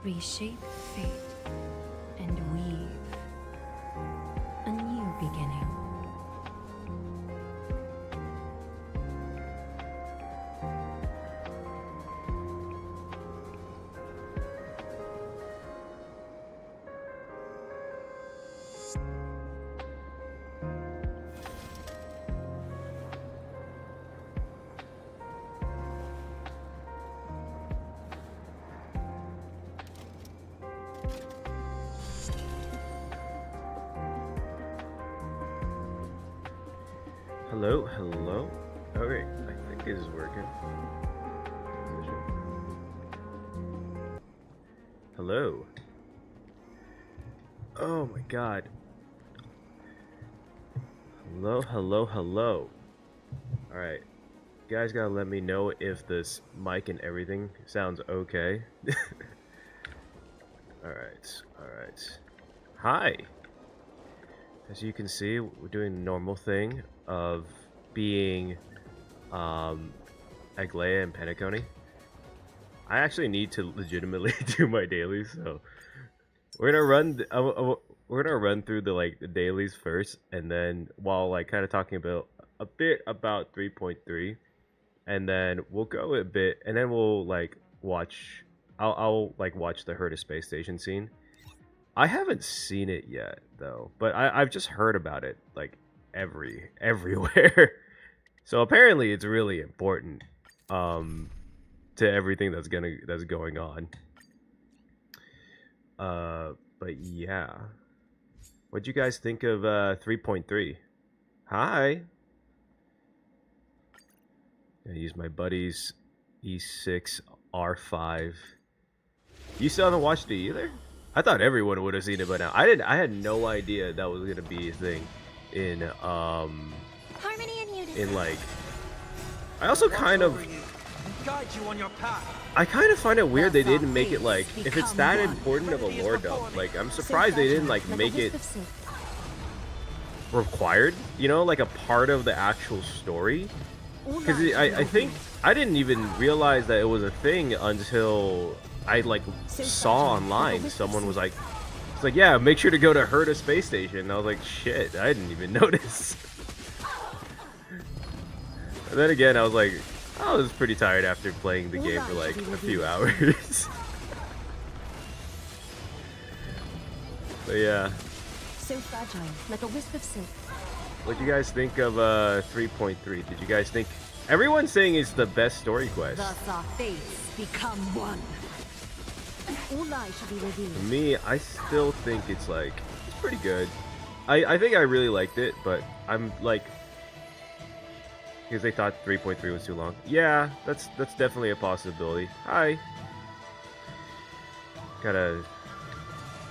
Reshape fate and weave a new beginning. Hello, hello. Okay, I think it is working. Hello. Oh my god. Hello, hello, hello. Alright. You guys gotta let me know if this mic and everything sounds okay. Alright, alright. Hi! As you can see, we're doing the normal thing of being Aglaia and Penacony. I actually need to legitimately do my dailies, so we're gonna run through the dailies first, and then while kind of talking about a bit about 3.3, and then we'll go a bit, and then we'll watch. I'll watch the Herta Space Station scene. I haven't seen it yet though, but I've just heard about it everywhere. So apparently it's really important to everything that's going on. But yeah. What'd you guys think of 3.3? Hi. I use my buddy's E6 R5. You still haven't watched it either? I thought everyone would have seen it by now. I had no idea that was gonna be a thing in Harmony and unison. in I also kind of I kind of find it weird they didn't make it if it's that important of a lore dump. I'm surprised they didn't make it required, you know, a part of the actual story. Because I think I didn't even realize that it was a thing until I saw online someone was it's yeah, make sure to go to Herta Space Station. And I was like, shit, I didn't even notice. And then again, I was like, I was pretty tired after playing the game for a few hours. But yeah. So fragile, like a wisp of silk. What do you guys think of 3.3? Did you guys think everyone's saying it's the best story quest? Thus our fates become one. All lies shall be revealed. For me, I still think it's pretty good. I think I really liked it, but I'm because they thought 3.3 was too long. Yeah, that's definitely a possibility. Hi. Kinda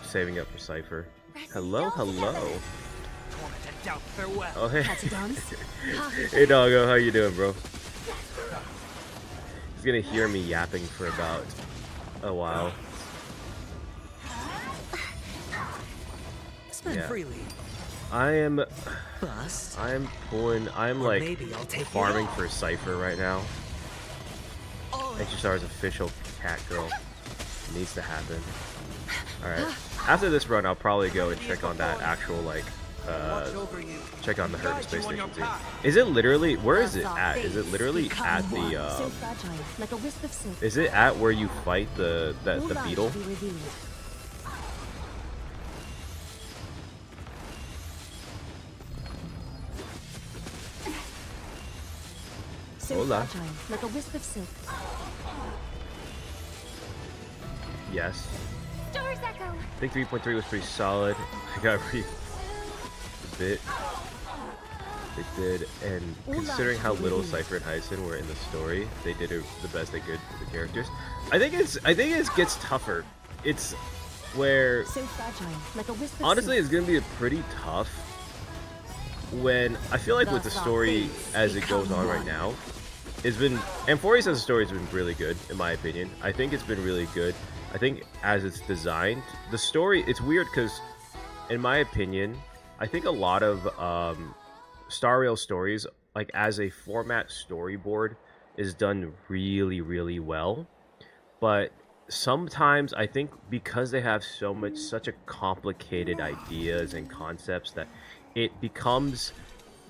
saving up for Cipher. Hello, hello. Oh hey. Hey doggo, how you doing, bro? He's gonna hear me yapping for about a while. Spend freely. I am Maybe farming for Cipher right now. HSR's official cat girl. It needs to happen. Alright. After this run, I'll probably go and check on that actual check on the Herta Space Station too. Is it literally, where is it at? Is it literally at the is it at where you fight the beetle? Hola. Like a wisp of silk. Yes. Stars echo. I think 3.3 was pretty solid. I got a bit. They did, and considering how little Cipher and Hyacin were in the story, they did the best they could for the characters. I think it gets tougher. It's where honestly it's gonna be pretty tough when I feel like with the story as it goes on right now. It's been Amphoreus as a story has been really good in my opinion. I think it's been really good. I think as it's designed, the story, it's weird because in my opinion, I think a lot of Star Rail stories, as a format storyboard, is done really, really well. But sometimes I think because they have such a complicated ideas and concepts that it becomes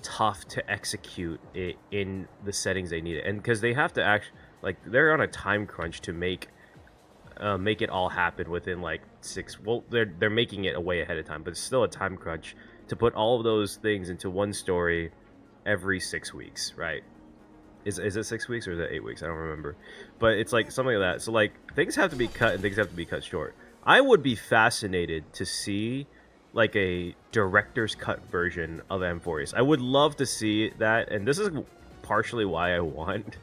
tough to execute it in the settings they need it, and because they have to like they're on a time crunch to make it all happen within like 6. Well, they're making it a way ahead of time, but it's still a time crunch to put all of those things into one story every 6 weeks, right? Is it 6 weeks or is it 8 weeks? I don't remember, but it's like something like that. So like things have to be cut and things have to be cut short. I would be fascinated to see like a director's cut version of Amphoreus. I would love to see that, and this is partially why I want.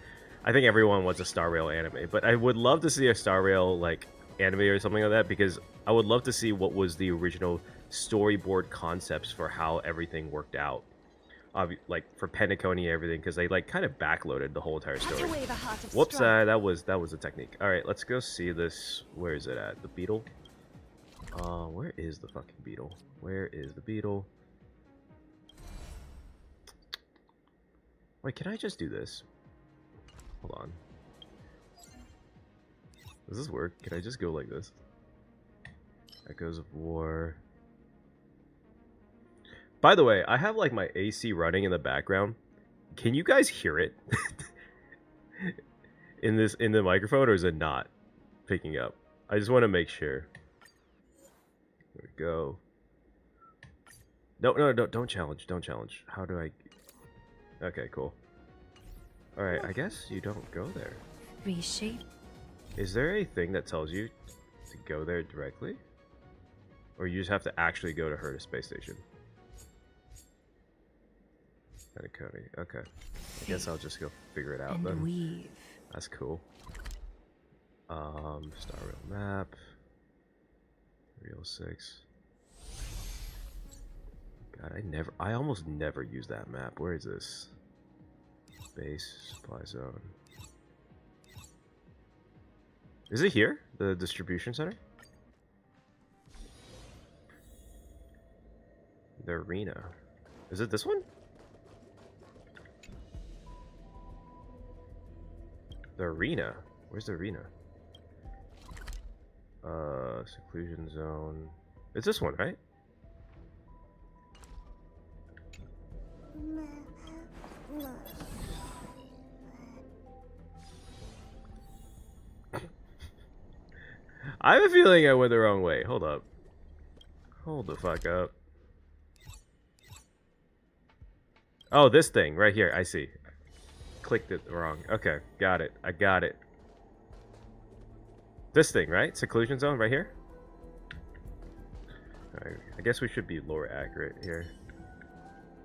I think everyone wants a Star Rail anime, but I would love to see a Star Rail like anime or something like that, because I would love to see what was the original storyboard concepts for how everything worked out. Like for Penacony and everything, because they like kind of backloaded the whole entire story. Whoops, that was a technique. All right, let's go see this. Where is it at? The beetle. Where is the fucking beetle? Where is the beetle? Wait, can I just do this? Hold on. Does this work? Can I just go like this? Echoes of War. By the way, I have like my AC running in the background. Can you guys hear it? in the microphone, or is it not picking up? I just want to make sure. There we go. No, don't challenge. Don't challenge. How do I... Okay, cool. Alright, I guess you don't go there. Reshape. Is there a thing that tells you to go there directly? Or you just have to actually go to Herta Space Station? Cody. Okay. I guess I'll just go figure it out then. Weave. That's cool. Star Rail map. Real 6. God, I almost never use that map. Where is this? Base supply zone. Is it here? The distribution center? The arena. Is it this one? The arena? Where's the arena? Seclusion zone. It's this one, right? I have a feeling I went the wrong way. Hold up. Hold the fuck up. Oh, this thing right here. I see. Clicked it wrong. Okay, got it. I got it. This thing, right? Seclusion zone right here? Alright, I guess we should be lore accurate here.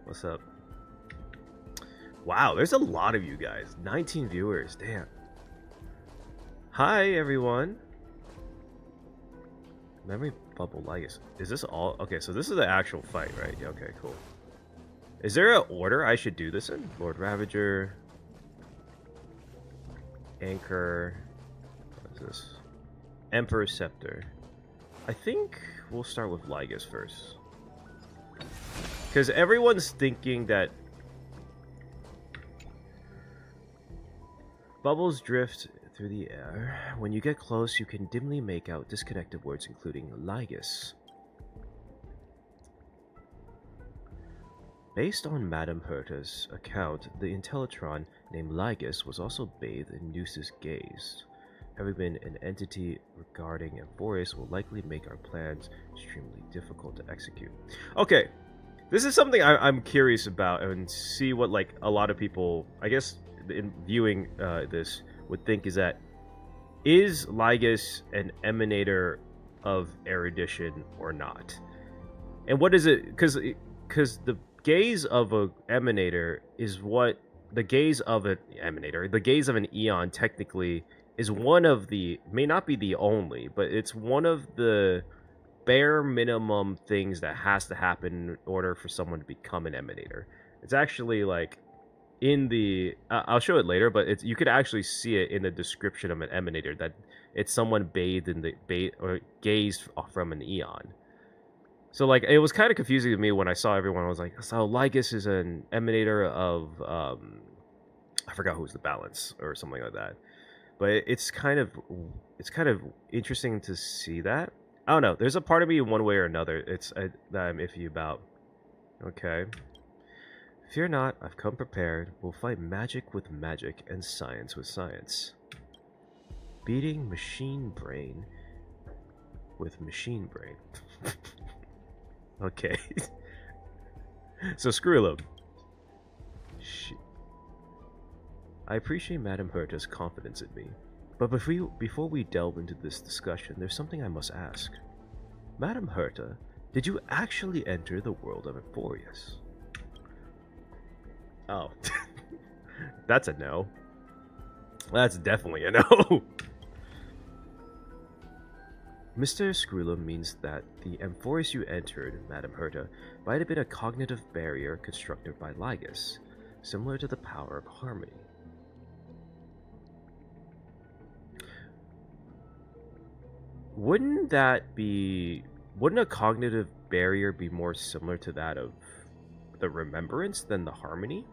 What's up? Wow, there's a lot of you guys. 19 viewers. Damn. Hi, everyone. Memory bubble Lygus. Is this all? Okay, so this is the actual fight, right? Yeah, okay, cool. Is there an order I should do this in? Lord Ravager. Anchor. What is this? Emperor Scepter. I think we'll start with Lygus first. Because everyone's thinking that bubbles drift through the air. When you get close, you can dimly make out disconnected words, including Lygus. Based on Madame Herta's account, the Intellitron named Lygus was also bathed in Noos's gaze. Having been an entity regarding Amphoreus will likely make our plans extremely difficult to execute. Okay, this is something I'm curious about, and see what like a lot of people, I guess, in viewing this would think is that, is Lygus an Emanator of erudition or not? And what is it? Because the gaze of a Emanator is what the gaze of an Emanator, the gaze of an Eon technically is one of the, may not be the only, but it's one of the bare minimum things that has to happen in order for someone to become an Emanator. It's actually like in the I'll show it later, but it's, you could actually see it in the description of an Emanator that it's someone bathed in the or gazed from an Eon. So like it was kind of confusing to me when I saw everyone. I was like, so Lygus is an Emanator of I forgot who's the balance or something like that. But it's kind of interesting to see that. I don't know. There's a part of me one way or another. That I'm iffy about. Okay. Fear not, I've come prepared. We'll fight magic with magic and science with science. Beating machine brain with machine brain. Okay. So screw them. I appreciate Madame Herta's confidence in me, but before we delve into this discussion, there's something I must ask. Madame Herta, did you actually enter the world of Amphoreus? Oh. That's a no. That's definitely a no. Mr. Screwlum means that the Amphoreus you entered, Madame Herta, might have been a cognitive barrier constructed by Lygus, similar to the power of harmony. Wouldn't a cognitive barrier be more similar to that of the remembrance than the harmony?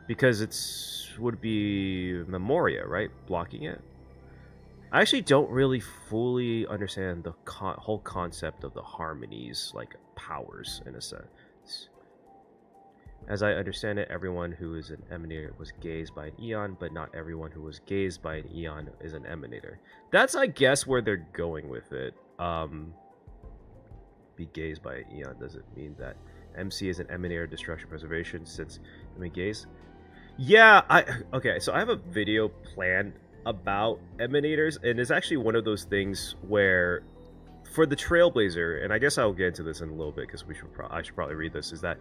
Because would be Memoria, right? Blocking it? I actually don't really fully understand the whole concept of the harmonies, like powers, in a sense. As I understand it, everyone who is an Emanator was gazed by an Eon, but not everyone who was gazed by an Eon is an Emanator. That's, I guess, where they're going with it. Be gazed by an Eon doesn't mean that MC is an Emanator destruction preservation, since I mean gaze. Yeah, okay, so I have a video planned about Emanators, and it's actually one of those things where for the Trailblazer, and I guess I'll get into this in a little bit because I should probably read this, is that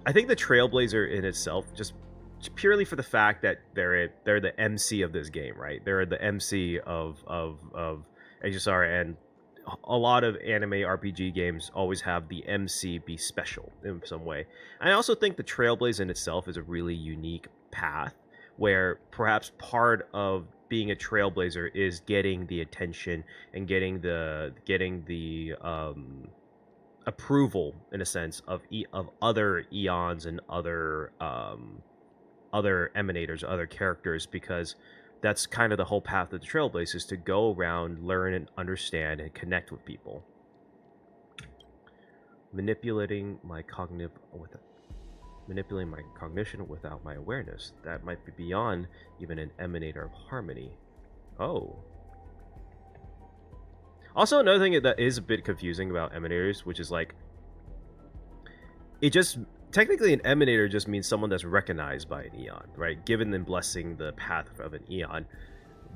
I think the Trailblazer in itself, just purely for the fact that they're the MC of this game, right? They're the MC of HSR, and a lot of anime RPG games always have the MC be special in some way. I also think the Trailblazer in itself is a really unique path, where perhaps part of being a Trailblazer is getting the attention and getting the approval, in a sense, of other Eons and other Emanators, other characters, because that's kind of the whole path of the Trailblazer, is to go around, learn and understand and connect with people. Manipulating my cognition without my awareness. That might be beyond even an Emanator of harmony. Oh. Also, another thing that is a bit confusing about Emanators, which is like, technically an Emanator just means someone that's recognized by an Eon, right? Given and blessing the path of an Eon.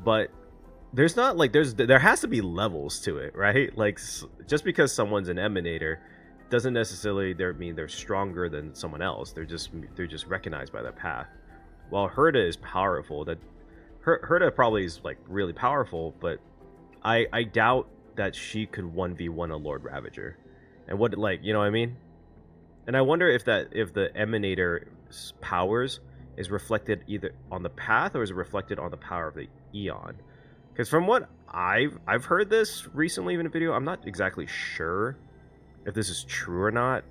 But there's not like, there has to be levels to it, right? Like, just because someone's an Emanator doesn't necessarily mean they're stronger than someone else. They're just recognized by that path. While Herta is powerful, Herta probably is like really powerful, but I doubt that she could 1v1 a Lord Ravager. And what, like, you know what I mean? And I wonder if the Emanator's powers is reflected either on the path or is it reflected on the power of the Eon. Because from what I've heard this recently in a video, I'm not exactly sure if this is true or not,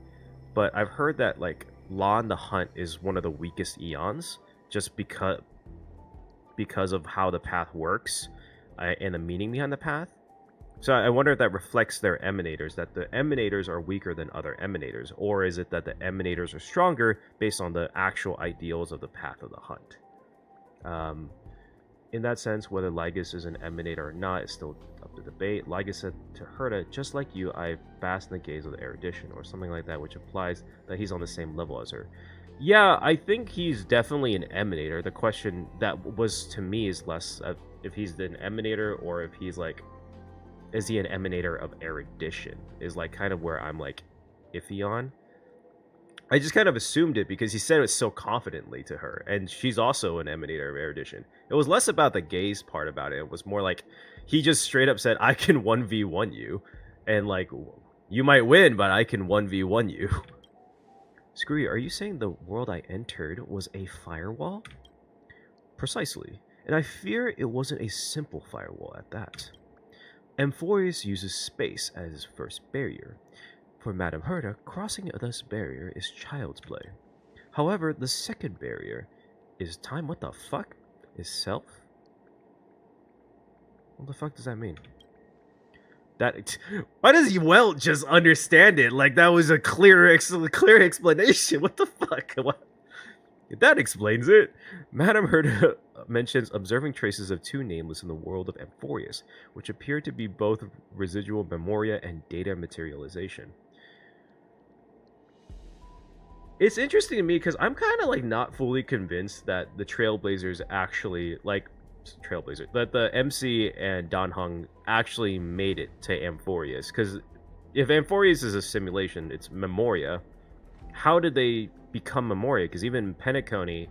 but I've heard that like Lon the Hunt is one of the weakest Eons, just because of how the path works and the meaning behind the path. So I wonder if that reflects their Emanators, that the Emanators are weaker than other Emanators, or is it that the Emanators are stronger based on the actual ideals of the path of the hunt? In that sense, whether Lygus is an Emanator or not is still up to debate. Lygus said to Herta, just like you, I bask in the gaze of the erudition, or something like that, which implies that he's on the same level as her. Yeah, I think he's definitely an Emanator. The question that was to me is less of if he's an Emanator or if he's like, is he an Emanator of erudition? Is like kind of where I'm like iffy on. I just kind of assumed it because he said it so confidently to her, and she's also an Emanator of erudition. It was less about the gaze part about it. It was more like he just straight up said, I can 1v1 you, and like, you might win, but I can 1v1 you. Screw you, are you saying the world I entered was a firewall? Precisely, and I fear it wasn't a simple firewall at that. Amphoreus uses space as his first barrier. For Madame Herta, crossing this barrier is child's play. However, the second barrier is time. What the fuck? Is self? What the fuck does that mean? That why does Welt just understand it? Like that was a clear explanation. What the fuck? What? That explains it. Madame Herta mentions observing traces of two nameless in the world of Amphoreus, which appear to be both residual memoria and data materialization. It's interesting to me because I'm kind of like not fully convinced that the Trailblazers actually that the MC and Dan Heng actually made it to Amphoreus. Because if Amphoreus is a simulation, it's Memoria. How did they become Memoria? Because even in Penacony,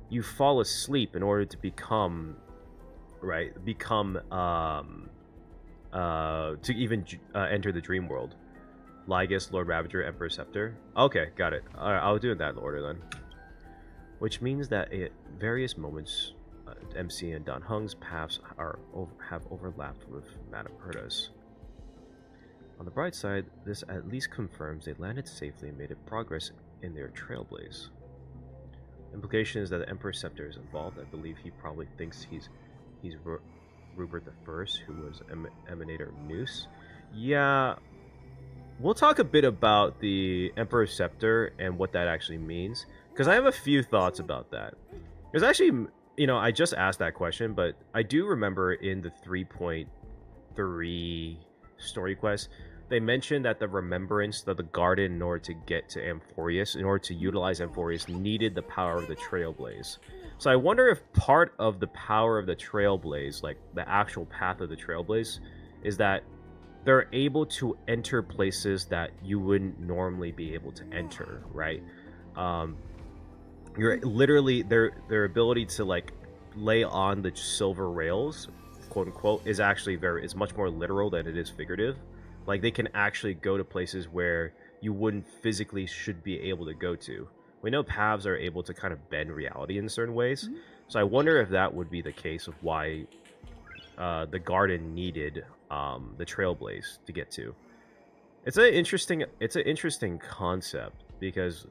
you fall asleep in order to become to even enter the dream world. Lygus, Lord Ravager, Emperor Scepter. Okay, got it. Alright, I'll do it in that order then. Which means that at various moments, MC and Dan Heng's paths have overlapped with Madame Herta's. On the bright side, this at least confirms they landed safely and made progress in their trailblaze. Implication is that the Emperor Scepter is involved. I believe he probably thinks he's Rupert the First, who was Emanator Noose. Yeah, we'll talk a bit about the Emperor Scepter and what that actually means, because I have a few thoughts about that. There's actually, you know, I just asked that question, but I do remember in the 3.3 story quest, they mentioned that the remembrance of the garden in order to get to Amphoreus, in order to utilize Amphoreus, needed the power of the Trailblaze. So I wonder if part of the power of the Trailblaze, like the actual path of the Trailblaze, is that they're able to enter places that you wouldn't normally be able to enter, right? You're literally their ability to like lay on the silver rails, quote unquote, is actually is much more literal than it is figurative. Like they can actually go to places where you wouldn't physically should be able to go to. We know paths are able to kind of bend reality in certain ways, so I wonder if that would be the case of why the garden needed the Trailblaze to get to. It's an interesting concept, because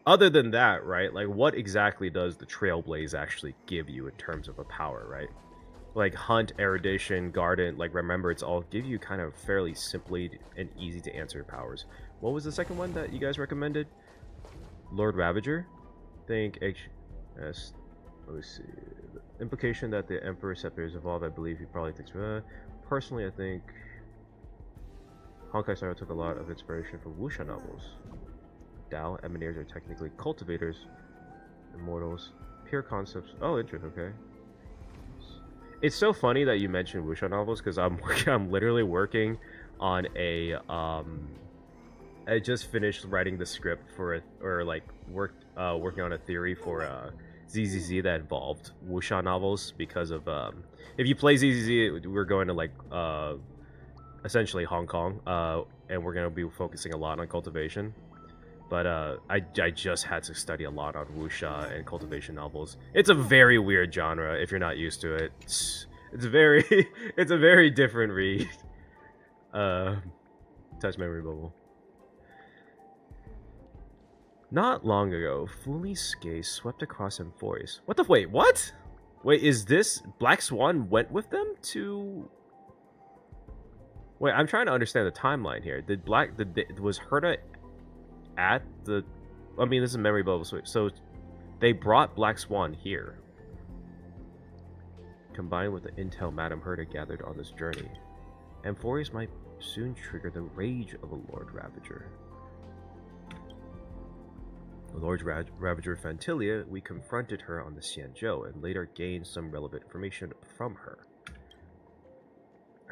other than that, right, like what exactly does the Trailblaze actually give you in terms of a power, right? Like hunt, erudition, garden, like remember, it's all give you kind of fairly simply and easy to answer powers. What was the second one that you guys recommended? Lord Ravager? Think yes. Let me see. The implication that the Emperor Scepter is evolved, I believe he probably thinks. Personally, I think Honkai Star took a lot of inspiration from wuxia novels. Dao, Emanators are technically cultivators, immortals, pure concepts. Oh, interesting. Okay. It's so funny that you mentioned wuxia novels, because I'm literally working on a I just finished writing the script for working on a theory for ZZZ that involved wuxia novels, because of if you play ZZZ, we're going to like essentially Hong Kong, and we're going to be focusing a lot on cultivation. But I just had to study a lot on wuxia and cultivation novels. It's a very weird genre if you're not used to it. It's a very different read. Touch memory bubble. Not long ago, Fuli's gaze swept across Amphoreus. What the wait? What? Wait, is this Black Swan went with them to? Wait, I'm trying to understand the timeline here. Was Herta at the? I mean, this is memory bubble. So they brought Black Swan here, combined with the intel Madame Herta gathered on this journey. Amphoreus might soon trigger the rage of a Lord Ravager. The Lord Ravager Fantilia, we confronted her on the Xianzhou and later gained some relevant information from her.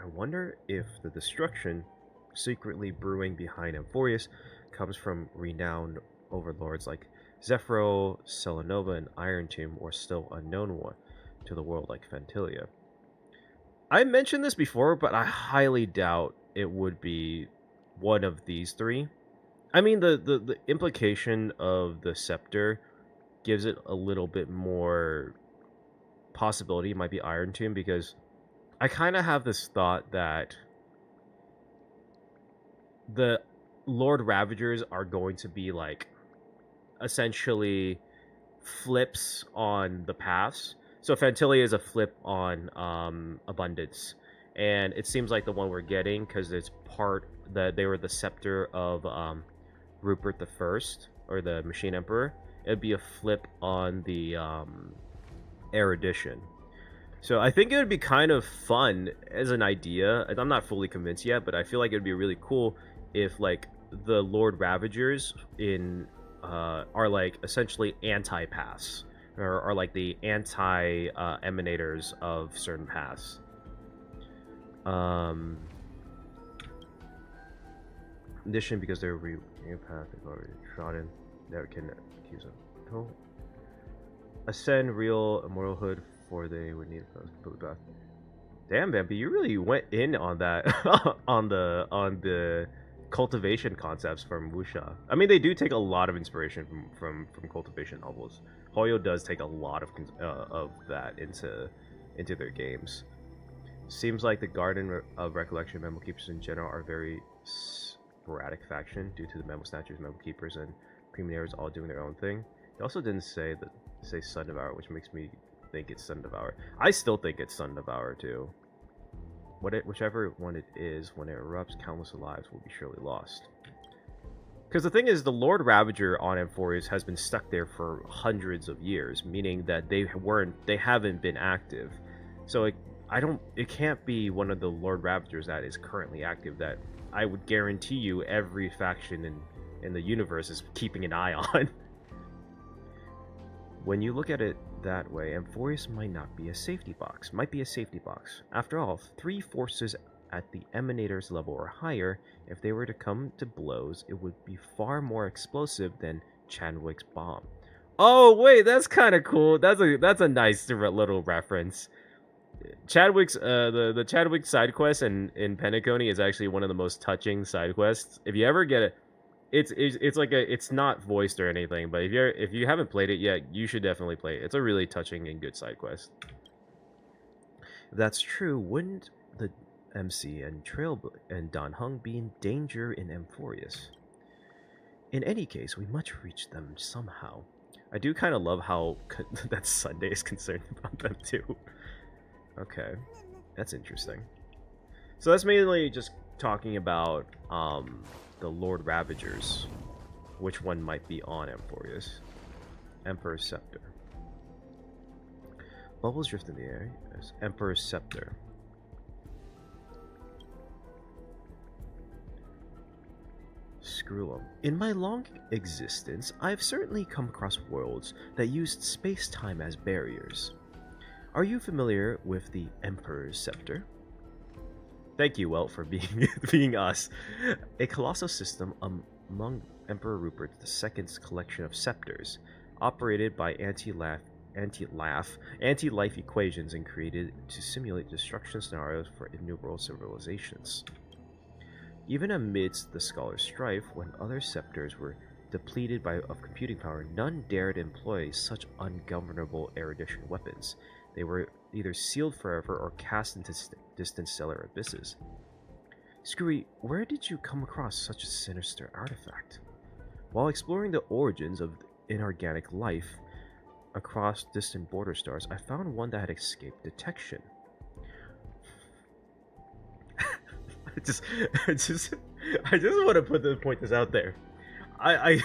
I wonder if the destruction secretly brewing behind Amphoreus comes from renowned overlords like Zephyro, Selenova, and Iron Tomb, or still unknown one to the world like Fantilia. I mentioned this before, but I highly doubt it would be one of these three. I mean, the implication of the Scepter gives it a little bit more possibility. It might be Iron Tomb, because I kind of have this thought that the Lord Ravagers are going to be like essentially flips on the paths. So Fantilia is a flip on abundance. and it seems like the one we're getting, because it's part that they were the Scepter of Rupert the First, or the Machine Emperor. It'd be a flip on the erudition. So I think it would be kind of fun as an idea. I'm not fully convinced yet, but I feel like it would be really cool if like the Lord Ravagers in are like essentially anti-paths, or are like the anti emanators of certain paths. In addition, because they're path they've already trodden, never can accuse them. Oh. Ascend real immortalhood for they would need a path. Damn, Vampy, you really went in on that on the cultivation concepts from Wuxia. I mean, they do take a lot of inspiration from cultivation novels. Hoyo does take a lot of that into their games. Seems like the Garden of Recollection Memo Keepers in general are very sporadic faction due to the Memo Snatchers, Memo Keepers, and Premieres all doing their own thing. He also didn't say Sun Devourer, which makes me think it's Sun Devourer. I still think it's Sun Devourer too. Whichever one it is, when it erupts, countless lives will be surely lost. Because the thing is, the Lord Ravager on Amphoreus has been stuck there for hundreds of years, meaning that they haven't been active. So it can't be one of the Lord Ravagers that is currently active that I would guarantee you every faction in the universe is keeping an eye on. When you look at it that way, Amphoreus might be a safety box. After all, 3 forces at the Emanators level or higher, if they were to come to blows, it would be far more explosive than Chadwick's bomb. Oh wait, that's kind of cool. That's a nice little reference. Chadwick's the Chadwick side quest in Penacony is actually one of the most touching side quests. If you ever get it, it's like it's not voiced or anything, but if you haven't played it yet, you should definitely play it. It's a really touching and good side quest. If that's true, wouldn't the MC and Dan Heng be in danger in Amphoreus? In any case, we must reach them somehow. I do kind of love how that Sunday is concerned about them too. Okay, that's interesting. So that's mainly just talking about the Lord Ravagers, which one might be on Amphoreus. Emperor's Scepter. Bubbles drift in the air. Yes. Emperor's Scepter. Screw 'em. In my long existence, I've certainly come across worlds that used space-time as barriers. Are you familiar with the Emperor's Scepter? Thank you, Welt, for being us. A colossal system among Emperor Rupert II's collection of scepters, operated by anti-life equations and created to simulate destruction scenarios for innumerable civilizations. Even amidst the scholar's strife, when other scepters were depleted of computing power, none dared employ such ungovernable erudition weapons. They were either sealed forever or cast into distant stellar abysses. Screwy, where did you come across such a sinister artifact? While exploring the origins of inorganic life across distant border stars, I found one that had escaped detection. I just want to point this out there. I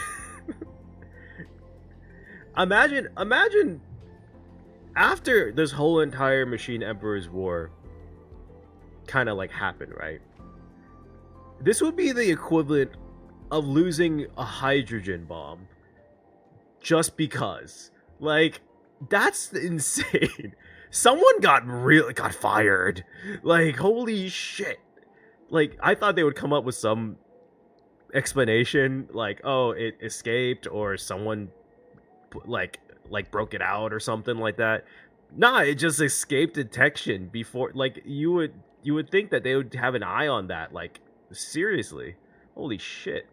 imagine after this whole entire Machine Emperor's War kind of like happened, right? This would be the equivalent of losing a hydrogen bomb just because. Like, that's insane. Someone got fired. Like, holy shit. Like, I thought they would come up with some explanation, like, oh, it escaped, or someone like broke it out or something like that. Nah, it just escaped detection before. Like, you would think that they would have an eye on that. Like, seriously, holy shit.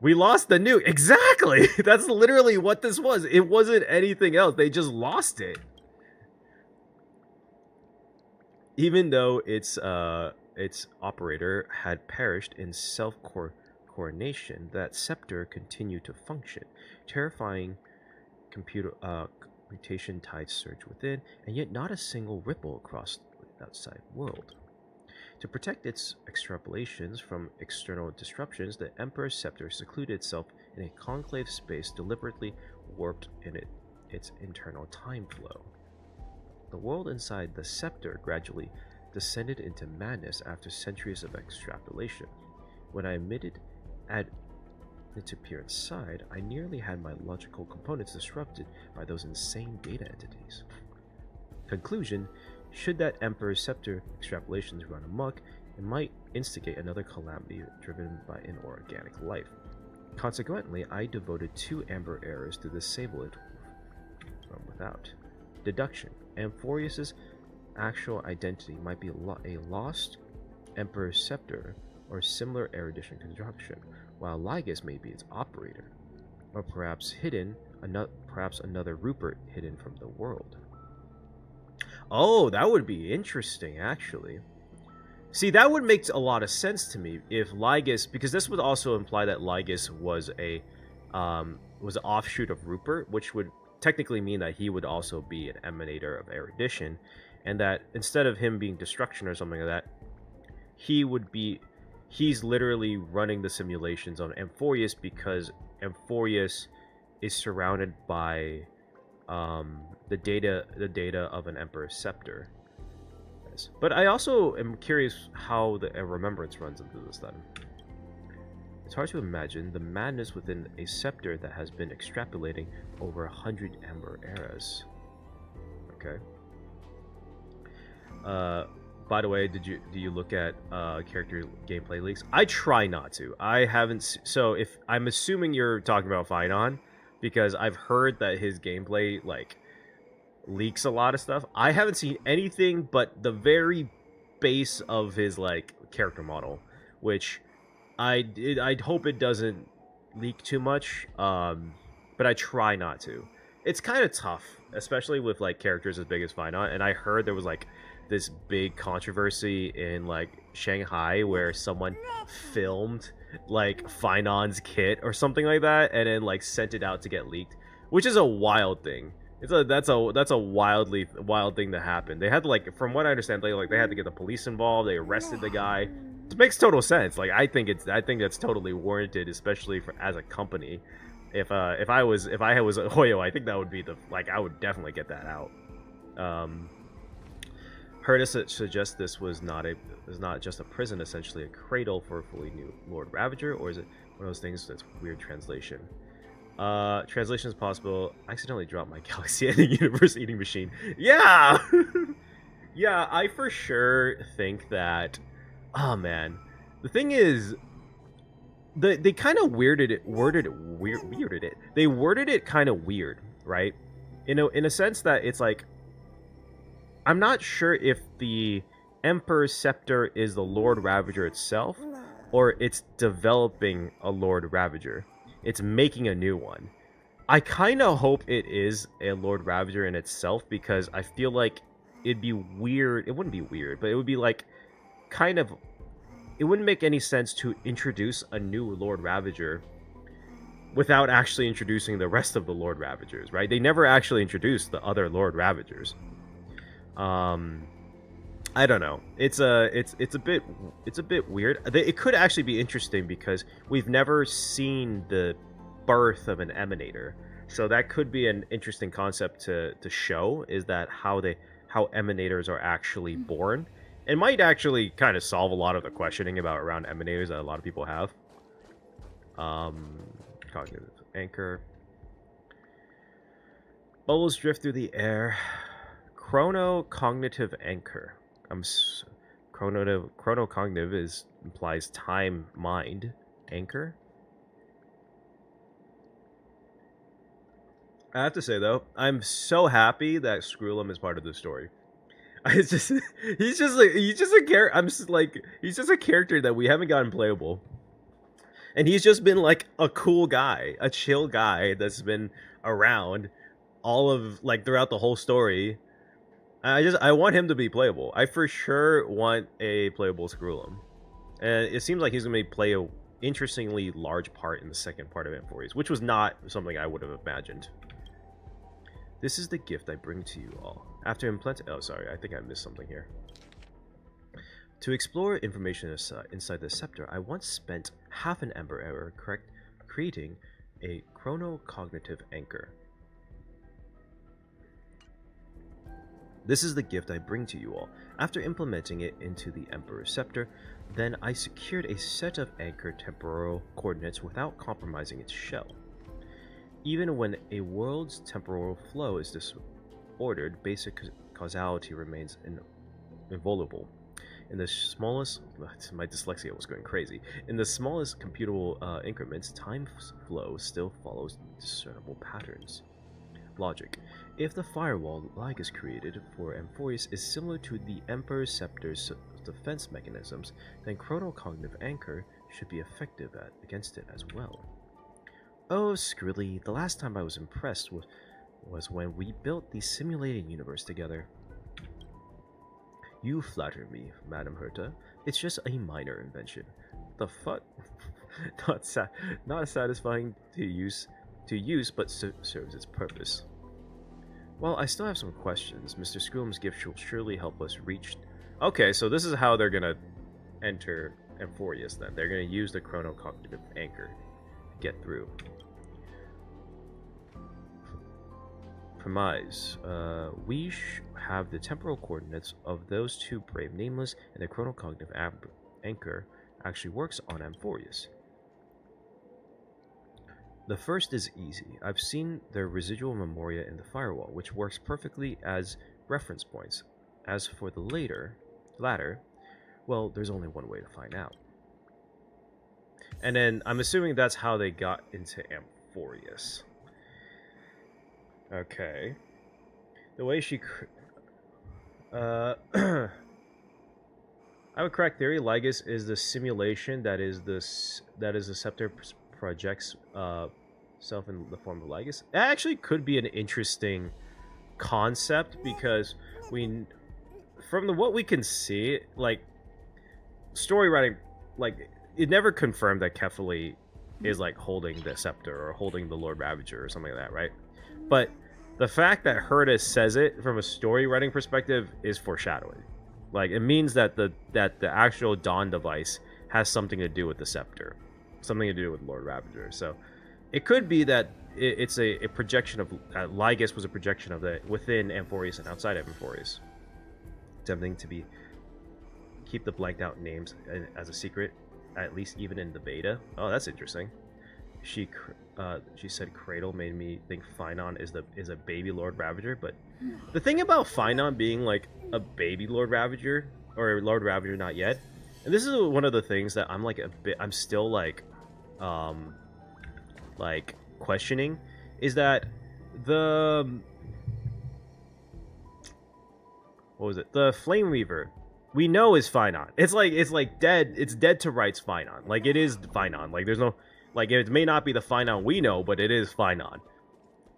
We lost the nuke. Exactly. That's literally what this was. It wasn't anything else. They just lost it. Even though its operator had perished in self-coronation, that scepter continued to function, terrifying mutation tides surge within, and yet not a single ripple across the outside world. To protect its extrapolations from external disruptions, the Emperor's Scepter secluded itself in a conclave space deliberately warped in its internal time flow. The world inside the Scepter gradually descended into madness after centuries of extrapolation. When I admitted to peer inside, I nearly had my logical components disrupted by those insane data entities. Conclusion: should that Emperor's Scepter extrapolations run amok, it might instigate another calamity driven by inorganic life. Consequently, I devoted 2 amber arrows to disable it from without. Deduction: Amphoreus' actual identity might be a lost Emperor's Scepter or similar erudition construction, while Lygus may be its operator, or perhaps another Rupert hidden from the world. Oh, that would be interesting, actually. See, that would make a lot of sense to me if Lygus, because this would also imply that Lygus was an offshoot of Rupert, which would technically mean that he would also be an Emanator of erudition, and that instead of him being destruction or something like that, he's literally running the simulations on Amphoreus because Amphoreus is surrounded by the data of an Emperor's Scepter. But I also am curious how the remembrance runs into this then. It's hard to imagine the madness within a scepter that has been extrapolating over 100 amber eras. Okay. By the way, do you look at character gameplay leaks? I try not to. I haven't. So if I'm assuming you're talking about Phainon, because I've heard that his gameplay like leaks a lot of stuff. I haven't seen anything but the very base of his like character model, which I hope it doesn't leak too much. But I try not to. It's kind of tough, especially with like characters as big as Phainon. And I heard there was like this big controversy in like Shanghai where someone filmed like Phainon's kit or something like that and then like sent it out to get leaked, which is a wild thing. That's a wild thing to happen. They had to, like, from what I understand, they had to get the police involved. They arrested the guy. It makes total sense. Like I think that's totally warranted, especially as a company. If I was Hoyo, I think that would be I would definitely get that out. Herta suggests this was not just a prison, essentially a cradle for a fully new Lord Ravager, or is it one of those things that's weird translation? Translation is possible. I accidentally dropped my Galaxy Ending Universe eating machine. Yeah! Yeah, I for sure think that... Oh, man. The thing is... They kind of worded it They worded it kind of weird, right? In a sense that it's like... I'm not sure if the Emperor's Scepter is the Lord Ravager itself, or it's developing a Lord Ravager. It's making a new one. I kind of hope it is a Lord Ravager in itself, because I feel like it'd be weird. It wouldn't be weird, but it would be like kind of... It wouldn't make any sense to introduce a new Lord Ravager without actually introducing the rest of the Lord Ravagers, right? They never actually introduced the other Lord Ravagers. I don't know. It's a bit weird. It could actually be interesting because we've never seen the birth of an Emanator, so that could be an interesting concept to show. Is that how Emanators are actually born? It might actually kind of solve a lot of the questioning around Emanators that a lot of people have. Cognitive anchor. Bubbles drift through the air. Chronocognitive anchor. Chronocognitive implies time mind anchor. I have to say though, I'm so happy that Screwlum is part of this story. He's just a character that we haven't gotten playable, and he's just been like a cool guy, a chill guy that's been around all of throughout the whole story. I want him to be playable. I for sure want a playable Screwlum. And it seems like he's going to play a interestingly large part in the second part of Amphoreus, which was not something I would have imagined. This is the gift I bring to you all. After implanting... Oh, sorry, I think I missed something here. To explore information inside the Scepter, I once spent half an Ember Hour creating a Chronocognitive anchor. This is the gift I bring to you all. After implementing it into the Emperor's Scepter, then I secured a set of anchor temporal coordinates without compromising its shell. Even when a world's temporal flow is disordered, basic causality remains inviolable. In the smallest... My dyslexia was going crazy. In the smallest computable increments, time flow still follows discernible patterns. Logic. If the firewall Lygus created for Amphoreus is similar to the Emperor's Scepter's defense mechanisms, then Chronocognitive Anchor should be effective against it as well. Oh, Skrilly, the last time I was impressed was when we built the simulated universe together. You flatter me, Madam Herta. It's just a minor invention. The fuck? Not satisfying to use, but serves its purpose. Well, I still have some questions. Mr. Skrilum's gift will surely help us reach... Okay, so this is how they're gonna enter Amphoreus then. They're gonna use the Chronocognitive Anchor to get through. Premise. We have the temporal coordinates of those two brave nameless, and the Chronocognitive Anchor actually works on Amphoreus. The first is easy. I've seen their residual memoria in the firewall, which works perfectly as reference points. As for the latter, well, there's only one way to find out. And then, I'm assuming that's how they got into Amphoreus. Okay. The way she... I have a correct theory. Lygus is the simulation that is the Scepter projects self in the form of Lygus. It actually could be an interesting concept because what we can see, like story writing, like it never confirmed that Kephale is like holding the Scepter or holding the Lord Ravager or something like that, right? But the fact that Herta says it from a story writing perspective is foreshadowing. Like it means that the actual Dawn device has something to do with the Scepter. Something to do with Lord Ravager. So it could be that it's a projection of Lygus was a projection of the within Amphoreus and outside of Amphoreus. Attempting to keep the blanked out names as a secret, at least even in the beta. Oh, that's interesting. She said Cradle made me think Phainon is a baby Lord Ravager, but the thing about Phainon being like a baby Lord Ravager or Lord Ravager not yet, and this is one of the things that I'm still like questioning, is that the Flame Reaver we know is Phainon. It's like dead. It's dead to rights Phainon. Like it is Phainon. Like there's no, like it may not be the Phainon we know, but it is Phainon.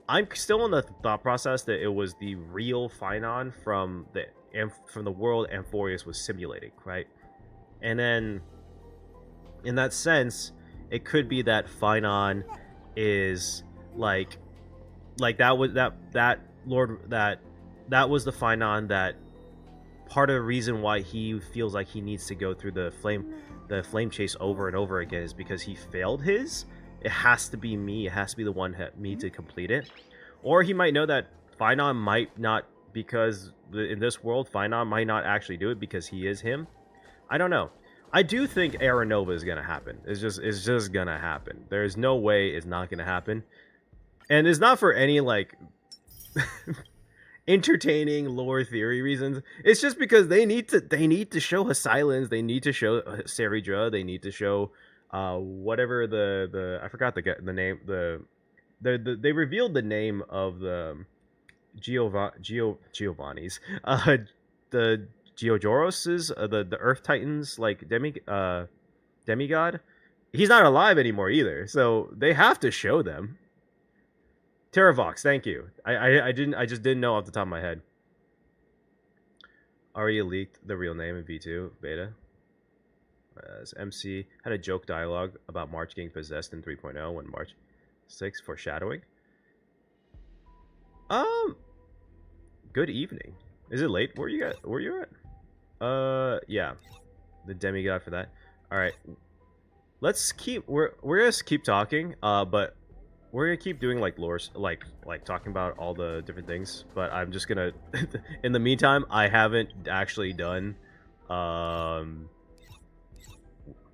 I'm still in the thought process that it was the real Phainon from the world Amphoreus was simulating, right? And then, in that sense, it could be that Phainon is that was the Phainon that part of the reason why he feels like he needs to go through the flame chase over and over again is because he failed his. It has to be me. It has to be the one me to complete it. Or he might know that Phainon might not, because in this world Phainon might not actually do it because he is him. I don't know. I do think Aranova is gonna happen. It's just gonna happen. There's no way it's not gonna happen. And it's not for any like entertaining lore theory reasons. It's just because they need to show Asylans, they need to show Saridra, they need to show whatever the I forgot the name, they revealed the name of the Giovanni's the Jorjor's the Earth Titans like demigod. He's not alive anymore either, so they have to show them. Terravox, thank you. I just didn't know off the top of my head. Arya leaked the real name in V2 beta. As MC had a joke dialogue about March getting possessed in 3.0 when March 6 foreshadowing. Good evening. Is it late? Where you at? Where you at? Yeah. The demigod for that. All right. Let's keep. We're gonna keep talking. But we're gonna keep doing like lore, like talking about all the different things. But I'm just gonna. In the meantime, I haven't actually done. No,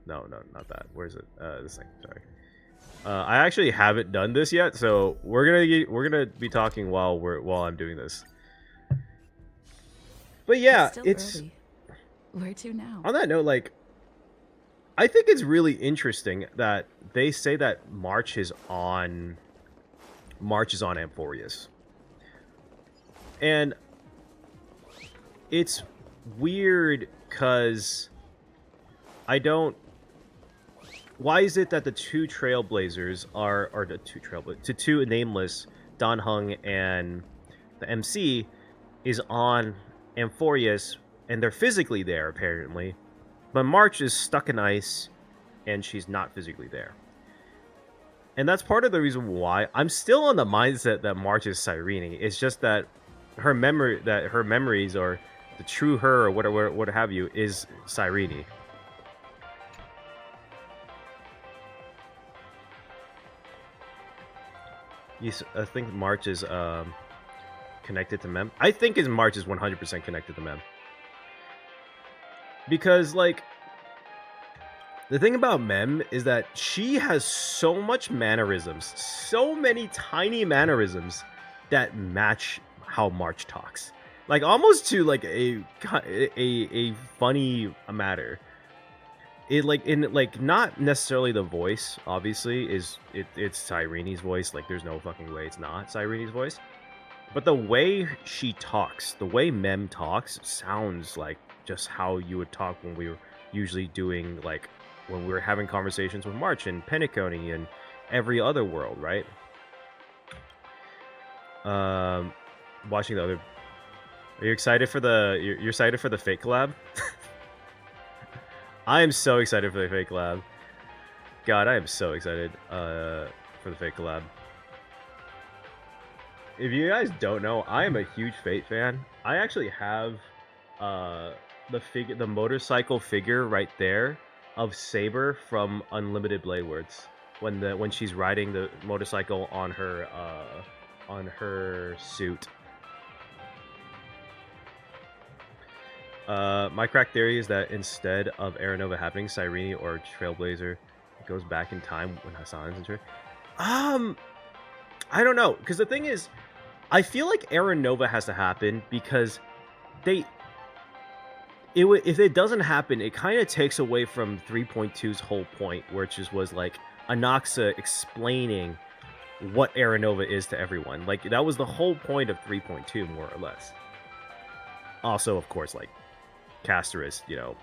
not that. Where's it? This thing. Sorry. I actually haven't done this yet, so we're gonna be talking while I'm doing this. But yeah, it's early. Where to now? On that note, like, I think it's really interesting that they say that March is on Amphoreus, and it's weird because I don't. Why is it that the two trailblazers are the two nameless, Don Hung and the MC, is on Amphoreus, and they're physically there apparently, but March is stuck in ice, and she's not physically there. And that's part of the reason why I'm still on the mindset that March is Cyrene. It's just that her memories, or the true her, or whatever, what have you, is Cyrene. I think March is connected to Mem. I think March is 100% connected to Mem. Because, like, the thing about Mem is that she has so much mannerisms, so many tiny mannerisms that match how March talks. Like, almost to, like, a funny matter. Not necessarily the voice, obviously, it's Cyrene's voice. Like, there's no fucking way it's not Cyrene's voice. But the way she talks, the way Mem talks, sounds like just how you would talk when we were usually doing, like, when we were having conversations with March and Penacony and every other world, right? Watching the other... Are you excited for the... You're excited for the Fate collab? I am so excited for the Fate collab. God, I am so excited for the Fate collab. If you guys don't know, I am a huge Fate fan. I actually have the motorcycle figure right there of Saber from Unlimited Blade Words when she's riding the motorcycle on her suit. My crack theory is that instead of Aranova happening, Cyrene or Trailblazer goes back in time when Hassan's in charge. I don't know, because the thing is, I feel like Aranova has to happen because if it doesn't happen, it kind of takes away from 3.2's whole point, which was like Anaxa explaining what Aranova is to everyone. Like, that was the whole point of 3.2, more or less. Also, of course, like, Casterus, you know,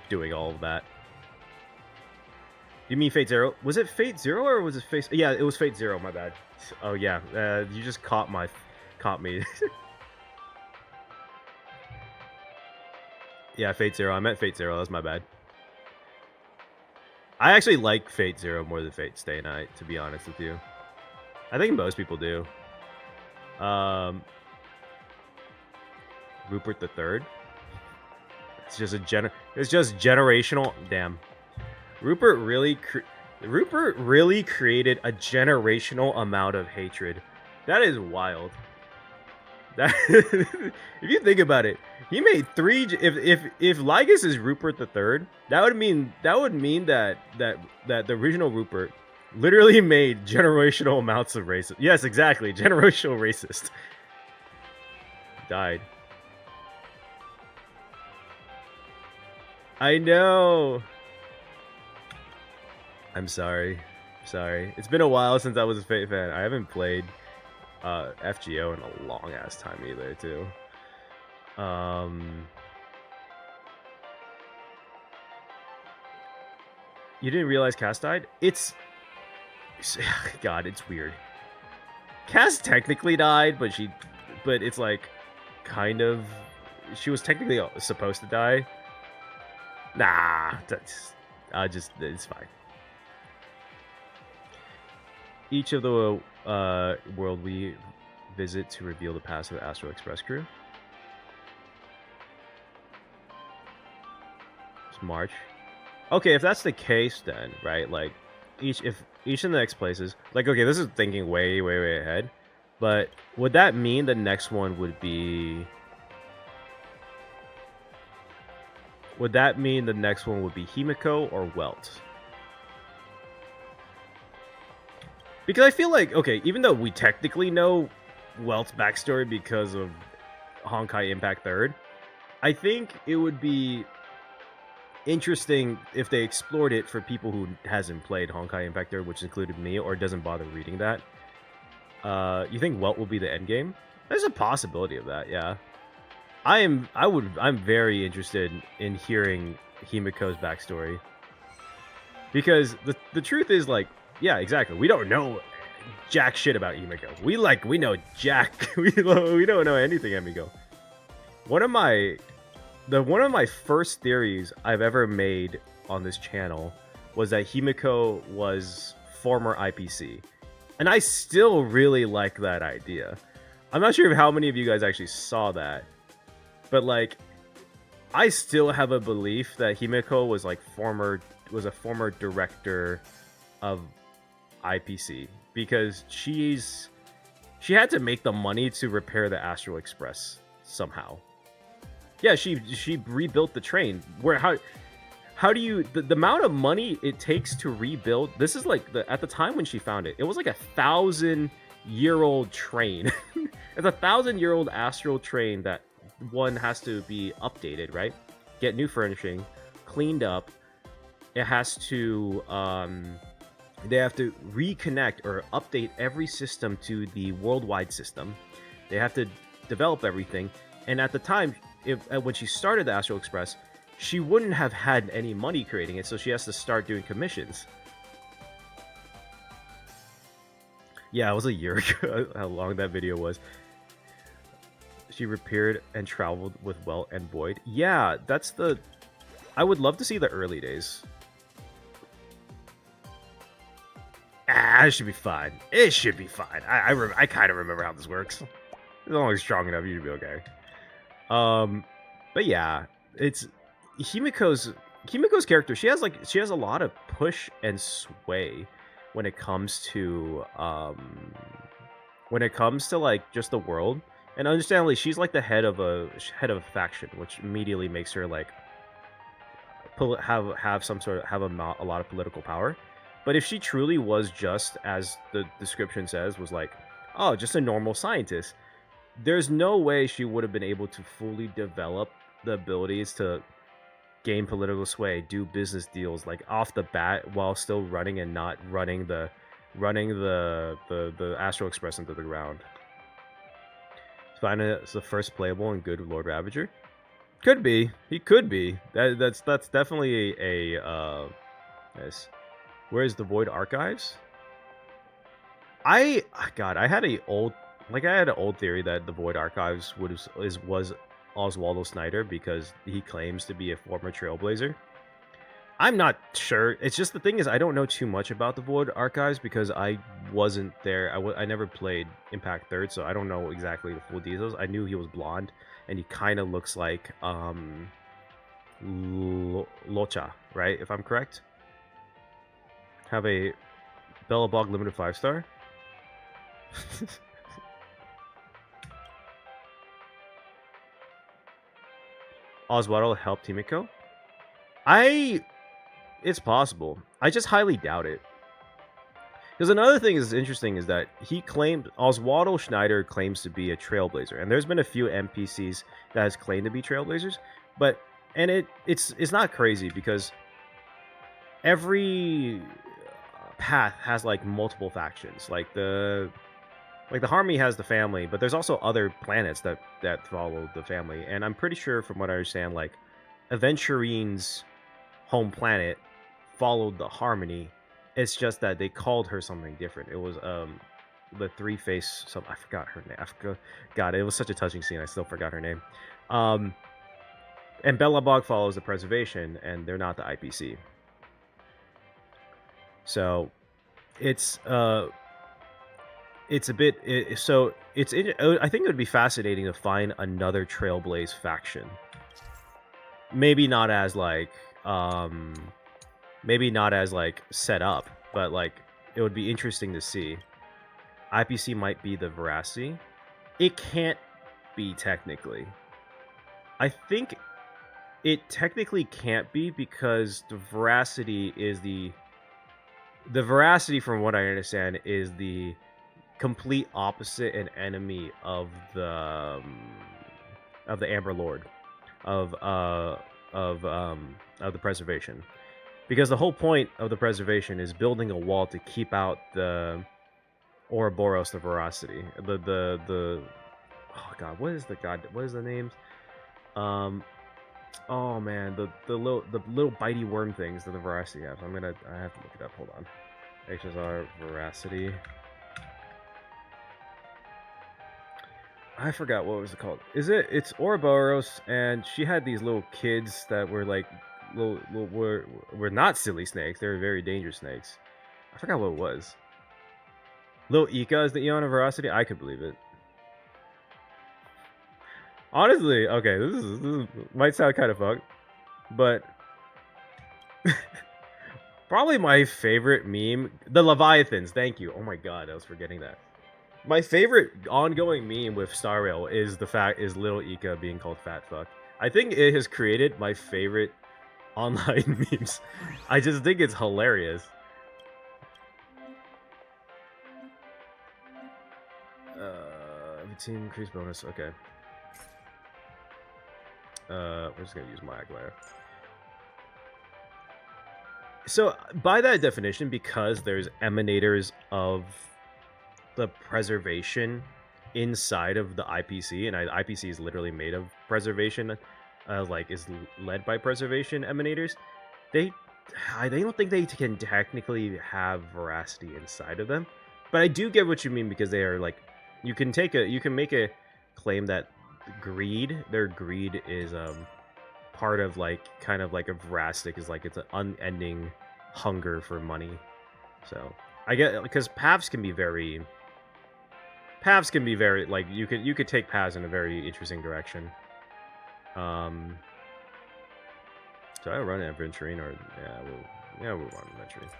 doing all of that. You mean Fate Zero? Was it Fate Zero or was it Fate? Yeah, it was Fate Zero. My bad. Oh yeah, you just caught me. Yeah, Fate Zero. I meant Fate Zero. That's my bad. I actually like Fate Zero more than Fate Stay Night, to be honest with you. I think most people do. Rupert the Third. It's just generational. Damn. Rupert really created a generational amount of hatred. That is wild. That if you think about it, he made three. If Lygus is Rupert the Third, that would mean that the original Rupert literally made generational amounts of racist. Yes, exactly, generational racist. Died. I know. I'm sorry. It's been a while since I was a Fate fan. I haven't played FGO in a long ass time either, too. You didn't realize Cass died? God, it's weird. Cass technically died, but it's like kind of, she was technically supposed to die. Nah, it's fine. Each of the world we visit to reveal the past of the Astral Express crew. It's March. Okay, if that's the case, then right, like each of the next places, like okay, this is thinking way ahead, but would that mean the next one would be? Would that mean the next one would be Himiko or Welt? Because I feel like, okay, even though we technically know Welt's backstory because of Honkai Impact 3rd, I think it would be interesting if they explored it for people who hasn't played Honkai Impact 3rd, which included me, or doesn't bother reading that. You think Welt will be the endgame? There's a possibility of that, yeah. I'm very interested in hearing Himiko's backstory. Because the truth is, like, yeah, exactly. We don't know jack shit about Himiko. We know jack. we don't know anything, Himiko. One of my first theories I've ever made on this channel was that Himiko was former IPC. And I still really like that idea. I'm not sure how many of you guys actually saw that. But like, I still have a belief that Himiko was like a former director of IPC, because she had to make the money to repair the Astral Express somehow. Yeah, she rebuilt the train. How do you the amount of money it takes to rebuild? This is like at the time when she found it, it was like 1,000-year-old train. It's 1,000-year-old astral train that one has to be updated, right? Get new furnishing, cleaned up. It has to they have to reconnect or update every system to the worldwide system. They have to develop everything. And at the time, when she started the Astral Express, she wouldn't have had any money creating it, so she has to start doing commissions. Yeah, it was a year ago how long that video was. She repaired and traveled with Welt and Void. Yeah, that's the... I would love to see the early days. It should be fine. It should be fine. I kind of remember how this works. As long as it's strong enough, you should be okay. But yeah, it's Himiko's character. She has a lot of push and sway when it comes to like just the world. And understandably, she's like the head of a faction, which immediately makes her like have a lot of political power. But if she truly was just, as the description says, was like, oh, just a normal scientist, there's no way she would have been able to fully develop the abilities to gain political sway, do business deals like off the bat, while still running and not running the Astral Express into the ground. Phainon is the first playable and good Lord Ravager. Could be. He could be. That's definitely a yes. Where's the Void Archives? I had an old theory that the Void Archives was Oswaldo Snyder, because he claims to be a former Trailblazer. I'm not sure. It's just the thing is, I don't know too much about the Void Archives because I wasn't there. I never played Impact 3rd, so I don't know exactly the full details. I knew he was blonde, and he kind of looks like Locha, right? If I'm correct. Have a Bellabog limited 5-star. Oswaldo helped Himiko. It's possible. I just highly doubt it. Because another thing is interesting is that Oswaldo Schneider claims to be a Trailblazer, and there's been a few NPCs that has claimed to be Trailblazers, and it's not crazy because every path has like multiple factions. Like the Harmony has the family, but there's also other planets that follow the family. And I'm pretty sure, from what I understand, like Aventurine's home planet followed the Harmony. It's just that they called her something different. It was the three-face. I forgot her name. God, it was such a touching scene. I still forgot her name. And Bellabog follows the Preservation, and they're not the IPC. So it's it's a bit so it's I think it would be fascinating to find another Trailblaze faction. Maybe not as like set up, but like it would be interesting to see. IPC might be the Veracity. It can't be technically. I think it technically can't be because the Veracity is the Veracity, from what I understand, is the complete opposite and enemy of the Amber Lord of the Preservation, because the whole point of the Preservation is building a wall to keep out the Ouroboros, the Veracity, the oh god, what is the names? Oh man, the little bitey worm things that the Veracity has. I have to look it up. Hold on. HSR Veracity. I forgot what was it called. It's Ouroboros, and she had these little kids that were like were not silly snakes. They were very dangerous snakes. I forgot what it was. Little Ika is the Eon of Veracity. I could believe it. Honestly, okay, this might sound kind of fucked, but probably my favorite meme, the Leviathans. Thank you. Oh my god, I was forgetting that. My favorite ongoing meme with Star Rail is little Ika being called fat fuck. I think it has created my favorite online memes. I just think it's hilarious. Team increase bonus. Okay. We're just gonna use my Aglaia. So, by that definition, because there's Emanators of the Preservation inside of the IPC, and IPC is literally made of Preservation, like is led by Preservation Emanators, I don't think they can technically have Veracity inside of them. But I do get what you mean, because they are like, you can make a claim that their greed is part of like kind of like a Veracity, is like it's an unending hunger for money. So I get, because paths can be very like you could take paths in a very interesting direction. So I run adventuring, or we'll run adventuring.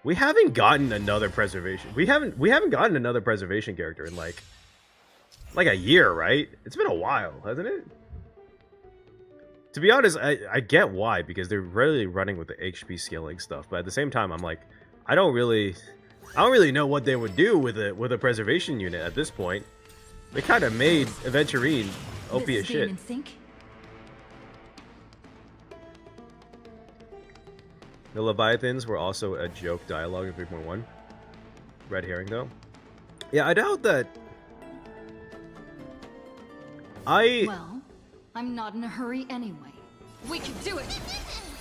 We haven't gotten another Preservation. We haven't gotten another Preservation character in like a year, right? It's been a while, hasn't it? To be honest, I get why, because they're really running with the HP scaling stuff, but at the same time, I'm like, I don't really know what they would do with a Preservation unit at this point. They kind of made Aventurine OP as shit. The Leviathans were also a joke dialogue in 3.1. Red herring, though. Yeah, I doubt that. Well, I'm not in a hurry anyway. We can do it!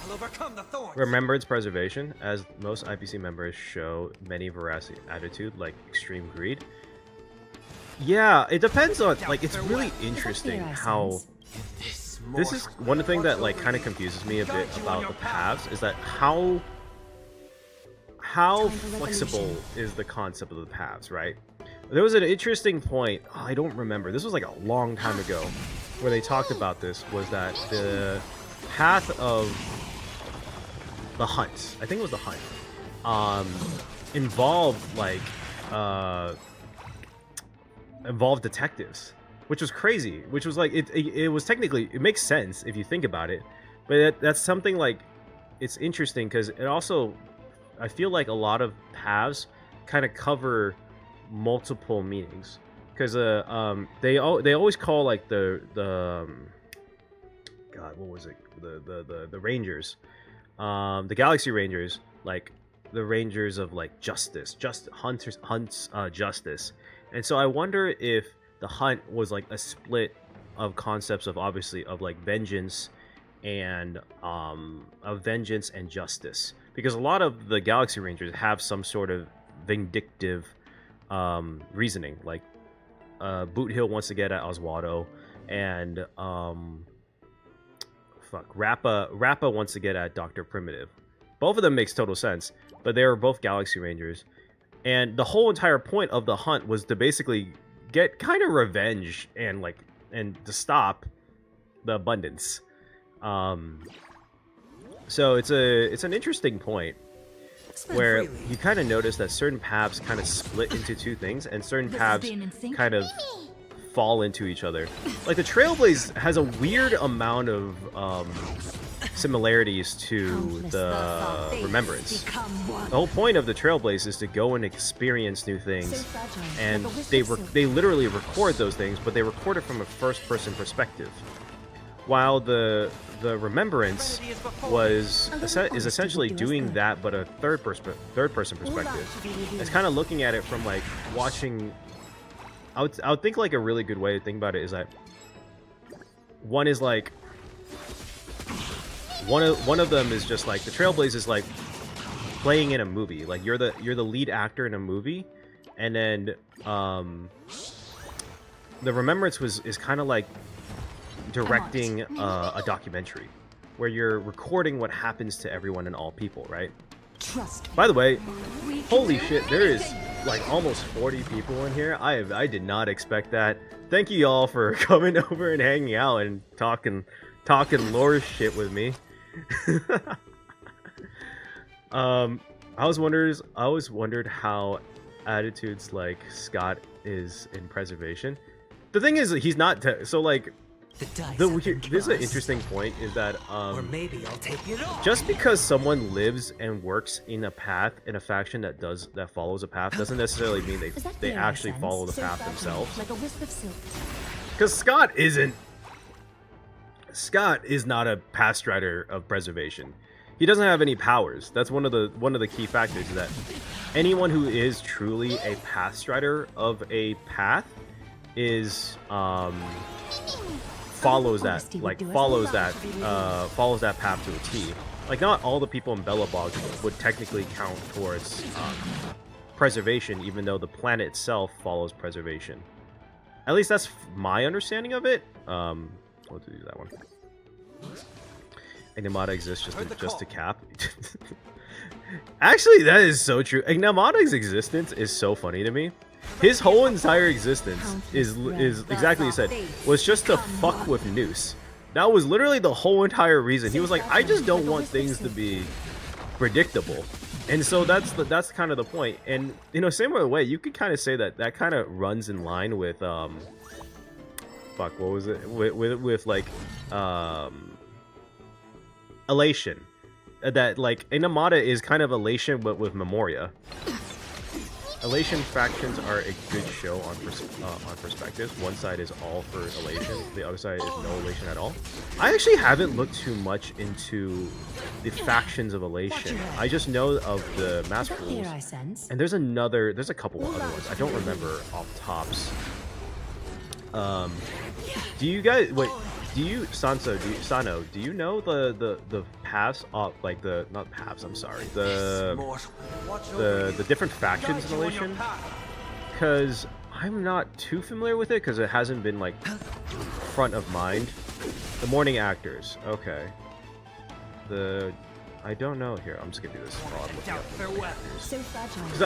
I'll overcome the thorns! Remembrance Preservation, as most IPC members show many Veracity attitude, like extreme greed. Yeah, it depends on, like, it's really interesting how... This is one thing that like kind of confuses me a bit about the paths, is that how flexible is the concept of the paths, right? There was an interesting point, I don't remember, this was like a long time ago, where they talked about this, was that the path of the hunt, I think it was the hunt, involved like involved detectives. Which was crazy. Which was like, it was technically, it makes sense if you think about it. But that's something like, it's interesting because it also, I feel like a lot of paths kind of cover multiple meanings. Because they always call like the God, what was it? The Rangers, the Galaxy Rangers, like the Rangers of like justice, hunts justice. And so I wonder if the hunt was like a split of concepts of, obviously, of like vengeance and justice, because a lot of the Galaxy Rangers have some sort of vindictive reasoning, like Boot Hill wants to get at Oswaldo, and Rappa wants to get at Dr. Primitive. Both of them makes total sense, but they are both Galaxy Rangers, And the whole entire point of the hunt was to basically get kind of revenge and to stop the abundance. So it's an interesting point where you kind of notice that certain paths kind of split into two things, and certain paths kind of fall into each other. Like the Trailblaze has a weird amount of similarities to the Remembrance. The whole point of the Trailblaze is to go and experience new things, and they literally record those things, but they record it from a first-person perspective. While the Remembrance is essentially doing that, but a third-person perspective. It's kind of looking at it from like watching. I would think like a really good way to think about it is that one is like one of them is just like the Trailblaze is like playing in a movie. Like you're the lead actor in a movie, and then the Remembrance is kind of like directing a documentary where you're recording what happens to everyone and all people, right? By the way, holy shit, there is like almost 40 people in here. I did not expect that. Thank you all for coming over and hanging out and talking lore shit with me. I always wondered how attitudes like Scott is in preservation. The thing is, he's not so like. This is an interesting point, is that or maybe I'll take it all. Just because someone lives and works in a path, in a faction that follows a path, doesn't necessarily mean they actually follow the path themselves. Like a wisp of silk. Because Scott is not a path strider of preservation. He doesn't have any powers. That's one of the key factors, is that anyone who is truly a path strider of a path is follows that path to a T. Like, not all the people in Belobog would technically count towards preservation, even though the planet itself follows preservation. At least that's my understanding of it. We'll do that one. Emanata exists just to cap. Actually, that is so true. Emanata's existence is so funny to me. His whole entire existence is exactly what he said, was just to fuck with Noose. That was literally the whole entire reason. He was like, I just don't want things to be predictable. And so that's kind of the point. And, you know, same way, you could kind of say that kind of runs in line with, fuck, what was it? With like, Elation. That, like, Emanata is kind of Elation, but with Memoria. Elation factions are a good show on perspectives. One side is all for Elation, the other side is no Elation at all. I actually haven't looked too much into the factions of Elation. I just know of the Master Rules, and there's a couple other ones. I don't remember off tops. Do you guys Sano, do you know the paths of, like, not paths, I'm sorry, the different factions in Elation? Because I'm not too familiar with it, because it hasn't been, like, front of mind. The Morning Actors, okay. I don't know, here, I'm just gonna do this while I'm looking up the Morning Actors. Because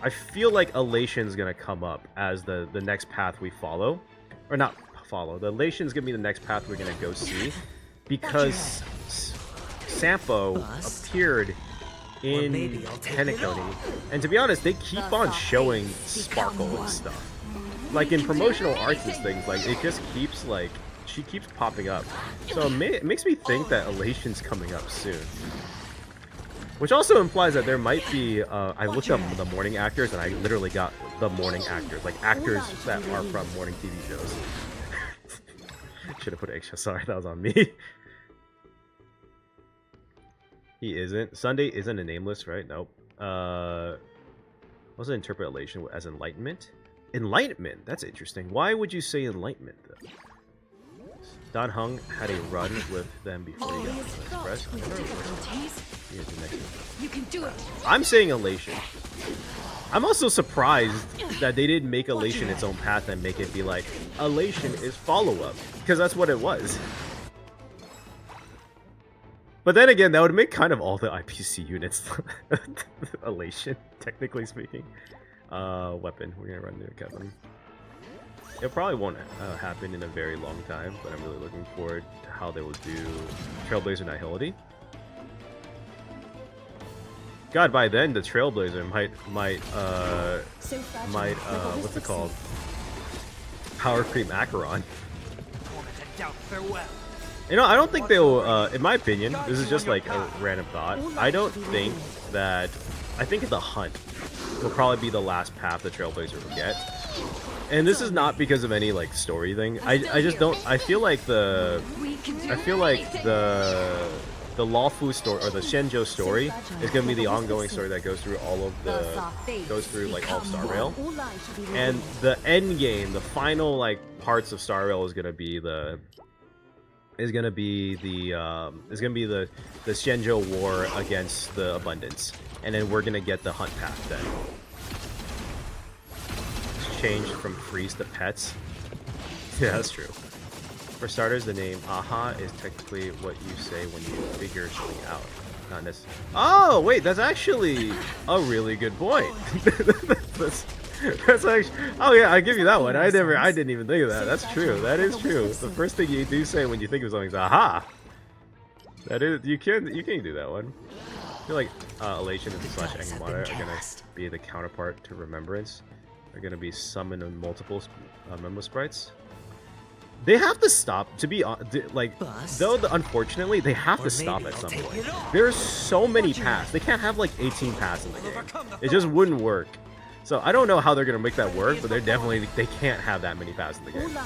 I feel like Elation's gonna come up as the next path we follow. Or not follow. The Elation's gonna be the next path we're gonna go see, because Sampo appeared in Henacony, and to be honest, they keep on showing Sparkle and stuff. Like in promotional arts and things, like it just keeps like she keeps popping up. So it makes me think that Elation's coming up soon. Which also implies that there might be, I looked up the morning actors, and I literally got the morning actors, like actors that are from morning TV shows. Should have put extra, sorry, that was on me. He isn't. Sunday isn't a nameless, right? Nope. What's an interpolation as enlightenment? Enlightenment? That's interesting. Why would you say enlightenment, though? Don Hung had a run with them before he got to the Express. You can do it. I'm saying Elation. I'm also surprised that they didn't make Elation its own path and make it be like, Elation is follow-up. Because that's what it was. But then again, that would make kind of all the IPC units elation, technically speaking. Weapon. We're gonna run into Kephale. It probably won't happen in a very long time, but I'm really looking forward to how they will do Trailblazer Nihility. God, by then the Trailblazer might what's it called? Power creep Acheron. You know, I don't think they'll, in my opinion, this is just like a random thought, I don't think that, I think the Hunt will probably be the last path the Trailblazer will get. And this is not because of any, like, story thing. I just don't, I feel like the Lawfu story, or the Shenzhou story, is going to be the ongoing story that goes through all of the, like, all of Star Rail. And the end game, the final, like, parts of Star Rail is going to be the Shenzhou war against the Abundance, and then we're gonna get the Hunt path then. It's changed from freeze to pets. Yeah, that's true. For starters, the name Aha is technically what you say when you figure something out, not necessarily. Oh wait, that's actually a really good point. That's actually, oh yeah, I give you that one. I didn't even think of that. That's true. That is true. The first thing you do say when you think of something is aha. That is, you can do that one. I feel like Elation and slash Emanator are gonna be the counterpart to Remembrance. They're gonna be summoned on multiple memo sprites. They have to stop, to be like, though unfortunately they have to stop at some point. There's so many paths. They can't have like 18 paths in the game. It just wouldn't work. So I don't know how they're gonna make that work, but they can't have that many paths in the game.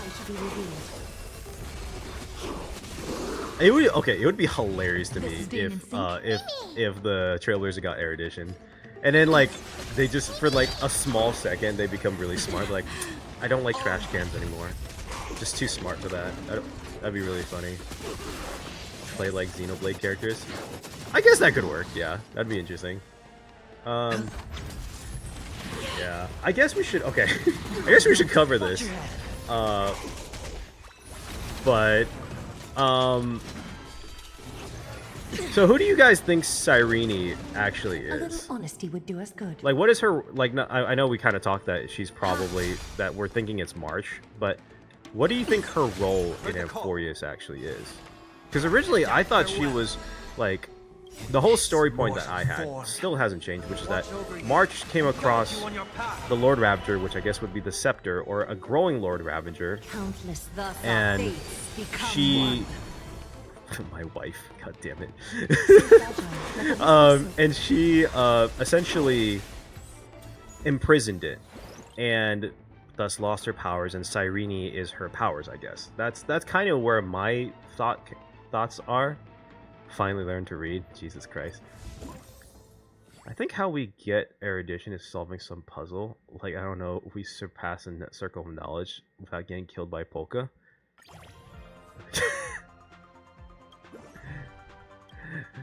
It would be hilarious to me if the Trailblazers got Erudition, and then like they just for like a small second they become really smart. Like, I don't like trash cans anymore. Just too smart for that. That'd be really funny. Play like Xenoblade characters. I guess that could work. Yeah, that'd be interesting. Yeah, I guess we should. Okay, I guess we should cover this. So who do you guys think Cyrene actually is? A little honesty would do us good. Like, what is her, like, no, I know we kind of talked that she's probably, that we're thinking it's March, but what do you think her role in Amphoreus actually is? Because originally I thought she was, like, the whole story point that I had still hasn't changed, which is that March came across the Lord Ravager, which I guess would be the Scepter, or a growing Lord Ravager, and she... my wife, god damn it. And she essentially imprisoned it, and thus lost her powers, and Cyrene is her powers, I guess. That's kind of where my thoughts are. Finally learned to read. Jesus Christ. I think how we get erudition is solving some puzzle. Like, I don't know, if we surpass a circle of knowledge without getting killed by Polka.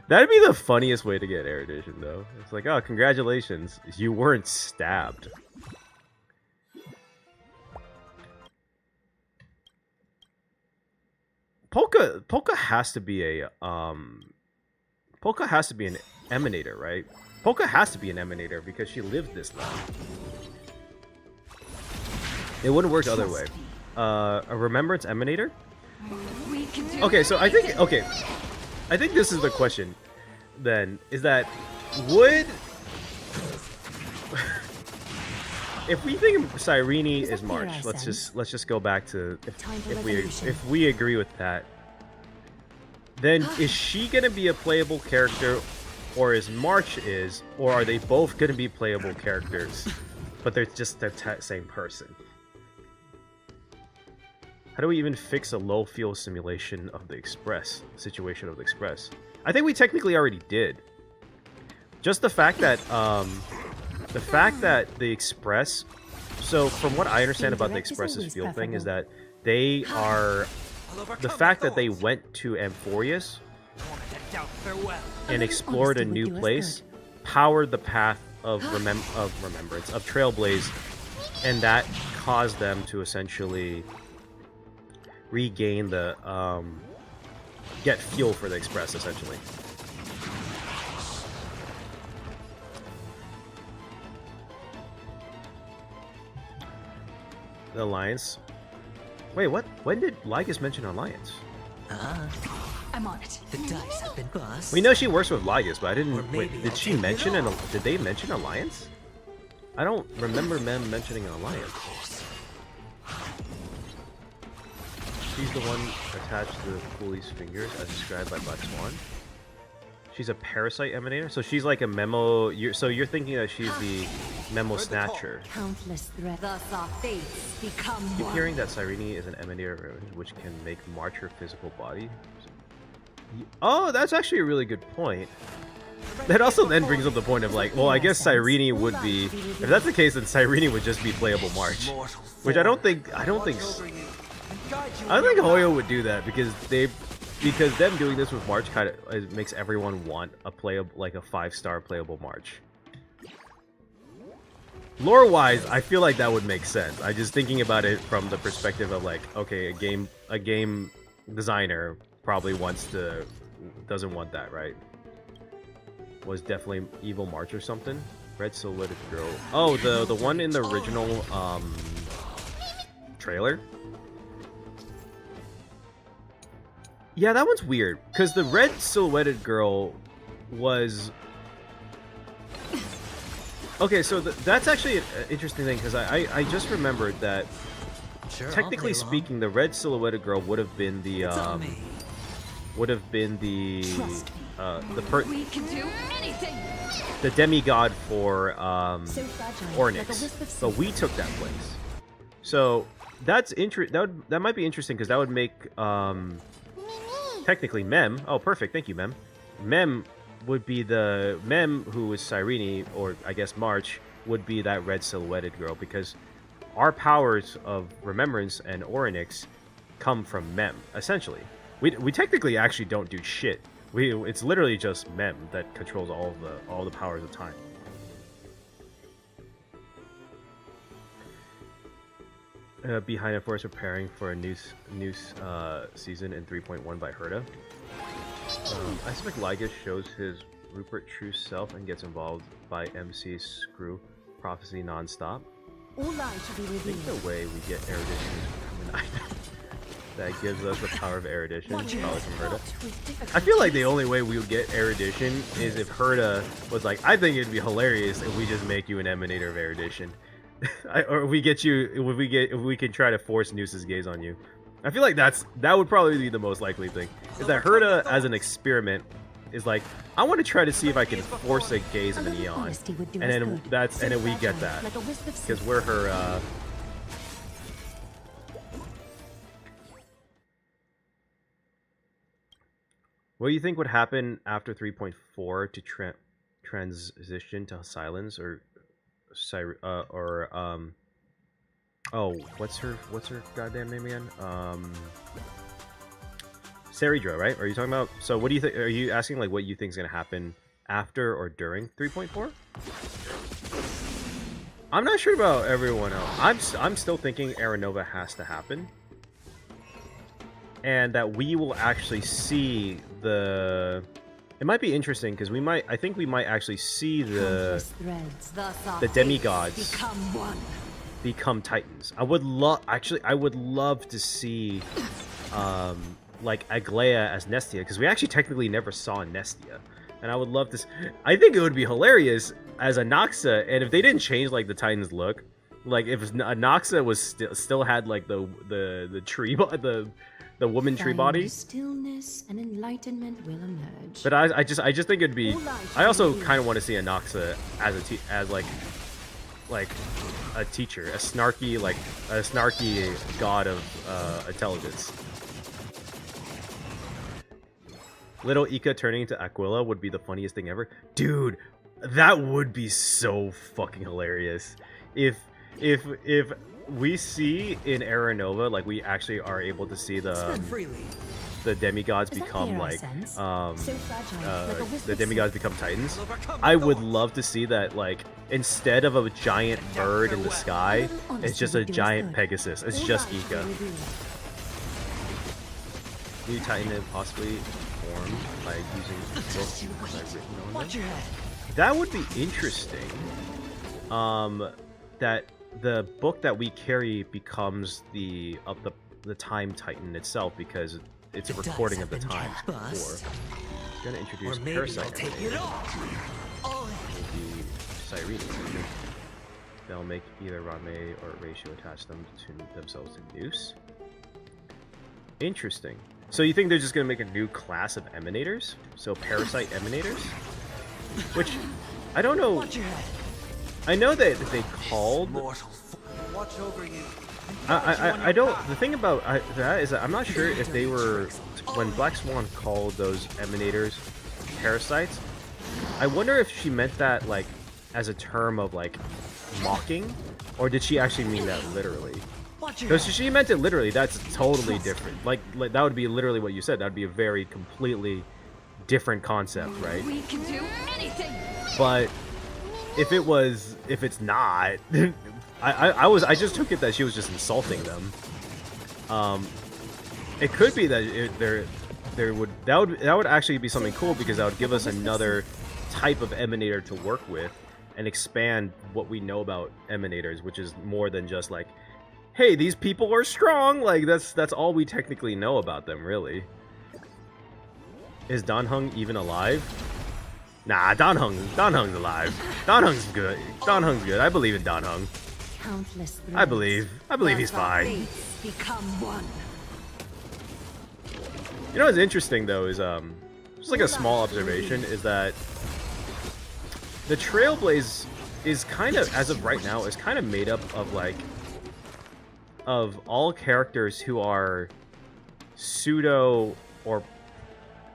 That'd be the funniest way to get erudition, though. It's like, oh, congratulations, you weren't stabbed. Polka has to be a Polka has to be an Emanator, right? Polka has to be an Emanator because she lived this long. It wouldn't work the other way. A Remembrance Emanator? Okay, so I think this is the question then, is that would if we think Cyrene is March, let's just go back to if we agree with that, then is she gonna be a playable character, or is March or are they both gonna be playable characters, but they're just the same person? How do we even fix a low fuel simulation of the situation of the Express? I think we technically already did. Just the fact that the Express, so from what I understand about the Express's fuel thing is that they are, the fact that they went to Amphoreus and explored a new place powered the path of remembrance, of Trailblaze, and that caused them to essentially regain the get fuel for the Express, essentially. The Alliance. Wait, what? When did Lygus mention Alliance? I'm on it. The dice have been bust. We know she works with Lygus, but I didn't. Or Wait, maybe did I'll she take it mention off. Did they mention Alliance? I don't remember Mem mentioning an Alliance. She's the one attached to the Cooley's fingers, as described by Black Swan. She's a parasite emanator, so she's like a memo. So you're thinking that she's the memo snatcher. Countless threats. Thus our fates become Keep one. hearing that Cyrene is an emanator which can make march her physical body. Oh, that's actually a really good point. That also then brings up the point of like, well, I guess Cyrene would be. If that's the case, then Cyrene would just be playable March, which I don't think Hoyo would do that because them doing this with March kind of makes everyone want a playable, like a 5-star playable March. Lore-wise, I feel like that would make sense. I'm just thinking about it from the perspective of like, okay, a game designer probably doesn't want that, right? Was definitely Evil March or something. Red silhouetted girl. Oh, the one in the original trailer. Yeah, that one's weird because the red silhouetted girl was. Okay, so that's actually an interesting thing because I just remembered that Sure, technically speaking, the red silhouetted girl would have been the We can do anything. the demigod for So fragile, like a Onyx, wisp of but we took that place. So that's that might be interesting because that would make technically Mem. Oh, perfect. Thank you, Mem. Mem would be the Mem who is Cyrene, or I guess March would be that red silhouetted girl because our powers of Remembrance and Onyx come from Mem. Essentially, we technically actually don't do shit. It's literally just Mem that controls all the powers of time. Behind Amphoreus preparing for a new season in 3.1 by Herta. I suspect Lygus shows his Rupert true self and gets involved by MC's screw prophecy non-stop. All lies should be I think revealed. the way we get erudition is from an item that gives us the power of erudition, probably from Herta. I feel like the only way we would get erudition is if Herta was like, I think it'd be hilarious if we just make you an emanator of erudition. Or we get you if we can try to force Noose's gaze on you. I feel like that would probably be the most likely thing. Is that Herta as an experiment is like, I want to try to see if I can force a gaze of an Eon. And then we get that. Because we're her What do you think would happen after 3.4 to transition to silence or oh, what's her goddamn name again? Saridra, right? Are you talking about? So what do you think? Are you asking like what you think is gonna happen after or during 3.4? I'm not sure about everyone else. I'm still thinking Aranova has to happen, and that we will actually see the. It might be interesting because I think we might actually see the demigods become titans. I would love to see like Aglaia as Nestia because we actually technically never saw Nestia, and I would love to. I think it would be hilarious as Anoxa, and if they didn't change like the titans look, like if Anoxa was still had like the tree the woman tree body. Stillness and enlightenment will emerge. But I just think it'd be. I also kind of want to see Anoxa as like a teacher, a snarky god of intelligence. Little Ika turning into Aquila would be the funniest thing ever, dude. That would be so fucking hilarious if we see in Aranova, like we actually are able to see the demigods become like the demigods become titans. I would love to see that, like instead of a giant bird in the sky, it's just a giant Pegasus. It's just Ika. New titan possibly formed by using books written on them. That would be interesting. That the book that we carry becomes the time titan itself because it's a recording of the times before. I'm gonna introduce Parasite all. the Cyrene. They'll make either Rame or Ratio attach them to themselves to Noose. Interesting. So you think they're just gonna make a new class of Emanators? So Parasite Emanators? Which I don't know. Watch your head. I know that they called. Watch over you. I don't. The thing about that is that I'm not sure if they were when Black Swan called those Emanators parasites. I wonder if she meant that like as a term of like mocking, or did she actually mean that literally? Because if she meant it literally, that's totally different. Like that would be literally what you said. That would be a very completely different concept, right? We can do anything. But if it's not, I just took it that she was just insulting them. It could be that that would actually be something cool because that would give us another type of Emanator to work with and expand what we know about Emanators, which is more than just like, hey, these people are strong. Like that's all we technically know about them, really. Is Danheng even alive? Nah, Danheng's alive. Danheng's good. Danheng's good. I believe in Danheng. Countless I believe he's fine. Become one. You know what's interesting though is just like a small observation is that the Trailblaze is kind of, as of right now, is kind of made up of like of all characters who are pseudo or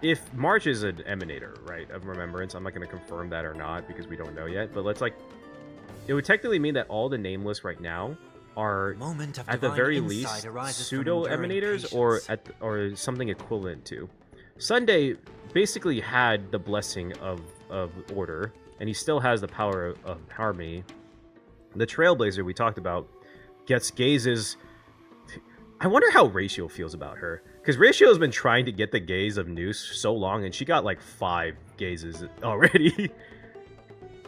if March is an Emanator, right, of Remembrance. I'm not going to confirm that or not because we don't know yet, but let's like it would technically mean that all the nameless right now are at the very least pseudo Emanators or something equivalent to. Sunday basically had the blessing of order, and he still has the power of harmony. The Trailblazer we talked about gets gazes. I wonder how Ratio feels about her, because Ratio has been trying to get the gaze of Noose so long, and she got like 5 gazes already.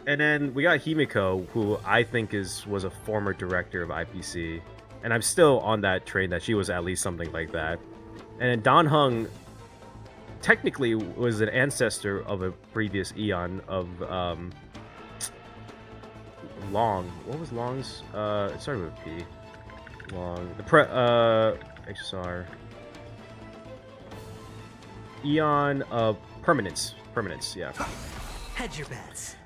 And then we got Himiko, who I think was a former director of IPC, and I'm still on that train that she was at least something like that. And then Danheng technically was an ancestor of a previous Eon of Long. What was Long's? It started with P. Long. HSR. Eon of Permanence. Permanence, yeah. Hedge your bets.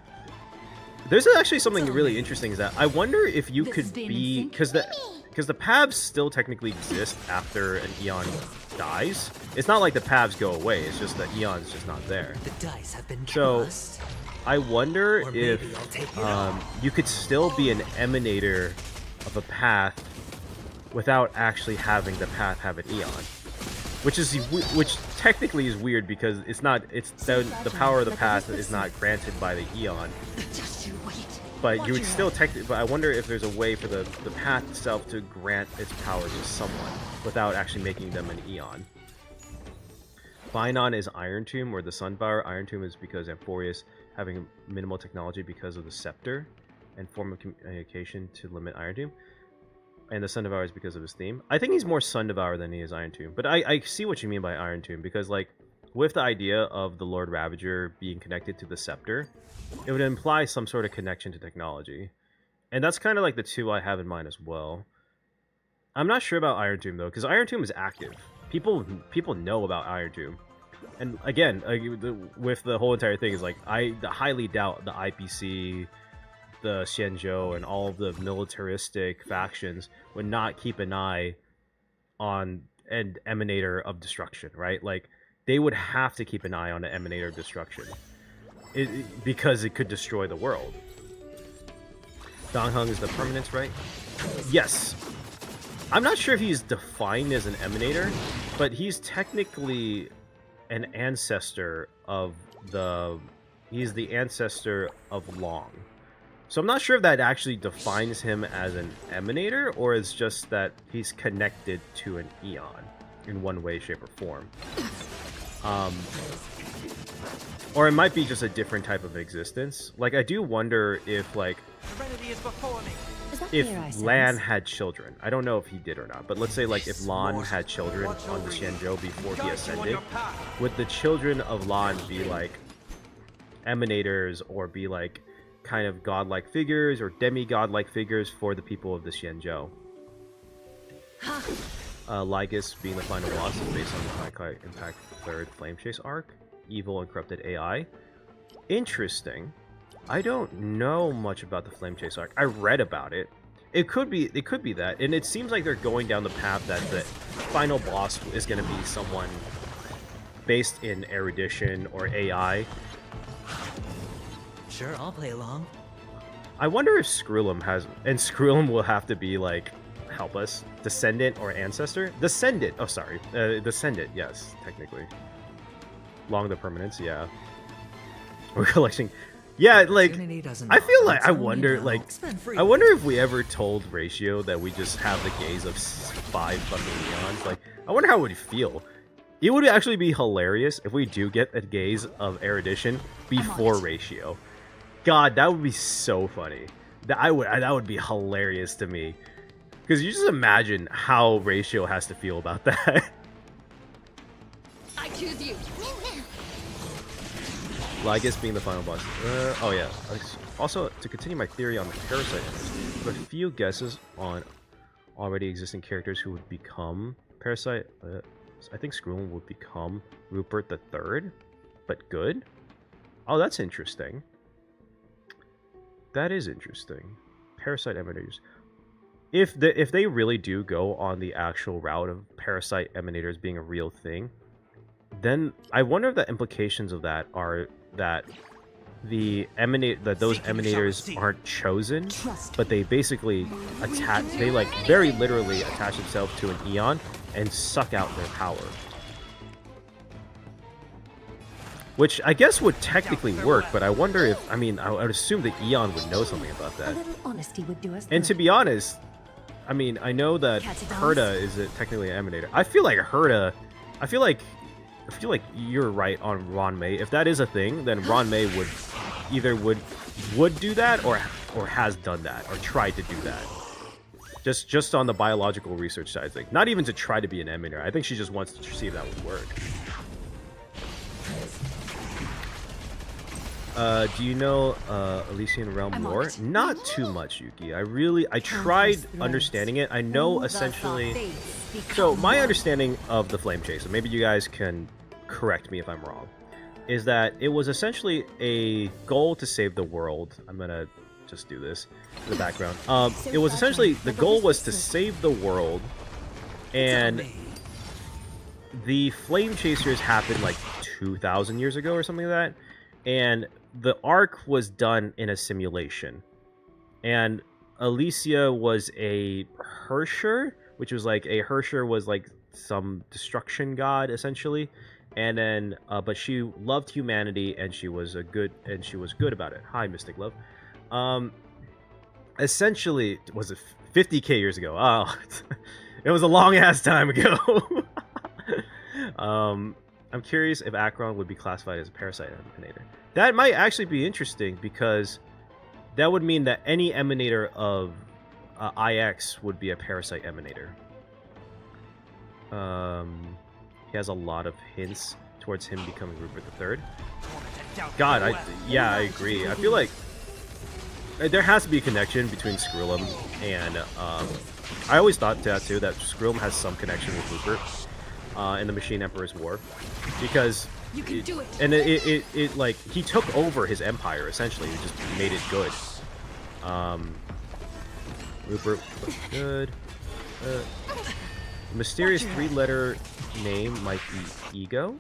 There's actually something really interesting is that I wonder if you could be, because the Pavs still technically exist after an Eon dies. It's not like the Pavs go away, it's just that Eon's just not there. The dice have been so cast. I wonder Or if maybe I'll take it all. you could still be an Emanator of a path without actually having the path have an Eon. Which technically is weird because it's the power of the path is not granted by the Eon. Just you wait. But you would still technically. But I wonder if there's a way for the path itself to grant its power to someone without actually making them an Eon. Phainon is Iron Tomb, or the Sunfire. Iron Tomb is because Amphoreus having minimal technology because of the Scepter and form of communication to limit Iron Tomb. And the Sun Devourer is because of his theme. I think he's more Sun Devourer than he is Iron Tomb. But I see what you mean by Iron Tomb, because like with the idea of the Lord Ravager being connected to the Scepter, it would imply some sort of connection to technology. And that's kind of like the two I have in mind as well. I'm not sure about Iron Tomb though, because Iron Tomb is active. People know about Iron Tomb. And again, with the whole entire thing is like I highly doubt the IPC, the Xianzhou, and all of the militaristic factions would not keep an eye on an Emanator of Destruction, right? Like, they would have to keep an eye on an Emanator of Destruction. Because it could destroy the world. Danheng is the permanence, right? Yes. I'm not sure if he's defined as an Emanator, but he's technically an ancestor of the... He's the ancestor of Long. So I'm not sure if that actually defines him as an Emanator, or it's just that he's connected to an Eon in one way, shape, or form. Or it might be just a different type of existence. Like, I do wonder if, like... Serenity is before me. if Lan had children. I don't know if he did or not, but let's say like if Lan had children on the Xianzhou before he ascended, would the children of Lan be like Emanators or be like kind of godlike figures or demigod-like figures for the people of the Xianzhou? Lygus being the final boss is based on the Honkai Impact 3rd Flame Chase arc. Evil and corrupted AI. Interesting. I don't know much about the Flame Chase arc. I read about it. It could be that, and it seems like they're going down the path that the final boss is going to be someone based in erudition or AI. Sure, I'll play along. I wonder if Screwlum has, and Screwlum will have to be like, help us, descendant or ancestor? Descendant. Oh, sorry, descendant. Yes, technically. Long the permanence. Yeah. We're collecting. Yeah, like I feel like I wonder if we ever told Ratio that we just have the gaze of 5 fucking eons. Like, I wonder how it would feel. It would actually be hilarious if we do get a gaze of erudition before Ratio. God, that would be so funny. That would be hilarious to me. Because you just imagine how Ratio has to feel about that. I choose you. Lygus being the final boss. Oh yeah. Also, to continue my theory on the parasite enemies, I have a few guesses on already existing characters who would become parasite. I think Screwlum would become Rupert the Third, but good. Oh, that's interesting. That is interesting. Parasite Emanators. If they really do go on the actual route of Parasite Emanators being a real thing, then I wonder if the implications of that are that those Emanators aren't chosen, but they basically they like very literally attach themselves to an Eon and suck out their power. Which I guess would technically work, but I wonder if, I would assume the Eon would know something about that. And to be honest, I mean, I know that Herta is technically an Emanator. I feel like you're right on Ron May. If that is a thing, then Ron May would either would do that or has done that or tried to do that. Just on the biological research side, like not even to try to be an Emanator. I think she just wants to see if that would work. Do you know Elysian Realm lore? Not too much, Yuki. I tried understanding it. I know essentially. So my understanding of the Flame Chase, and maybe you guys can correct me if I'm wrong, is that it was essentially a goal to save the world. I'm gonna just do this in the background. It was essentially the goal was to save the world, and the Flame Chasers happened like 2,000 years ago or something like that, and the arc was done in a simulation, and Alicia was a Hersher, which was like a Hersher was like some destruction god essentially, and then but she loved humanity and she was good about it. Hi, Mystic Love. Essentially, was it 50k years ago? Oh, it was a long ass time ago. I'm curious if Acheron would be classified as a parasite emanator. That might actually be interesting because that would mean that any emanator of IX would be a parasite emanator. He has a lot of hints towards him becoming Rupert III. God, I agree. I feel like there has to be a connection between Screwlum and I always thought that too, that Screwlum has some connection with Rupert in the Machine Emperor's War, because it like he took over his empire essentially. He just made it good. Rupert looks good. Mysterious 3-letter name might be Ego.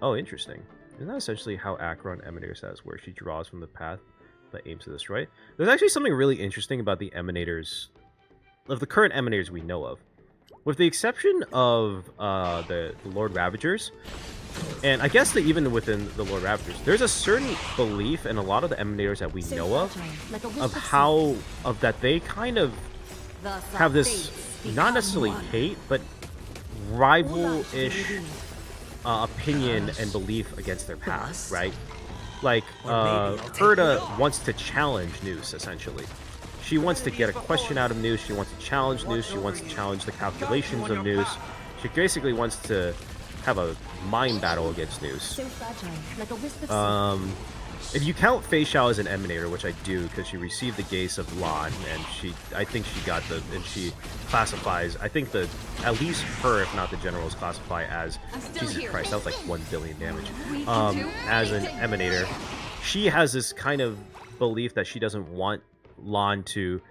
Oh, interesting. Isn't that essentially how Acheron Emanator says, where she draws from the path but aims to destroy it? There's actually something really interesting about the Emanators, of the current Emanators we know of. With the exception of the Lord Ravagers, and I guess that even within the Lord Ravagers, there's a certain belief in a lot of the Emanators that we know of that they kind of have this, not necessarily hate, but rival-ish opinion and belief against their path, right? Like, Herta wants to challenge Noose, essentially. She wants to get a question out of Noose. She wants to challenge Noose. She wants to challenge the calculations of Noose. She basically wants to have a mind battle against Noose. So fragile, like a wisp of If you count Phainon as an Emanator, which I do, because she received the gaze of Lan, and I think she got and she classifies, I think at least her, if not the generals, classify as, Jesus Christ, that was like 1 billion damage, as an Emanator. She has this kind of belief that she doesn't want Lan to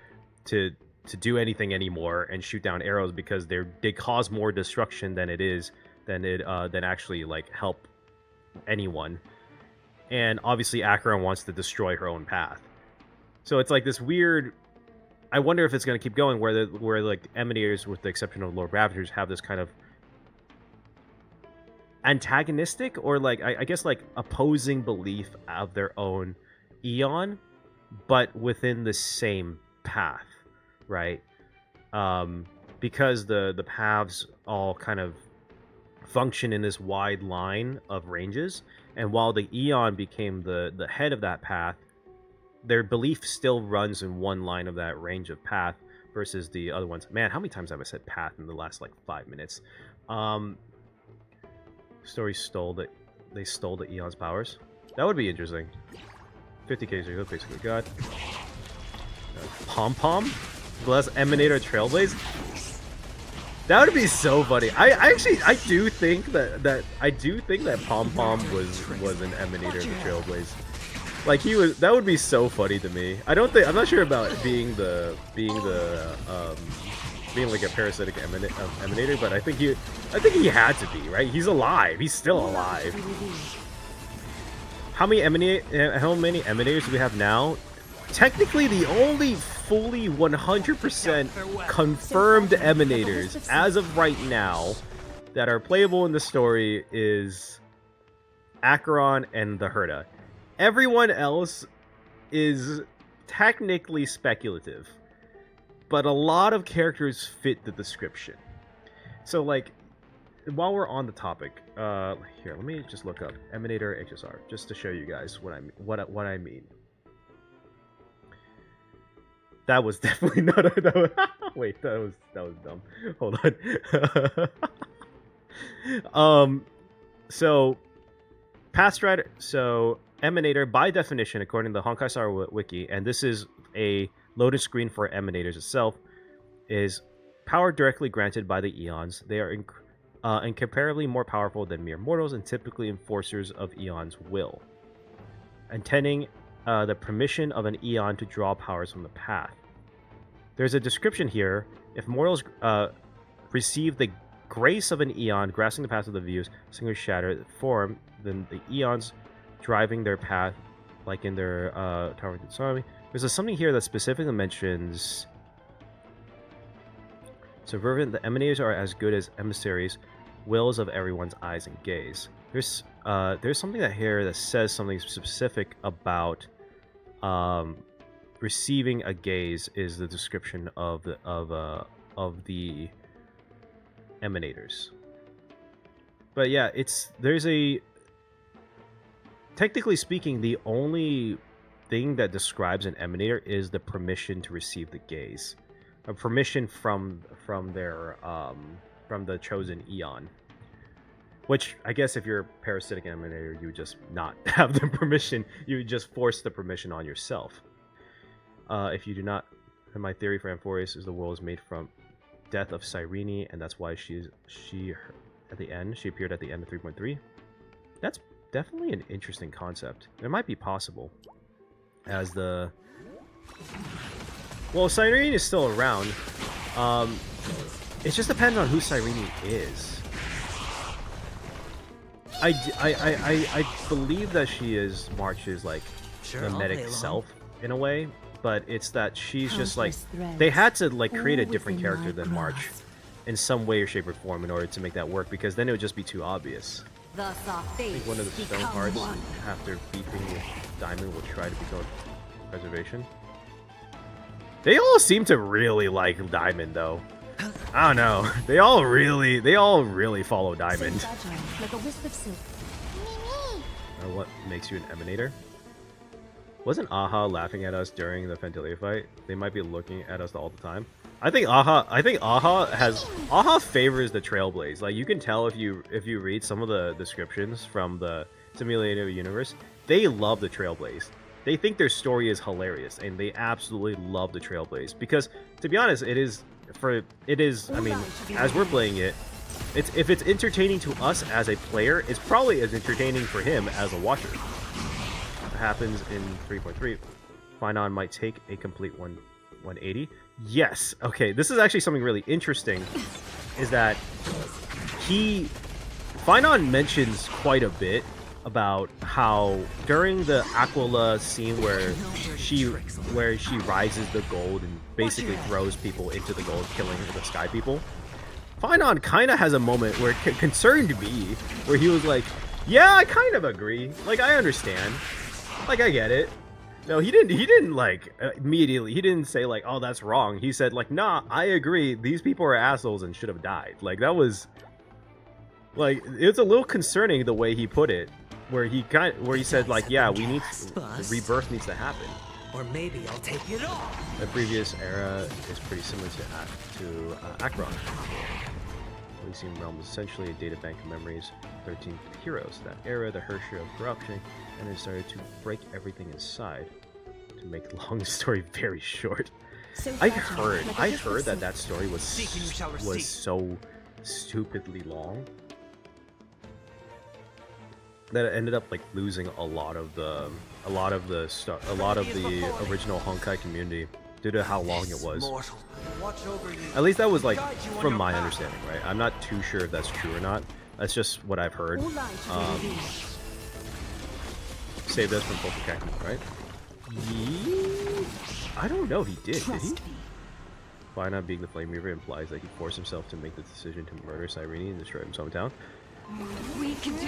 do anything anymore and shoot down arrows because they cause more destruction than than actually like help anyone. And obviously Acheron wants to destroy her own path. So it's like this weird... I wonder if it's going to keep going where like Emanators, with the exception of Lord Ravagers, have this kind of antagonistic or like I guess like opposing belief of their own Eon, but within the same path, right? Because the paths all kind of function in this wide line of ranges, and while the Eon became the head of that path, their belief still runs in one line of that range of path versus the other ones. Man, how many times have I said path in the last like 5 minutes? Story they stole the Eon's powers. That would be interesting. 50k zero basically got Pom Pom, bless Emanator Trailblaze. That would be so funny. I do think that Pom Pom was an Emanator in the Trailblaze. Like that would be so funny to me. I'm not sure about being like a parasitic Emanator, but I think he had to be, right? He's alive. He's still alive. How many Emanators do we have now? Technically, the only fully 100% confirmed Emanators as of right now that are playable in the story is Acheron and the Herta. Everyone else is technically speculative, but a lot of characters fit the description. So, like, while we're on the topic, here, let me just look up Emanator HSR just to show you guys what I mean. That was definitely not a... Wait, that was dumb. Hold on. So, Pathstrider... So, Emanator, by definition, according to the Honkai Star Wiki, and this is a loaded screen for Emanators itself, is power directly granted by the Eons. They are incomparably more powerful than mere mortals and typically enforcers of Eon's will, intending the permission of an Eon to draw powers from the path. There's a description here. If mortals receive the grace of an Eon, grasping the path of the views, single shatter form, then the Eons driving their path, like in their Tower of Tsunami. There's something here that specifically mentions Subvervent. The Emanators are as good as emissaries, wills of everyone's eyes and gaze. There's something that here that says something specific about receiving a gaze is the description of the Emanators. But yeah, technically speaking, the only thing that describes an Emanator is the permission to receive the gaze, a permission from the chosen Eon. Which I guess if you're a parasitic Emanator, you would just not have the permission. You would just force the permission on yourself. If you do not, my theory for Amphoreus is the world is made from death of Cyrene, and that's why she appeared at the end of 3.3. That's definitely an interesting concept. It might be possible, as the... Well, Cyrene is still around. It just depends on who Cyrene is. I believe that she is March's, like, mimetic self, in a way, but it's that she's just, like... They had to, like, create a different character than March in some way or shape or form in order to make that work, because then it would just be too obvious. Thus our I think one of the stone hearts, after beefing with Diamond, will try to become preservation. They all seem to really like Diamond, though. I don't know. They all really follow Diamond. Like a wisp of silk. What makes you an Emanator? Wasn't Aha laughing at us during the Fantilia fight? They might be looking at us all the time. I think Aha favors the Trailblaze. Like, you can tell if you read some of the descriptions from the simulated universe, they love the Trailblaze. They think their story is hilarious, and they absolutely love the Trailblaze. Because, to be honest, it is. I mean, as we're playing it, if it's entertaining to us as a player, it's probably as entertaining for him as a watcher. What happens in 3.3? Phainon might take a complete 180. Yes. Okay, this is actually something really interesting. Is that Phainon mentions quite a bit about how during the Aquila scene where she rises the gold and basically throws people into the gold, killing the sky people. Phainon kind of has a moment where it concerned me, where he was like, "Yeah, I kind of agree. Like, I understand. Like, I get it." No, he didn't like immediately. He didn't say like, "Oh, that's wrong." He said like, "Nah, I agree. These people are assholes and should have died." Like, that was like, it's a little concerning the way he put it, where he said like, "Yeah, we need the rebirth needs to happen." Or maybe I'll take it all. The previous era is pretty similar to Akron. Elysium Realm is essentially a data bank of memories, 13 heroes. That era, the Herrscher of corruption, and then started to break everything inside. To make the long story very short, I heard that story was so stupidly long that it ended up like losing a lot of the original Honkai community due to how long it was. At least that was like from my understanding, right? I'm not too sure if that's true or not. That's just what I've heard. Saved us from Cocacactus, right? I don't know. He did he? Phainon being the Flame Reaver implies that he forced himself to make the decision to murder Cyrene and destroy his hometown.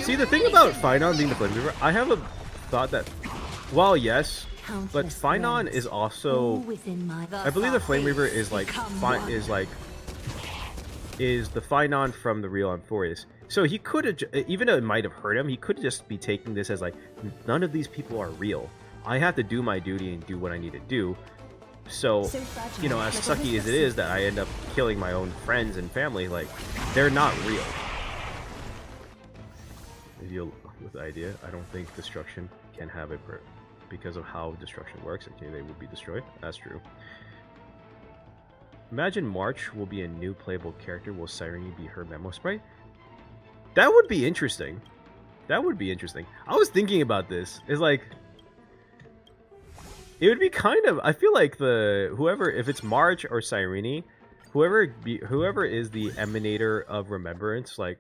See, the thing about Phainon being the Flame Reaver, I have a thought that, well, yes, but Phainon is also, I believe the Flame Reaver is like is the Phainon from the real Amphoreus. So he could have, even though it might have hurt him, he could just be taking this as like, none of these people are real. I have to do my duty and do what I need to do. So, you know, as sucky as it is that I end up killing my own friends and family, like, they're not real. If you with the idea, I don't think destruction can have a because of how destruction works. Okay, they will be destroyed. That's true. Imagine March will be a new playable character. Will Cyrene be her memo sprite? That would be interesting. That would be interesting. I was thinking about this. It's like, it would be kind of, I feel like whoever, if it's March or Cyrene, whoever is the Emanator of Remembrance, like,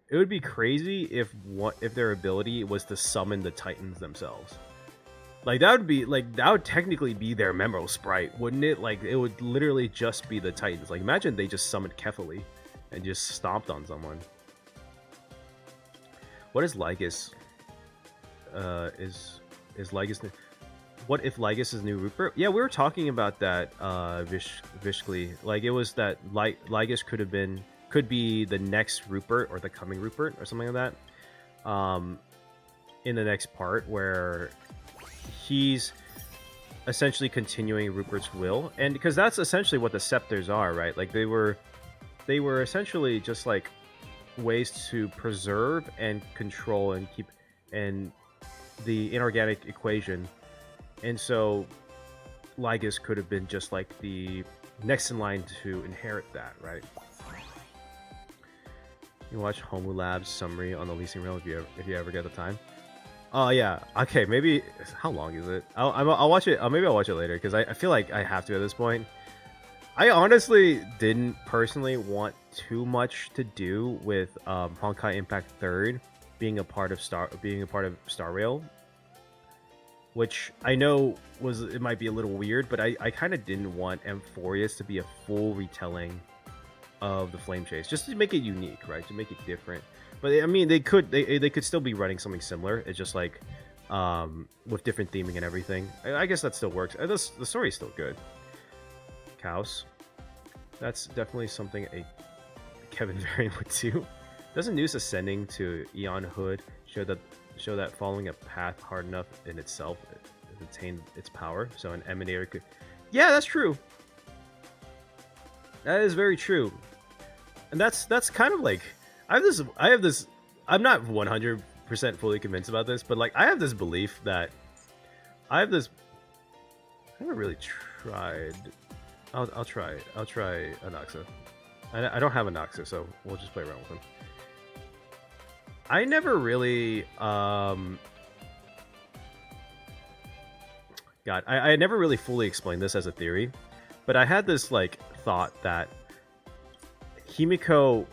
it would be crazy if their ability was to summon the Titans themselves. Like, that would technically be their memo sprite, wouldn't it? Like, it would literally just be the Titans. Like, imagine they just summoned Kephale and just stomped on someone. What is Lygus? Is Lygus? What if Lygus is new Rupert? Yeah, we were talking about that, Vishkli. Like, it was that Lygus could be the next Rupert or the coming Rupert or something like that. In the next part, where he's essentially continuing Rupert's will, and because that's essentially what the Scepters are, right? Like, they were essentially just like ways to preserve and control and keep and the inorganic equation. And so Lygus could have been just like the next in line to inherit that, right? You watch Homu Labs summary on the leasing rail if you ever get the time. Oh yeah, okay, maybe, how long is it? I'll watch it. Maybe I'll watch it later because I feel like I have to at this point. I honestly didn't personally want too much to do with Honkai Impact 3rd being a part of Star Rail, which I know it might be a little weird, but I kind of didn't want Amphoreus to be a full retelling of the Flame Chase, just to make it unique, right? To make it different. But I mean, they could still be running something similar. It's just like with different theming and everything. I guess that still works. The story's still good. Cows. That's definitely something a Kevin variant would do. Doesn't Noose ascending to Eon Hood show that following a path hard enough in itself attained its power. So an Emanator could... Yeah, that's true. That is very true. And that's kind of like... I have this... I'm not 100% fully convinced about this, but like I have this belief that... I haven't really tried... I'll try it. I'll try Anaxa. I don't have Anaxa, so we'll just play around with him. I never really... God, I never really fully explained this as a theory, but I had this like thought that Himiko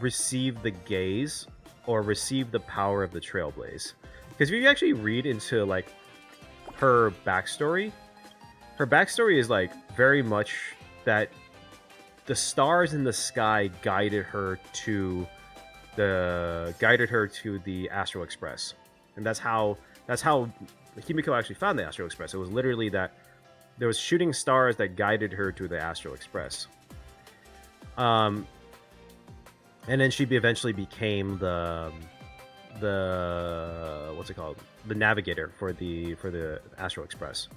received the gaze or received the power of the Trailblaze. Because if you actually read into like her backstory is like very much that the stars in the sky guided her to the Astral Express, and that's how Himiko actually found the Astral Express. It was literally that there was shooting stars that guided her to the Astral Express. And then she eventually became the what's it called? The navigator for the Astral Express.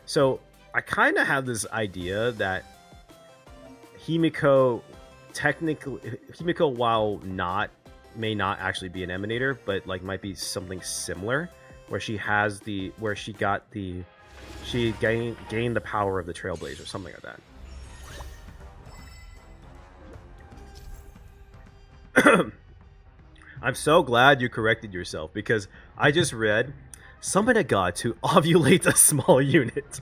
So I kind of have this idea that Himiko, while may not actually be an Emanator, but like might be something similar, where she gained the power of the Trailblazer or something like that. I'm so glad you corrected yourself, because I just read summon a god to ovulate a small unit.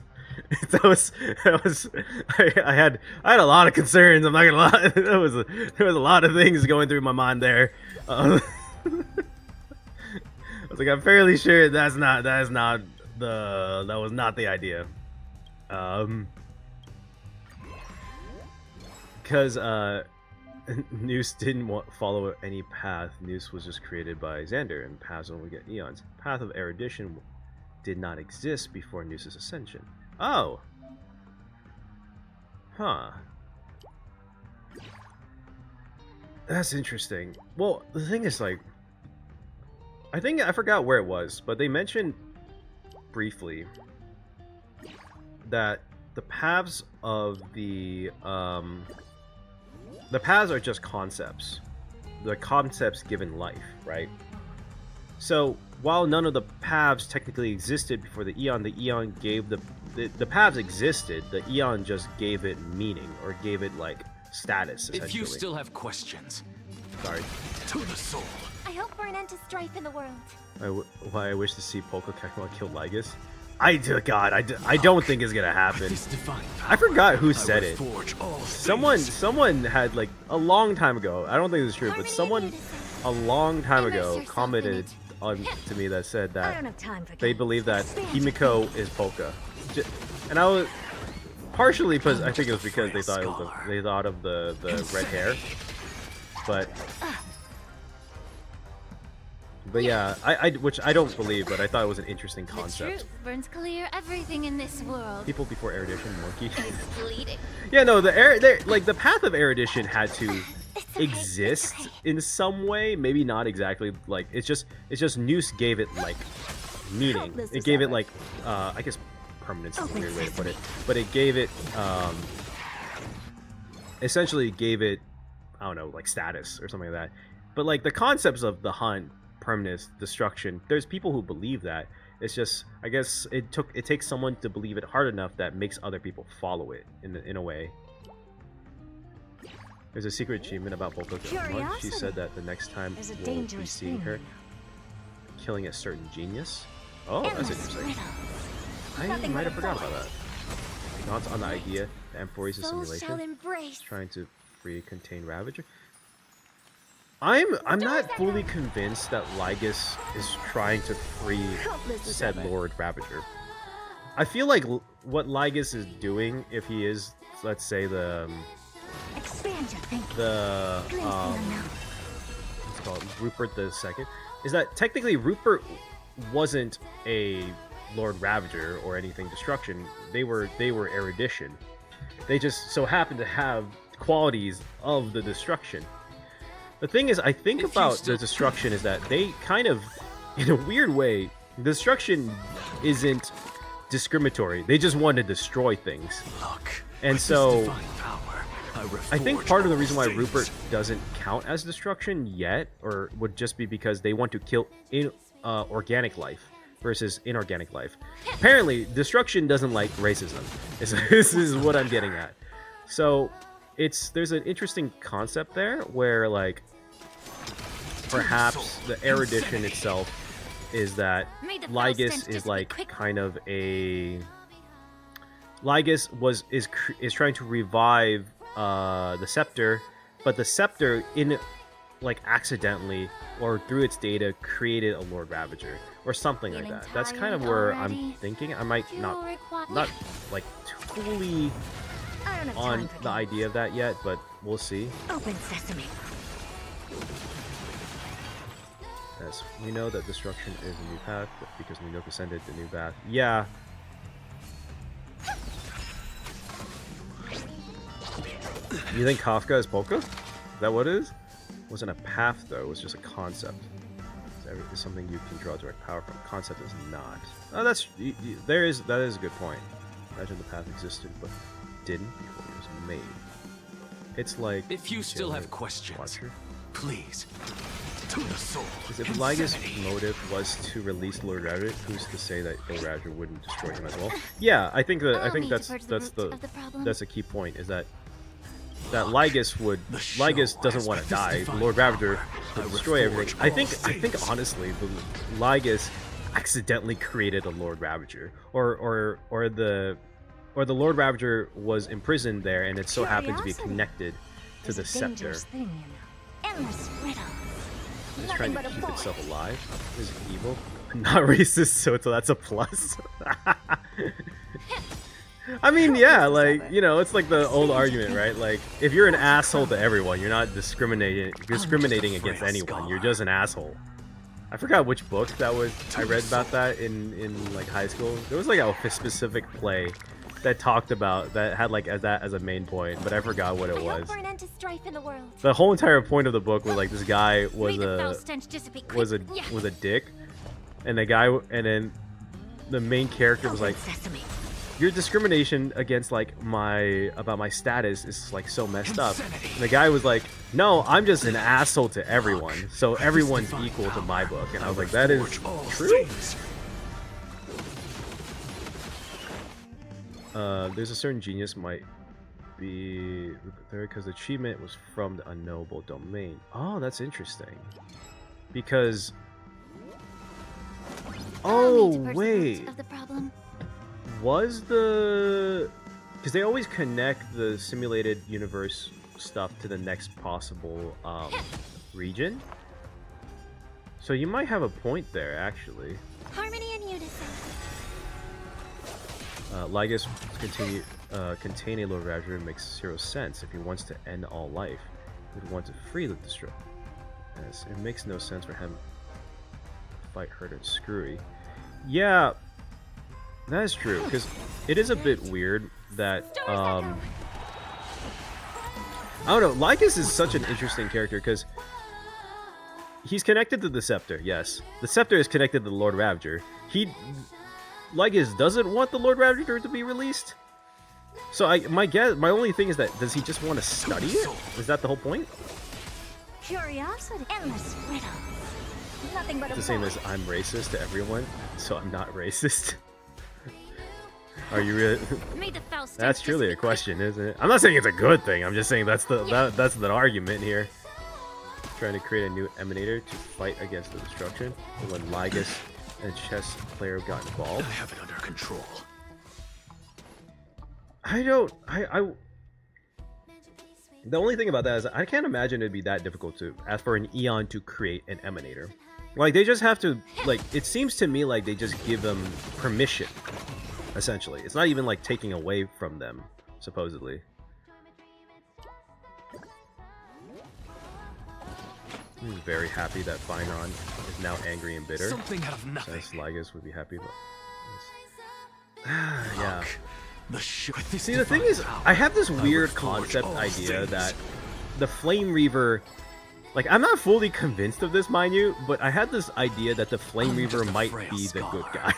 I had a lot of concerns. I'm not gonna lie. There was a lot of things going through my mind there. I was like, I'm fairly sure that was not the idea. Because Noose didn't follow any path. Noose was just created by Xander, and paths only get eons. Path of erudition did not exist before Noose's ascension. Oh. Huh. That's interesting. Well, the thing is, like, I forgot where it was, but they mentioned briefly that the paths of the paths are just concepts. The concepts given life, right? So while none of the paths technically existed before the Eon gave the paths existed. The Eon just gave it meaning, or gave it like status. Essentially. If you still have questions, sorry. To the soul. I hope for an end to strife in the world. Why I wish to see Polka Kephale kill Lygus. I don't think it's gonna happen. I forgot who said it. Someone had like a long time ago. I don't think this is true, but someone a long time ago commented to me that said that they believe that Himiko is Polka, and I was partially because I think it was because they thought of the red hair, but yeah, which I don't believe, but I thought it was an interesting concept. The truth burns clear everything in this world. People before erudition, monkey. It's bleeding. Yeah, no, like the path of erudition had to exist in some way, maybe not exactly. Like it's just Noose gave it like meaning. It gave it like I guess permanence is a weird way to put it, but it gave it essentially gave it, I don't know, like status or something like that. But like the concepts of the hunt, permanence, destruction, there's people who believe that. It's just, I guess it takes someone to believe it hard enough that makes other people follow it in a way. There's a secret achievement about Polka. She said that the next time we'll be seeing her killing a certain genius. Oh, that's interesting. I might have forgot about that. Not on the idea that Amphoreus is simulation. Trying to free contain Ravager. I'm not fully convinced that Lygus is trying to free said Lord Ravager. I feel like what Lygus is doing, if he is, let's say what's called Rupert II, is that technically Rupert wasn't a Lord Ravager or anything destruction. They were erudition. They just so happened to have qualities of the destruction. The thing is, I think about the destruction is that they kind of, in a weird way, destruction isn't discriminatory. They just want to destroy things. Look, And with so, this divine power, I think reforge part of the all reason why things. Rupert doesn't count as destruction yet, or would just be because they want to kill organic life versus inorganic life. Apparently, destruction doesn't like racism. This is what I'm getting at. So, there's an interesting concept there where, like, perhaps the erudition itself is that May the Lygus Faust is just like be quick. kind of a Lygus is trying to revive the Scepter, but the Scepter accidentally or through its data created a Lord Ravager or something like that. That's kind of where I'm thinking. I might not like totally I don't have time on for the games. idea of that yet, but we'll see. Open sesame. Yes, we know that destruction is a new path because we know ascended the new path. Yeah. You think Kafka is Polka? Is that what it is? Wasn't a path though, it was just a concept. It's something you can draw direct power from. Concept is not. Oh, that is a good point. Imagine the path existed but didn't before it was made. It's like If you still have Jailer questions, Watcher. please, to the soul. Because if Lygus' motive was to release Lord Ravager, who's to say that Lord Ravager wouldn't destroy him as well? Yeah, I think Allow me to that's purge the that's roots the of the problem. that's a key point is that Lygus doesn't want to die. divine Lord Ravager power, would destroy I everything. reforge I all think honestly, the Lygus accidentally created a Lord Ravager, or the Lord Ravager was imprisoned there, and it so happened to be Curiosity connected to It's the a Scepter. dangerous thing, you know. Endless riddles. It's Nothing trying to but a keep boy. itself alive. Is evil. Not racist, so that's a plus. I mean, yeah, like, you know, it's like the old argument, right? Like, if you're an asshole to everyone, you're not discriminating against anyone. You're just an asshole. I forgot which book that was. I read about that in like high school. There was like a specific play that talked about that had like that as a main point, but I forgot what it I hope was. for an end to strife in the world. The whole entire point of the book was like this guy was May the a foul stench dissipate quick. was a Yeah. was a dick, and then the main character was Open like, sesame. your discrimination against like about my status is like so messed up. And the guy was like, no, I'm just an asshole to everyone, so everyone's equal to my book. And I was like, that is Reforge all true. things. There's a certain genius might be there because the achievement was from the unknowable domain. Oh, that's interesting. Because Allow me to oh purge the roots wait, of the problem. was the because they always connect the simulated universe stuff to the next possible region. So you might have a point there, actually. Harmony and unison. Lygus contain a Lord Ravager makes zero sense. If he wants to end all life, he would want to free the destroyer. Yes, it makes no sense for him to fight Herta and Screwy. Yeah, that is true, because it is a bit weird that, I don't know, Lygus is such an interesting character, because he's connected to the Scepter, yes. The Scepter is connected to the Lord Ravager. Lygus doesn't want the Lord Ravager to be released. So my only thing is that, does he just want to study it? Is that the whole point? Curiosity. Endless riddles. Nothing but a The same boy. as I'm racist to everyone, so I'm not racist. Are you really? May the foul stench That's truly a dissipate question, isn't it? I'm not saying it's a good thing. I'm just saying that's the argument here. Trying to create a new Emanator to fight against the destruction. And when Lygus and a chess player got I involved, have it under control. The only thing about that is I can't imagine it'd be that difficult to ask for an Eon to create an Emanator. Like, they just have to, like, it seems to me like they just give them permission, essentially. It's not even like taking away from them, supposedly. I'm very happy that Phainon is now angry and bitter. Something out of nothing. As Lygus would be happy, but yeah. The See, the thing is, I have this weird concept idea that the Flame Reaver, like, I'm not fully convinced of this, mind you, but I had this idea that the Flame Reaver might be the good guy.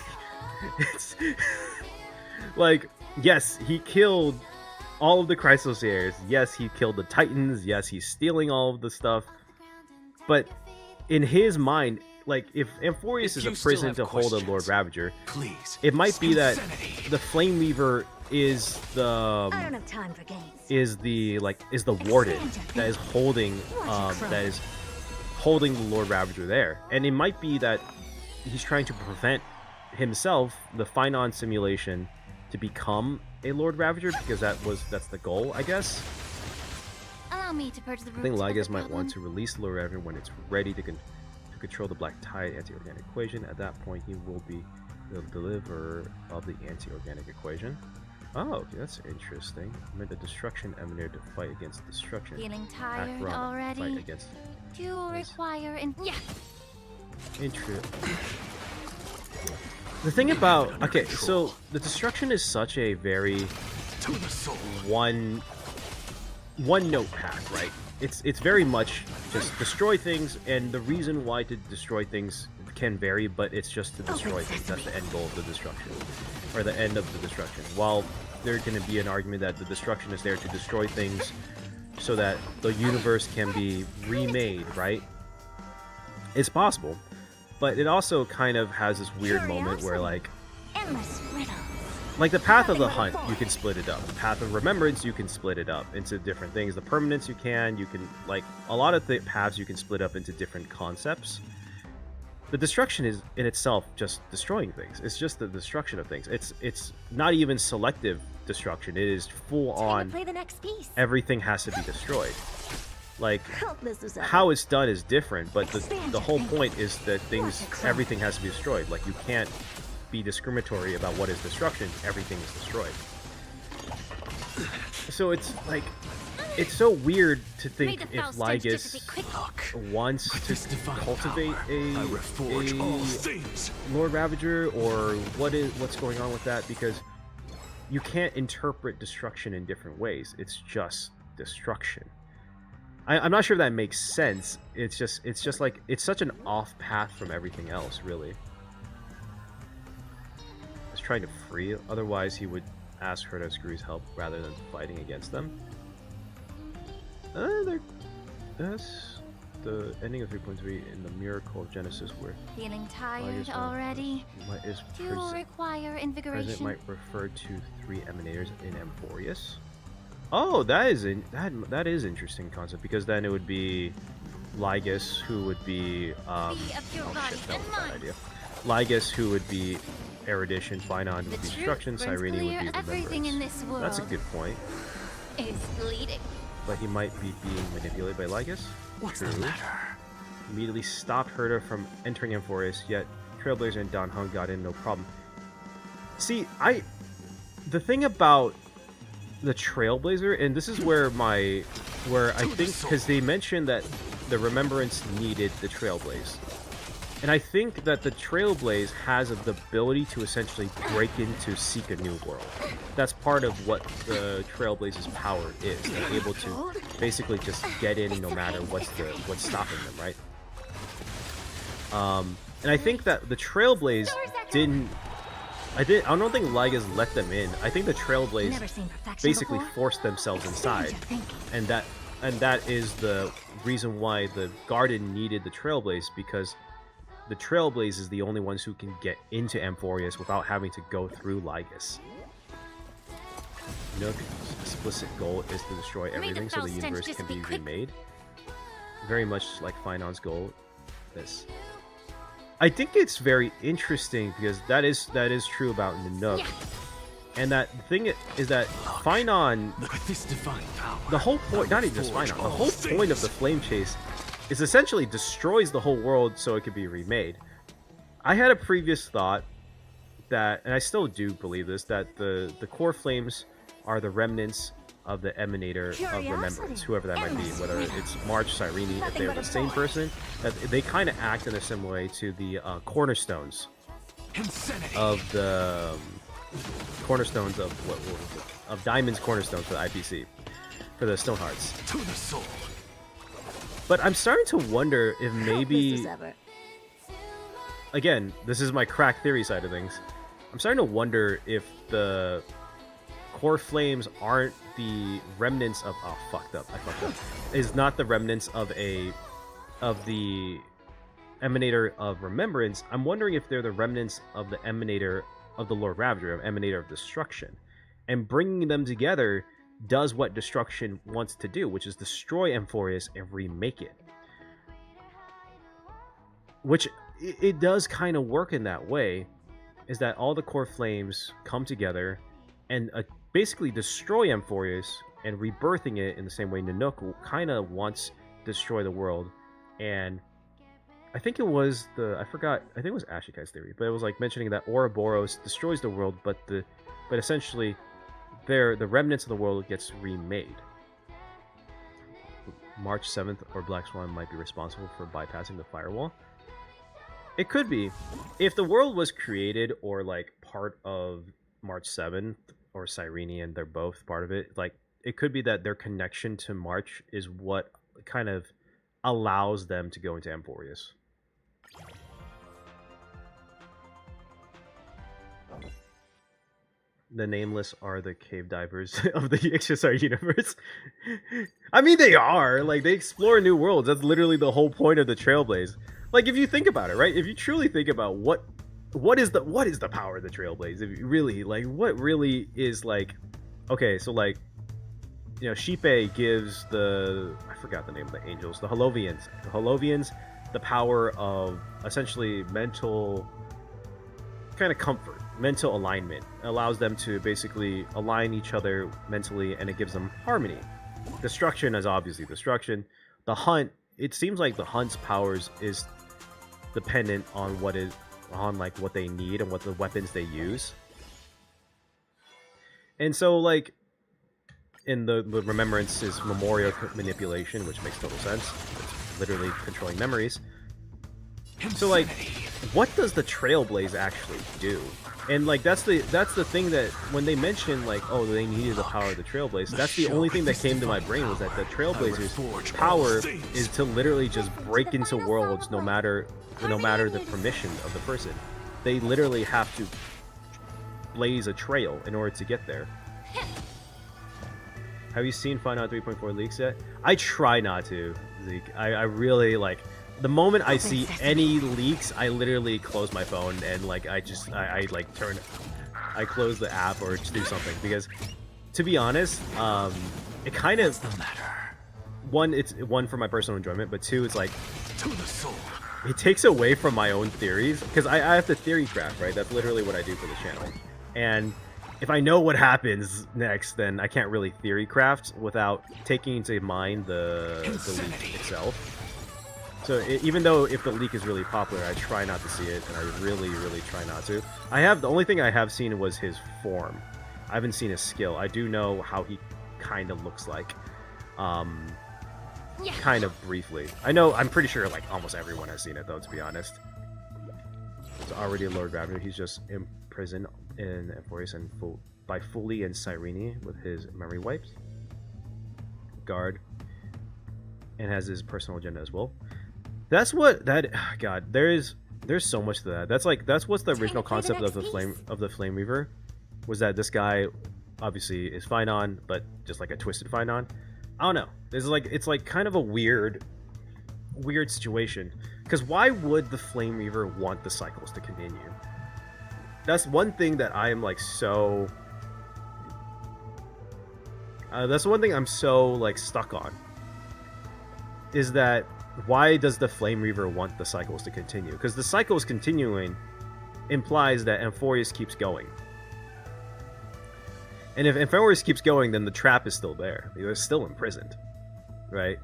It's like, yes, he killed all of the Chrysos Heirs. Yes, he killed the Titans. Yes, he's stealing all of the stuff. But in his mind, like, if Amphoreus is a prison to hold a Lord Ravager, please, it might be that insanity. the Flame Reaver is the I don't have time for games. is the warden that is holding the Lord Ravager there, and it might be that he's trying to prevent himself, the Phainon simulation, to become a Lord Ravager, because that's the goal, I guess. Allow me to purge the I think root of the Lygus might problem. want to release the Lord Ravager when it's ready to control the Black Tide anti-organic equation. At that point, he will be the deliverer of the anti-organic equation. Oh, okay, that's interesting. Permit the destruction emanator to fight against destruction. Feeling tired Acheron already? Fight against. Do you require The thing about, okay, so the destruction is such a very To the soul. one note path, right? It's very much just destroy things, and the reason why to destroy things can vary, but it's just to destroy things. That's the end goal of the destruction, or the end of the destruction. While there can be an argument that the destruction is there to destroy things so that the universe can be remade, right? It's possible, but it also kind of has this weird moment where, like Endless riddles. the path of the hunt, you can split it up. The path of remembrance, you can split it up into different things. The permanence, you can, like, a lot of the paths you can split up into different concepts. The destruction is in itself just destroying things. It's just the destruction of things. It's not even selective destruction. It is full on. Play the next piece. Everything has to be destroyed. Like, Helpless as ever. how it's done is different, but the whole point is that everything has to be destroyed. Like, you can't be discriminatory about what is destruction. Everything is destroyed. So it's like, it's so weird to think if Lygus wants to cultivate a Lord Ravager, or what's going on with that, because you can't interpret destruction in different ways. It's just destruction. I'm not sure if that makes sense. It's just like, it's such an off path from everything else, really. He's trying to free, otherwise he would ask Herta Screw's help rather than fighting against them. That's the ending of 3.3 in the Miracle of Genesis, where feeling tired Lygus already? is Do you require President invigoration? might refer to 3 Emanators in Amphoreus. Oh, that is interesting concept, because then it would be Lygus, who would be Be of your body that and was a bad mind. idea. Lygus, who would be erudition, Phainon would The be truth destruction, burns Cyrene would clear. be Everything in remembrance. this world That's a good point. is bleeding. But he might be being manipulated by Lygus. What's True. the matter? Immediately stopped Herta from entering Amphoreus, yet Trailblazer and Don Hung got in no problem. See, the thing about the Trailblazer, and this is where I think, because they mentioned that the Remembrance needed the Trailblaze, and I think that the Trailblaze has the ability to essentially break into seek a new world. That's part of what the Trailblaze's power is. They're able to basically just get in no matter what's stopping them, right? And I think that the Trailblaze I don't think Lygus let them in. I think the Trailblaze Never seen perfection basically before. forced themselves inside, Stranger thinking. and that is the reason why the Garden needed the Trailblaze, because the Trailblaze is the only ones who can get into Amphoreus without having to go through Lygus. Nook's explicit goal is to destroy everything so the universe can be remade. Very much like Phainon's goal. I think it's very interesting, because that is true about Nanook. And that thing is that Phainon, Look at this divine power. the whole point, not even just Phainon, the whole point of the Flame Chase is essentially destroys the whole world so it can be remade. I had a previous thought that, and I still do believe this, that the core flames are the remnants of the Emanator of Remembrance, whoever that might be, whether it's March, Cyrene, if they're the same person, that they kind of act in a similar way to the cornerstones Insanity. of the cornerstones of of Diamond's cornerstones for the IPC, for the Stone Hearts. To the soul. But I'm starting to wonder if Helpless maybe, as ever. again, this is my crack theory side of things, I'm starting to wonder if the core flames aren't the remnants of I fucked up. Is not the remnants of the Emanator of Remembrance. I'm wondering if they're the remnants of the Emanator of the Lord Ravager, of Emanator of Destruction. And bringing them together does what Destruction wants to do, which is destroy Amphoreus and remake it. Which it does kind of work in that way, is that all the core flames come together and basically destroy Amphoreus, and rebirthing it in the same way Nanook kind of wants to destroy the world. And I think it was I think it was Ashikai's theory, but it was like mentioning that Ouroboros destroys the world, but essentially the remnants of the world gets remade. March 7th or Black Swan might be responsible for bypassing the firewall. It could be. If the world was created or like part of March 7th or Cyrene and they're both part of it, like it could be that their connection to March is what kind of allows them to go into Amphoreus. The Nameless are the cave divers of the XSR universe. I mean, they are. Like, they explore new worlds. That's literally the whole point of the Trailblaze. Like, if you think about it, right? If you truly think about what is the power of the Trailblaze? If you really, like, what really is, like... Okay, so, like, you know, Shipe gives I forgot the name of the angels. The Holovians. The Holovians, the power of, essentially, mental... kind of comfort. Mental alignment. It allows them to basically align each other mentally, and it gives them harmony. Destruction is obviously destruction. The Hunt, it seems like the Hunt's powers is dependent on what they need and what the weapons they use. And so, like, in the Remembrance is memorial manipulation, which makes total sense. It's literally controlling memories. So, like, what does the Trailblaze actually do? And, like, that's the thing that when they mention, like, oh, they needed the power of the Trailblaze, that's the only thing that came to my brain, was that the Trailblazer's power is to literally just break into worlds no matter the permission of the person. They literally have to blaze a trail in order to get there. Have you seen Phainon 3.4 leaks yet? I try not to, Zeke. I really, like... The moment I see any leaks, I literally close my phone and like I close the app or just do something, because to be honest, it kind of it's one for my personal enjoyment, but two, it's like it takes away from my own theories, because I have to theory craft, right? That's literally what I do for the channel, and if I know what happens next, then I can't really theory craft without taking into mind the leak itself. So even though if the leak is really popular, I try not to see it, and I really, really try not to. The only thing I have seen was his form. I haven't seen his skill. I do know how he kind of looks like, kind of briefly. I'm pretty sure like almost everyone has seen it though, to be honest. It's already a Lord Ravager. He's just imprisoned in Amphoreus and by Fully and Cyrene with his memory wipes. Guard. And has his personal agenda as well. There's so much to that. That's what's the original concept of the Flame Reaver, was that this guy obviously is Phainon, but just like a twisted Phainon. I don't know. It's like kind of a weird situation, because why would the Flame Reaver want the cycles to continue? That's one thing that I am like so. That's one thing I'm so like stuck on. Is that why does the Flame Reaver want the cycles to continue? Because the cycles continuing implies that Amphoreus keeps going. And if Amphoreus keeps going, then the trap is still there. They're still imprisoned, right?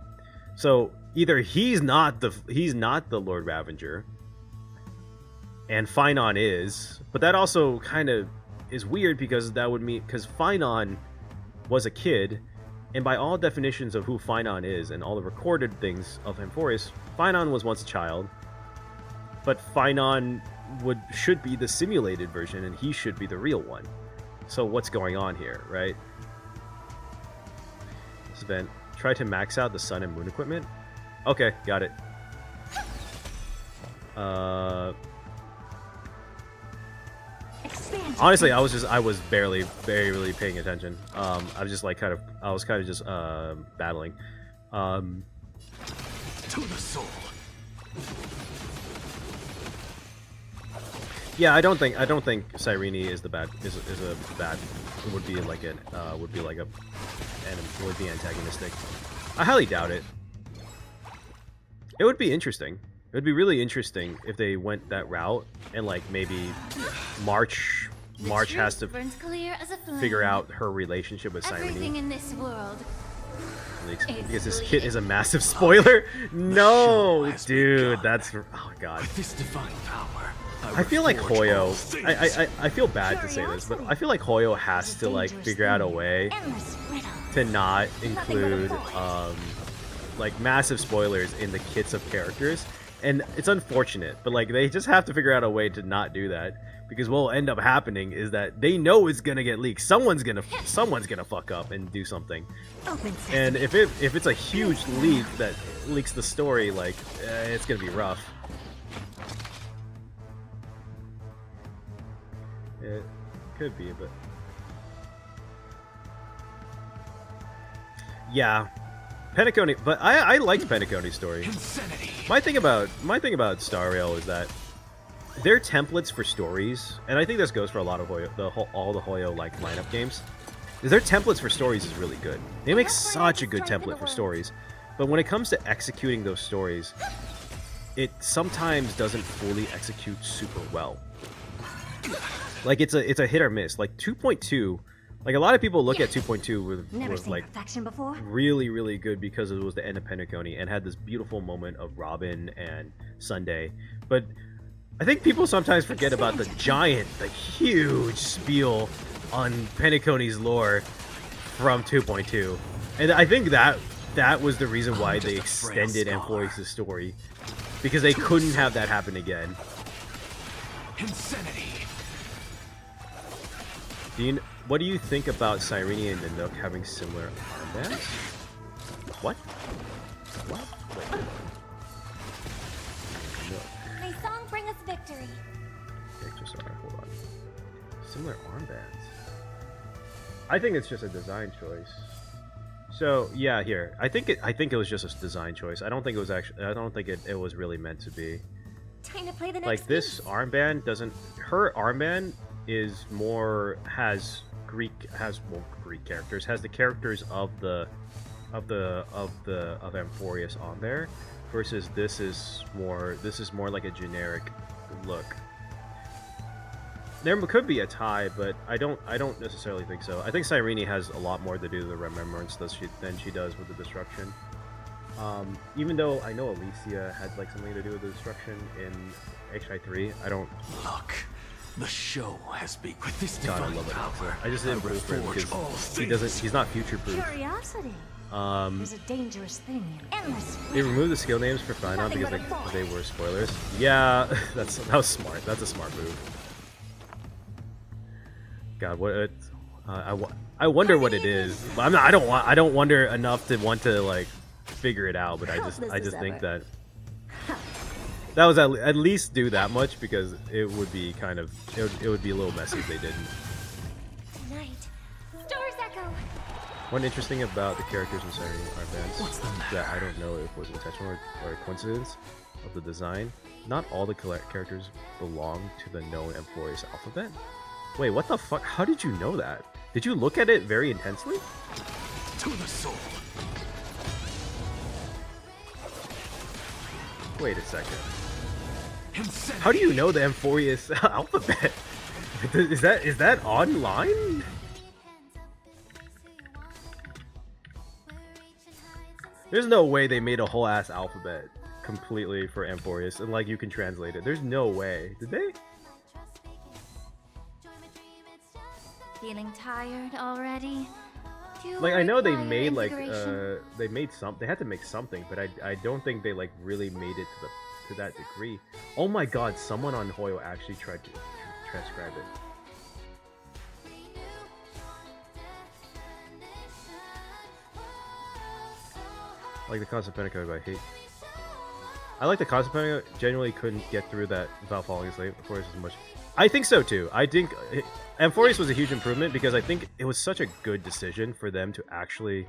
So either he's not the Lord Ravager, and Phainon is, but that also kind of is weird, because that would mean, because Phainon was a kid. And by all definitions of who Phainon is and all the recorded things of Amphoreus, Phainon was once a child. But Phainon should be the simulated version, and he should be the real one. So what's going on here, right? This event. Try to max out the sun and moon equipment. Okay, got it. Expand. Honestly, I was barely paying attention. I was just like I was kind of just battling. To the soul. Yeah, I don't think Cyrene is a bad would be antagonistic. I highly doubt it. It would be interesting. It would be really interesting if they went that route and like maybe March has to burns clear as a flame. figure out her relationship with Everything Cyrene. in this world. Because this kit is a massive spoiler. No, dude, that's oh god. With this divine power, I feel like reforge Hoyo. all things. I feel bad to say this, but I feel like Hoyo has to like figure out a way to not include like massive spoilers in the kits of characters, and it's unfortunate, but like they just have to figure out a way to not do that, because what will end up happening is that they know it's gonna get leaked. Someone's gonna fuck up and do something, and if it's a huge leak that leaks the story, like it's gonna be rough. It could be, but yeah, Penacony. But I liked Penacony's story. Insanity. My thing about Star Rail is that their templates for stories, and I think this goes for a lot of Hoyo, all the Hoyo like lineup games, is their templates for stories is really good. They make such a good template for stories, but when it comes to executing those stories, it sometimes doesn't fully execute super well. Like it's a hit or miss. Like 2.2, like a lot of people look at 2.2 with like really good because it was the end of Penacony and had this beautiful moment of Robin and Sunday. But I think people sometimes forget about the huge spiel on Penacony's lore from 2.2, and I think that was the reason why they extended Amphoreus' story, because they couldn't have that happen again. Insanity. What do you think about Cyrene and Nanook having similar armbands? What? What? Wait. Nanook. May song bring us victory. Sorry, hold on. Similar armbands. I think it's just a design choice. So yeah, here. I think it was just a design choice. I don't think it was actually. I don't think it was really meant to be. Time to play the next Like this piece. armband doesn't. Her armband is more has Greek characters, has the characters of Amphoreus on there, versus this is more like a generic look. There could be a tie, but I don't necessarily think so. I think Cyrene has a lot more to do with the remembrance than she does with the destruction. Even though I know Alicia had like something to do with the destruction in HI3, I don't. Look. The show has begun. With this God, I divine love it. power, I just didn't proof for him reforge because he's not future proof. Curiosity is a dangerous thing. Endless. They removed the skill names for Phainon because they were spoilers. Yeah, that was smart. That's a smart move. God, what? I wonder what it is. I don't wonder enough to want to like figure it out. But I just think that was at least do that much, because it would be kind of it would be a little messy if they didn't. Night. Stars echo. One interesting about the characters in Cyrene armbands that I don't know if it was intentional or a coincidence of the design. Not all the characters belong to the known Amphoreus alphabet. Wait, what the fuck? How did you know that? Did you look at it very intensely? to the soul. Wait a second. Insanity. How do you know the Amphoreus alphabet? Is that online? There's no way they made a whole ass alphabet completely for Amphoreus and like you can translate it. There's no way. Did they? Feeling tired already? Like I know they made like they had to make something, but I don't think they like really made it to that degree. Oh my god, someone on Hoyo actually tried to transcribe it. I like the concept of Penacony, but I hate. I like the concept of Penacony. Genuinely couldn't get through that without falling asleep. Of course, as much. I think so too. I think Amphoreus was a huge improvement because I think it was such a good decision for them to actually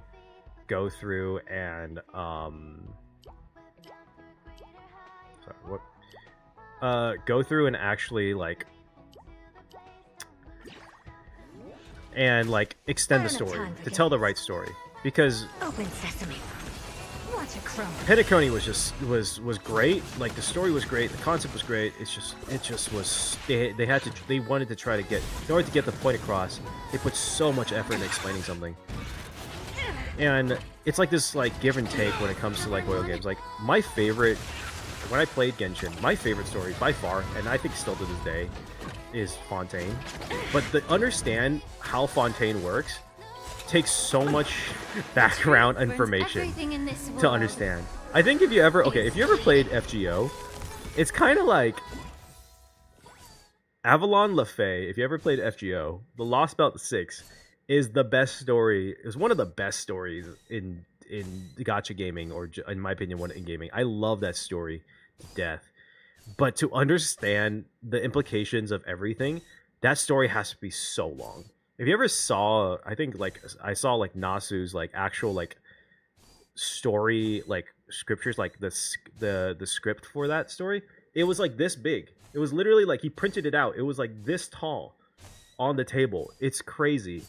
go through and go through and actually like extend the story to tell the right story, because Open sesame. Watch a crumble. Pentaconi was great. Like the story was great, the concept was great. It just was they wanted to try to get, in order to get the point across, they put so much effort in explaining something. And it's like this like give and take when it comes to like oil games. Like my favorite, when I played Genshin, my favorite story by far, and I think still to this day, is Fontaine. But to understand how Fontaine works takes so much background information to understand. I think if you ever played FGO, it's kind of like Avalon LaFay. If you ever played FGO, the Lost Belt 6 is the best story. Is one of the best stories in gacha gaming, or in my opinion, one in gaming. I love that story to death. But to understand the implications of everything, that story has to be so long. If you ever saw, I think like I saw like Nasu's like actual like story like scriptures, like the script for that story, it was like this big. It was literally like he printed it out. It was like this tall on the table. It's crazy.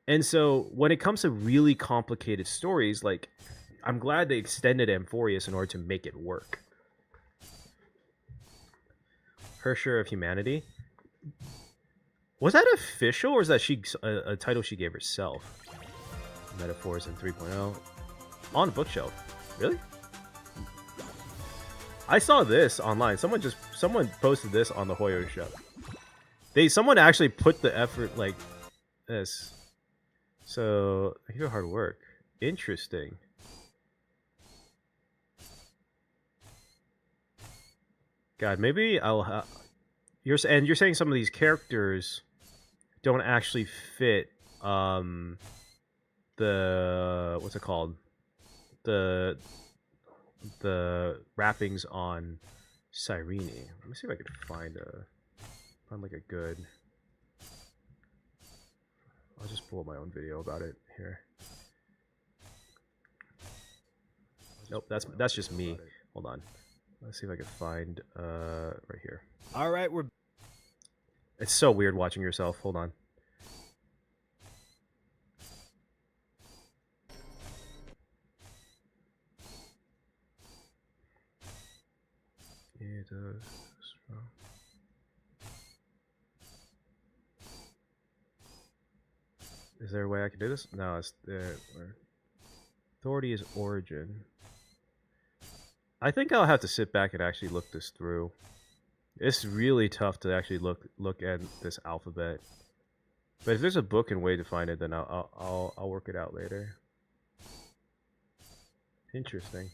And so when it comes to really complicated stories, like I'm glad they extended Amphoreus in order to make it work. Herta of Humanity. Was that official, or is that a title she gave herself? Metaphors in 3.0 on bookshelf. Really? I saw this online. Someone posted this on the Hoyo shop. Someone actually put the effort like this. So thank you for hard work. Interesting. God, maybe I'll. You're saying some of these characters don't actually fit the what's it called, the wrappings on Cyrene. Let me see if I can find like a good. I'll just pull up my own video about it here. Nope, that's just me. Hold on. Let's see if I can find right here. All right, we're. It's so weird watching yourself. Hold on. It does. Is there a way I can do this? No, it's there. Authority is origin. I think I'll have to sit back and actually look this through. It's really tough to actually look at this alphabet. But if there's a book and way to find it, then I'll work it out later. Interesting.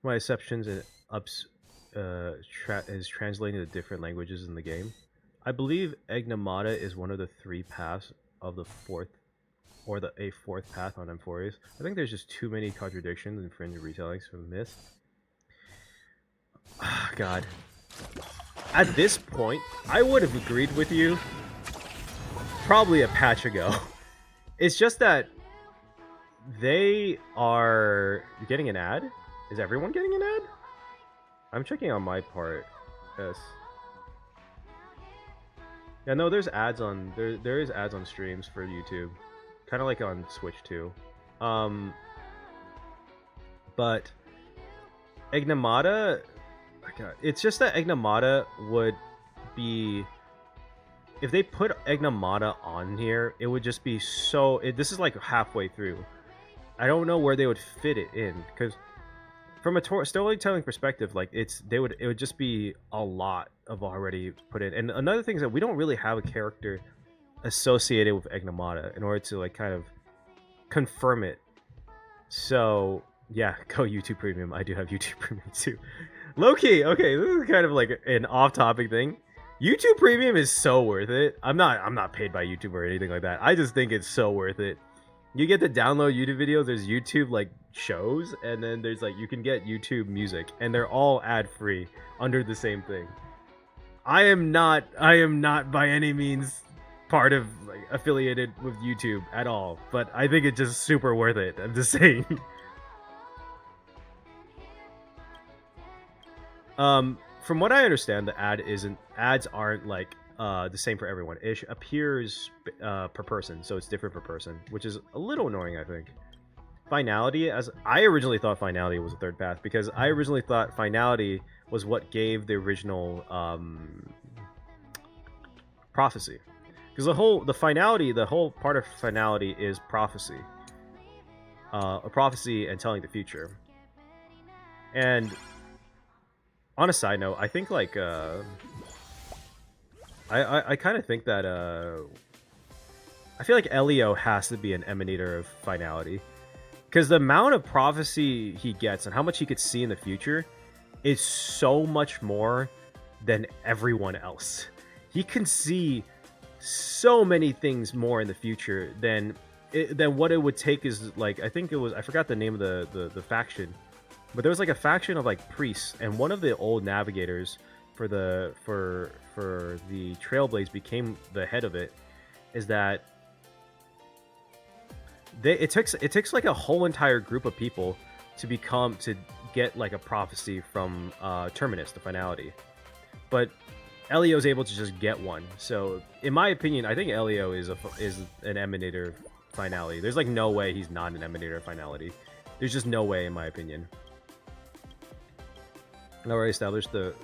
My exceptions and ups is translating to different languages in the game. I believe Emanators is one of the 3 paths of the fourth, or a fourth path on Amphoreus. I think there's just too many contradictions and fringe retellings from this. God. At this point, I would have agreed with you probably a patch ago. It's just that they are getting an ad. Is everyone getting an ad? I'm checking on my part. Yes. Yeah, no, there's ads on there is ads on streams for YouTube. Kind of like on Switch too. But Emanators, it's just that Emanators would be, if they put Emanators on here, it would just be so. This is like halfway through. I don't know where they would fit it in, because from a storytelling perspective, like it would just be a lot of already put in. And another thing is that we don't really have a character associated with Emanators in order to like kind of confirm it. So yeah, go YouTube Premium. I do have YouTube Premium too. Low-key, okay, this is kind of like an off-topic thing. YouTube Premium is so worth it. I'm not paid by YouTube or anything like that. I just think it's so worth it. You get to download YouTube videos. There's YouTube like shows, and then there's like you can get YouTube Music, and they're all ad free under the same thing. I am not by any means part of like affiliated with YouTube at all, but I think it's just super worth it. I'm just saying. From what I understand, the ads aren't like the same for everyone. It appears per person, so it's different per person, which is a little annoying, I think. Finality, as I originally thought finality was a third path, because I originally thought finality was what gave the original prophecy, because the whole part of finality is prophecy, a prophecy and telling the future. And on a side note, I think like I kind of think that I feel like Elio has to be an emanator of finality, because the amount of prophecy he gets and how much he could see in the future is so much more than everyone else. He can see so many things more in the future than what it would take. Is like, I think it was, I forgot the name of the faction, but there was like a faction of like priests, and one of the old navigators for the Trailblaze became the head of it. Is that it takes like a whole entire group of people to get like a prophecy from Terminus, the finality, but Elio's able to just get one. So in my opinion, I think Elio is an emanator of finality. There's like no way he's not an emanator of finality. There's just no way, in my opinion. I already established the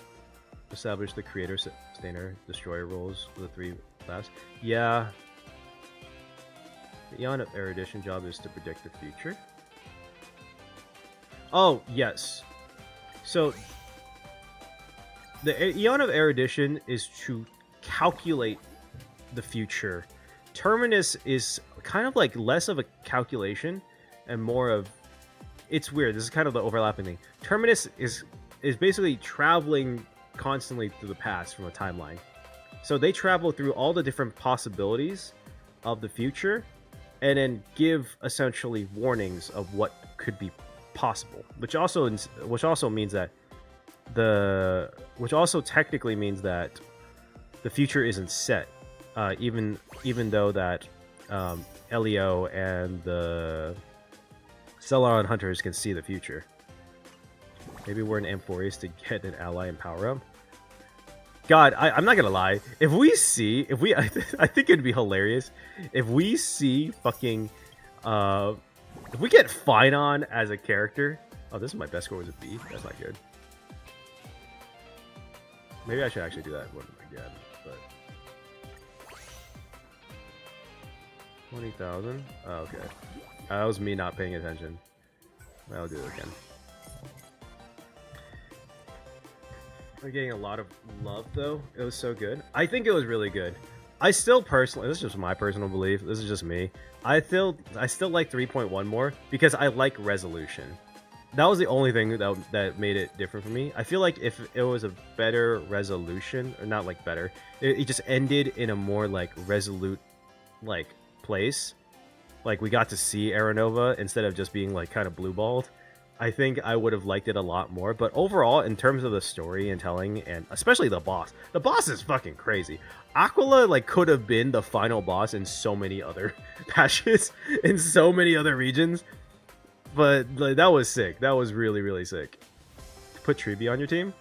creator, sustainer, destroyer roles for the 3 class. Yeah. The Eon of Erudition job is to predict the future. Oh, yes. So, the Eon of Erudition is to calculate the future. Terminus is kind of like less of a calculation and more of... It's weird. This is kind of the overlapping thing. Terminus is basically traveling constantly through the past from a timeline. So they travel through all the different possibilities of the future, and then give essentially warnings of what could be possible, which also means that which also technically means that the future isn't set, even though that Elio and the Celeron hunters can see the future. Maybe we're in Amphoreus to get an ally and power up. God, I'm not gonna lie. I think it'd be hilarious if we see fucking, if we get Phainon as a character. Oh, this is my best score was a B. That's not good. Maybe I should actually do that one again. But 20,000. Oh, okay. That was me not paying attention. I'll do it again. We're getting a lot of love, though. It was so good. I think it was really good. I still personally, this is just my personal belief. This is just me. I still like 3.1 more because I like resolution. That was the only thing that made it different for me. I feel like if it was a better resolution, or not like better, it just ended in a more like resolute like place. Like we got to see Aeronova instead of just being like kind of blue balled. I think I would have liked it a lot more, but overall, in terms of the story and telling, and especially the boss is fucking crazy. Aquila, like, could have been the final boss in so many other patches, in so many other regions, but like, that was sick. That was really, really sick. Put Tribi on your team?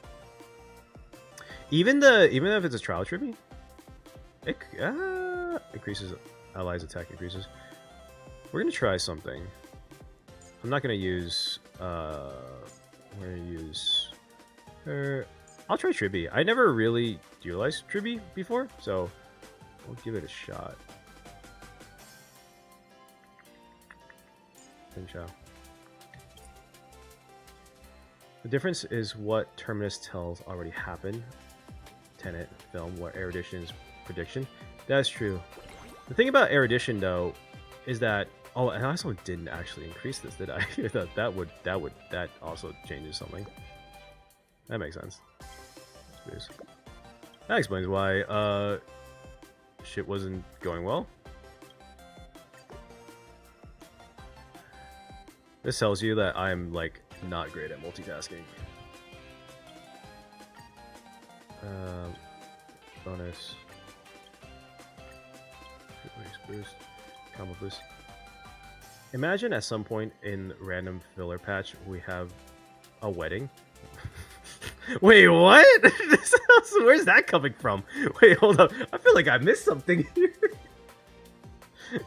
Even if it's a trial Tribi? It increases allies' attack increases. We're gonna try something. I'm not gonna use we're gonna use her. I'll try Tribi. I never really utilized Tribi before, so we'll give it a shot. The difference is what Terminus tells already happened. Tenet film, what Erudition's prediction. That's true. The thing about Erudition though is that, oh, and I also didn't actually increase this, did I? I thought that also changes something. That makes sense. That explains why shit wasn't going well. This tells you that I'm like not great at multitasking. Bonus. Boost. Combo boost. Imagine at some point in random filler patch we have a wedding. Wait, what? Where's that coming from? Wait, hold up. I feel like I missed something here.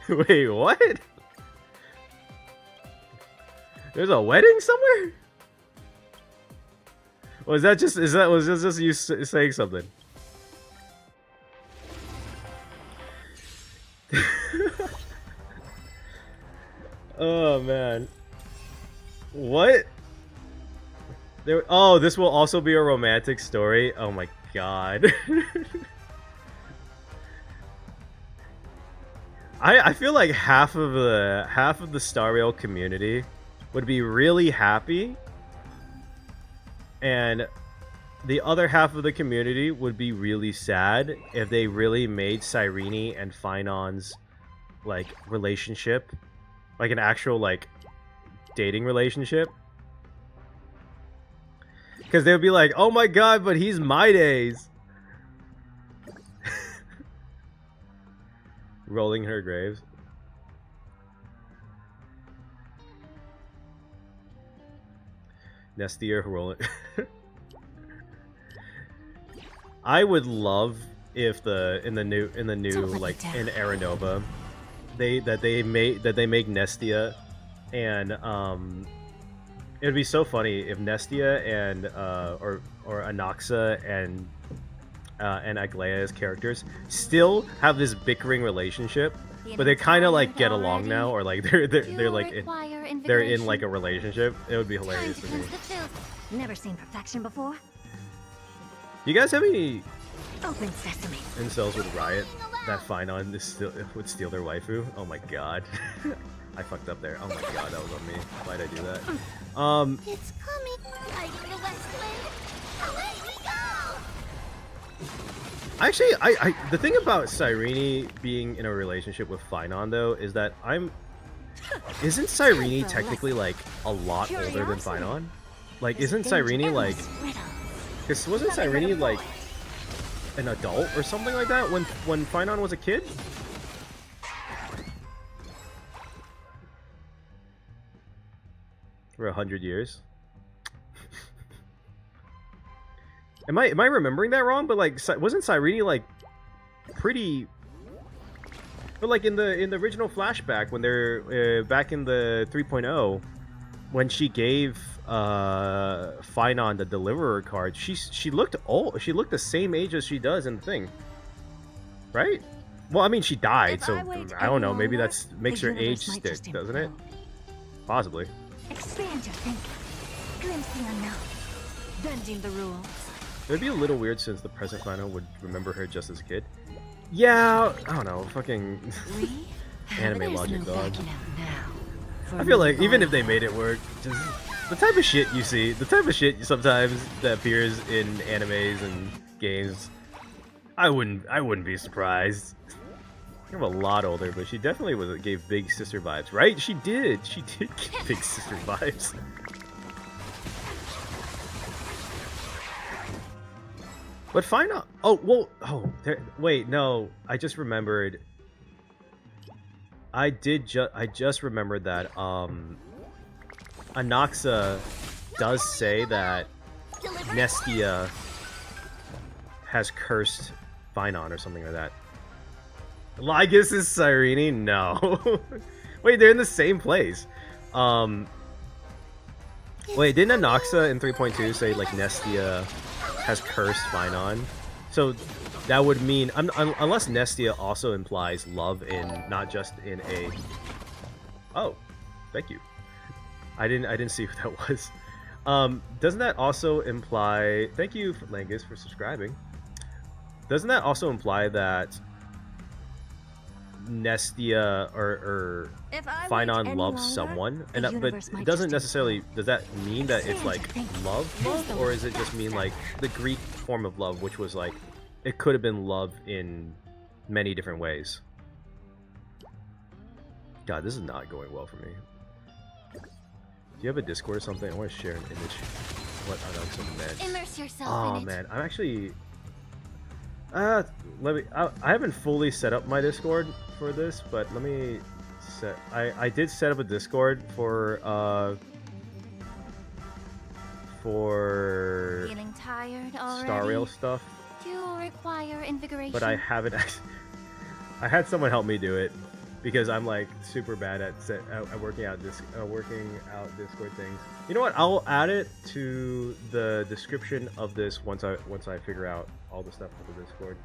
Wait, what? There's a wedding somewhere? Was that just was this just you saying something? Oh man. What? There, oh, this will also be a romantic story. Oh my god. I feel like half of the Star Rail community would be really happy, and the other half of the community would be really sad if they really made Cyrene and Phainon's like relationship like an actual like dating relationship. Because they would be like, oh my god, but he's my days. Rolling her graves. Nestia rolling. I would love if in the new like in Aranova they make Nestia, and it'd be so funny if Nestia and or Anaxa and Aglaea's characters still have this bickering relationship, but they kind of like get along now, or like they're like they're in like a relationship. It would be hilarious to me. Never seen perfection before. You guys have any Open sesame. incels with Riot that Phainon would steal their waifu? Oh my god. I fucked up there. Oh my god, that was on me. Why'd I do that? It's coming. Lighting the west wind. Away we go. Actually, the thing about Cyrene being in a relationship with Phainon though is that isn't Cyrene technically like a lot older than Phainon? Like, isn't Cyrene like? Cause wasn't Cyrene like an adult or something like that when Phainon was a kid? For 100 years. Am I remembering that wrong? But like, wasn't Cyrene like pretty? But like in the original flashback when they're back in the 3.0, when she gave Phainon the Deliverer card, she looked old. She looked the same age as she does in the thing, right? Well, I mean, she died, so I don't know. Maybe that makes her age stick, doesn't it? Possibly. Expand your thinking. Glimpse the unknown. Bending the rules. It would be a little weird since the present Phainon would remember her just as a kid. Yeah, I don't know. Fucking anime logic, dog. I feel like even if they made it work, just the type of shit you see, the type of shit sometimes that appears in animes and games, I wouldn't be surprised. I'm a lot older, but she definitely gave big sister vibes, right? She did give big sister vibes. But Phainon. Oh well. Oh, wait. No, I just remembered. I just remembered that Anaxa does say that Nestia has cursed Phainon or something like that. Lygus is Cyrene? No. Wait, they're in the same place. Wait, didn't Anaxa in 3.2 say like Nestia has cursed Phainon? So that would mean, unless Nestia also implies love in, not just in a... Oh, thank you. I didn't see who that was. Doesn't that also imply... Thank you, Lygus, for subscribing. Doesn't that also imply that Nestia or Phainon loves someone? And but it doesn't necessarily... Does that mean that it's like love? Or is it just mean like the Greek form of love, which was like... It could have been love in many different ways. God, this is not going well for me. you have a Discord or something? I want to share an image. What are those some meds? Immerse yourself Oh in it. man, I'm actually. Let me. I haven't fully set up my Discord for this, but let me set. I did set up a Discord for Feeling tired already? Star Rail stuff, Do you require invigoration? but I haven't actually. I had someone help me do it because I'm like super bad at working out Discord things. You know what? I'll add it to the description of this once I figure out all the stuff for the Discord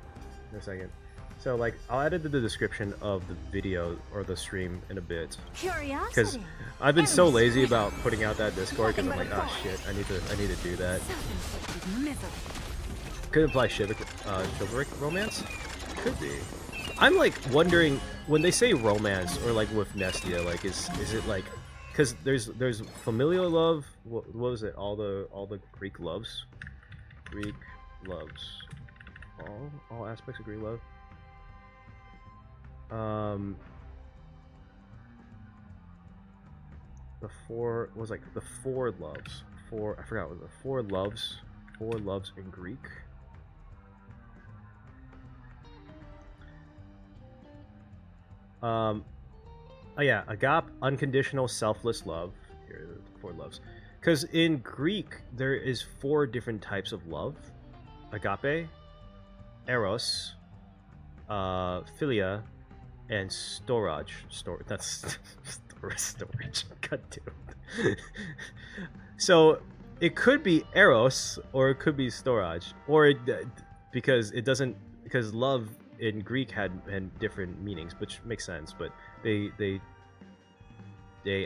in a second. So like I'll add it to the description of the video or the stream in a bit. Because Curiosity. I've been so lazy about putting out that Discord because I'm like, oh shit, I need to do that. Self-inflicted misery. Could imply chivalric romance? Could be. I'm like wondering when they say romance or like with Nestia, like is it like because there's familial love. What was it? All the Greek loves. Greek loves. All aspects of Greek love. The four was like the four loves. I forgot what the four loves. Four loves in Greek. Oh yeah, agape, unconditional, selfless love. Here are the four loves. Because in Greek, there is 4 different types of love. Agape, eros, philia, and storage. That's storage. God damn it. So it could be eros or it could be storage, or because love in Greek had different meanings, which makes sense, but they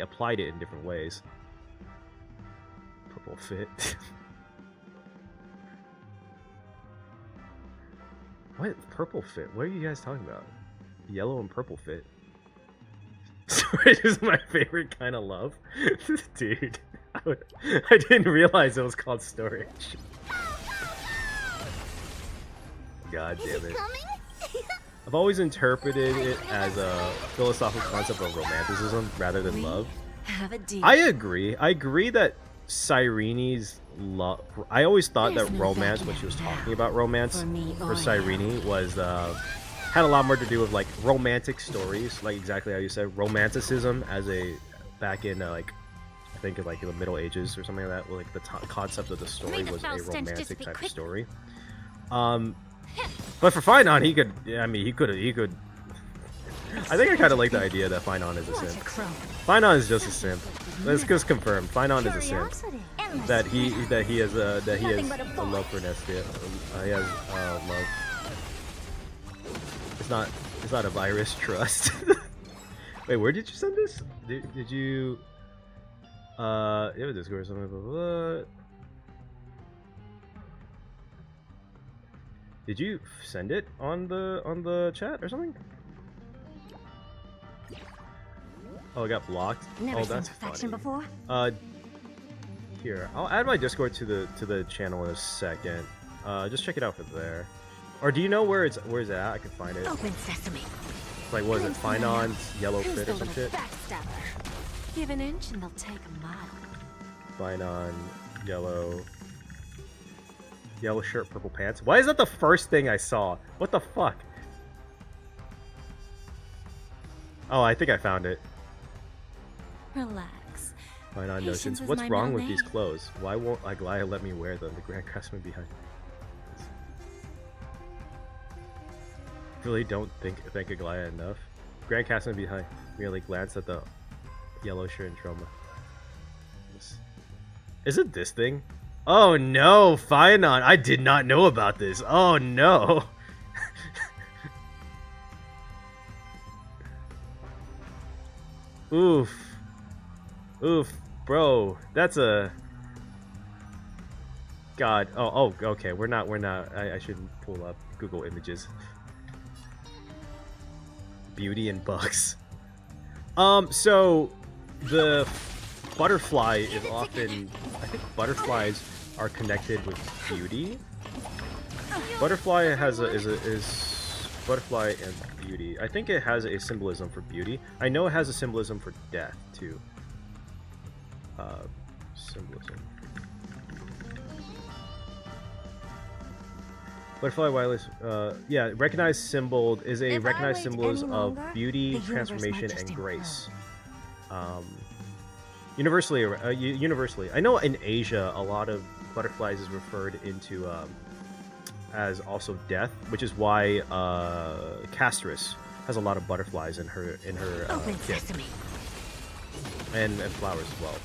applied it in different ways. Purple fit. What purple fit? What are you guys talking about? Yellow and purple fit. Storage is my favorite kind of love, dude. I didn't realize it was called storage. God damn it. I've always interpreted it as a philosophical concept of romanticism rather than love. Have a deal. I agree. I agree that Cyrene's love. I always thought that romance, when she was talking about romance for Cyrene, was had a lot more to do with like romantic stories, like exactly how you said, romanticism as a back in like I think in like the Middle Ages or something like that. Where, like the concept of the story was a romantic type of story. But for Phainon, he could. I mean, he could. I think I kind of like the idea that Phainon is a simp. Phainon is just a simp. Let's just confirm. Phainon is a simp. That he has a love for Nestia. He has love. It's not a virus. Trust. Wait, where did you send this? Did you? You have a Discord or something. Blah, blah, blah. Did you send it on the chat or something? Oh, it got blocked. Never Oh, seen that's perfection funny. before. Here, I'll add my Discord to the channel in a second. Just check it out for there. Or do you know where it's at? I can find it. Open sesame. Like, what is it? Phainon's yellow Who's fit the or some little shit? backstabber? Give an inch and they'll take a mile. Phainon, yellow shirt, purple pants. Why is that the first thing I saw? What the fuck? Oh, I think I found it. Relax. Phainon Patience notions. is What's my wrong middle with these name. clothes? Why won't Aglaia let me wear them? The Grand Craftsman behind. Really don't thank Aglaia enough. Grand Craftsman behind merely glanced at the yellow shirt and trauma. Is it this thing? Oh no, Phainon! I did not know about this. Oh no. Oof. Oof, bro. That's a God. Oh, okay. We're not. I shouldn't pull up Google Images. Beauty and bugs. So the butterfly is often. I think butterflies are connected with beauty. Butterfly is butterfly and beauty. I think it has a symbolism for beauty. I know it has a symbolism for death too. symbolism. Butterfly wireless, yeah, recognized symbol is a If I recognized wait symbols any of longer, beauty, the universe transformation, might just and grace. implode. Universally, I know in Asia a lot of butterflies is referred into as also death, which is why Castris has a lot of butterflies in her Open kit, sesame. and flowers as well.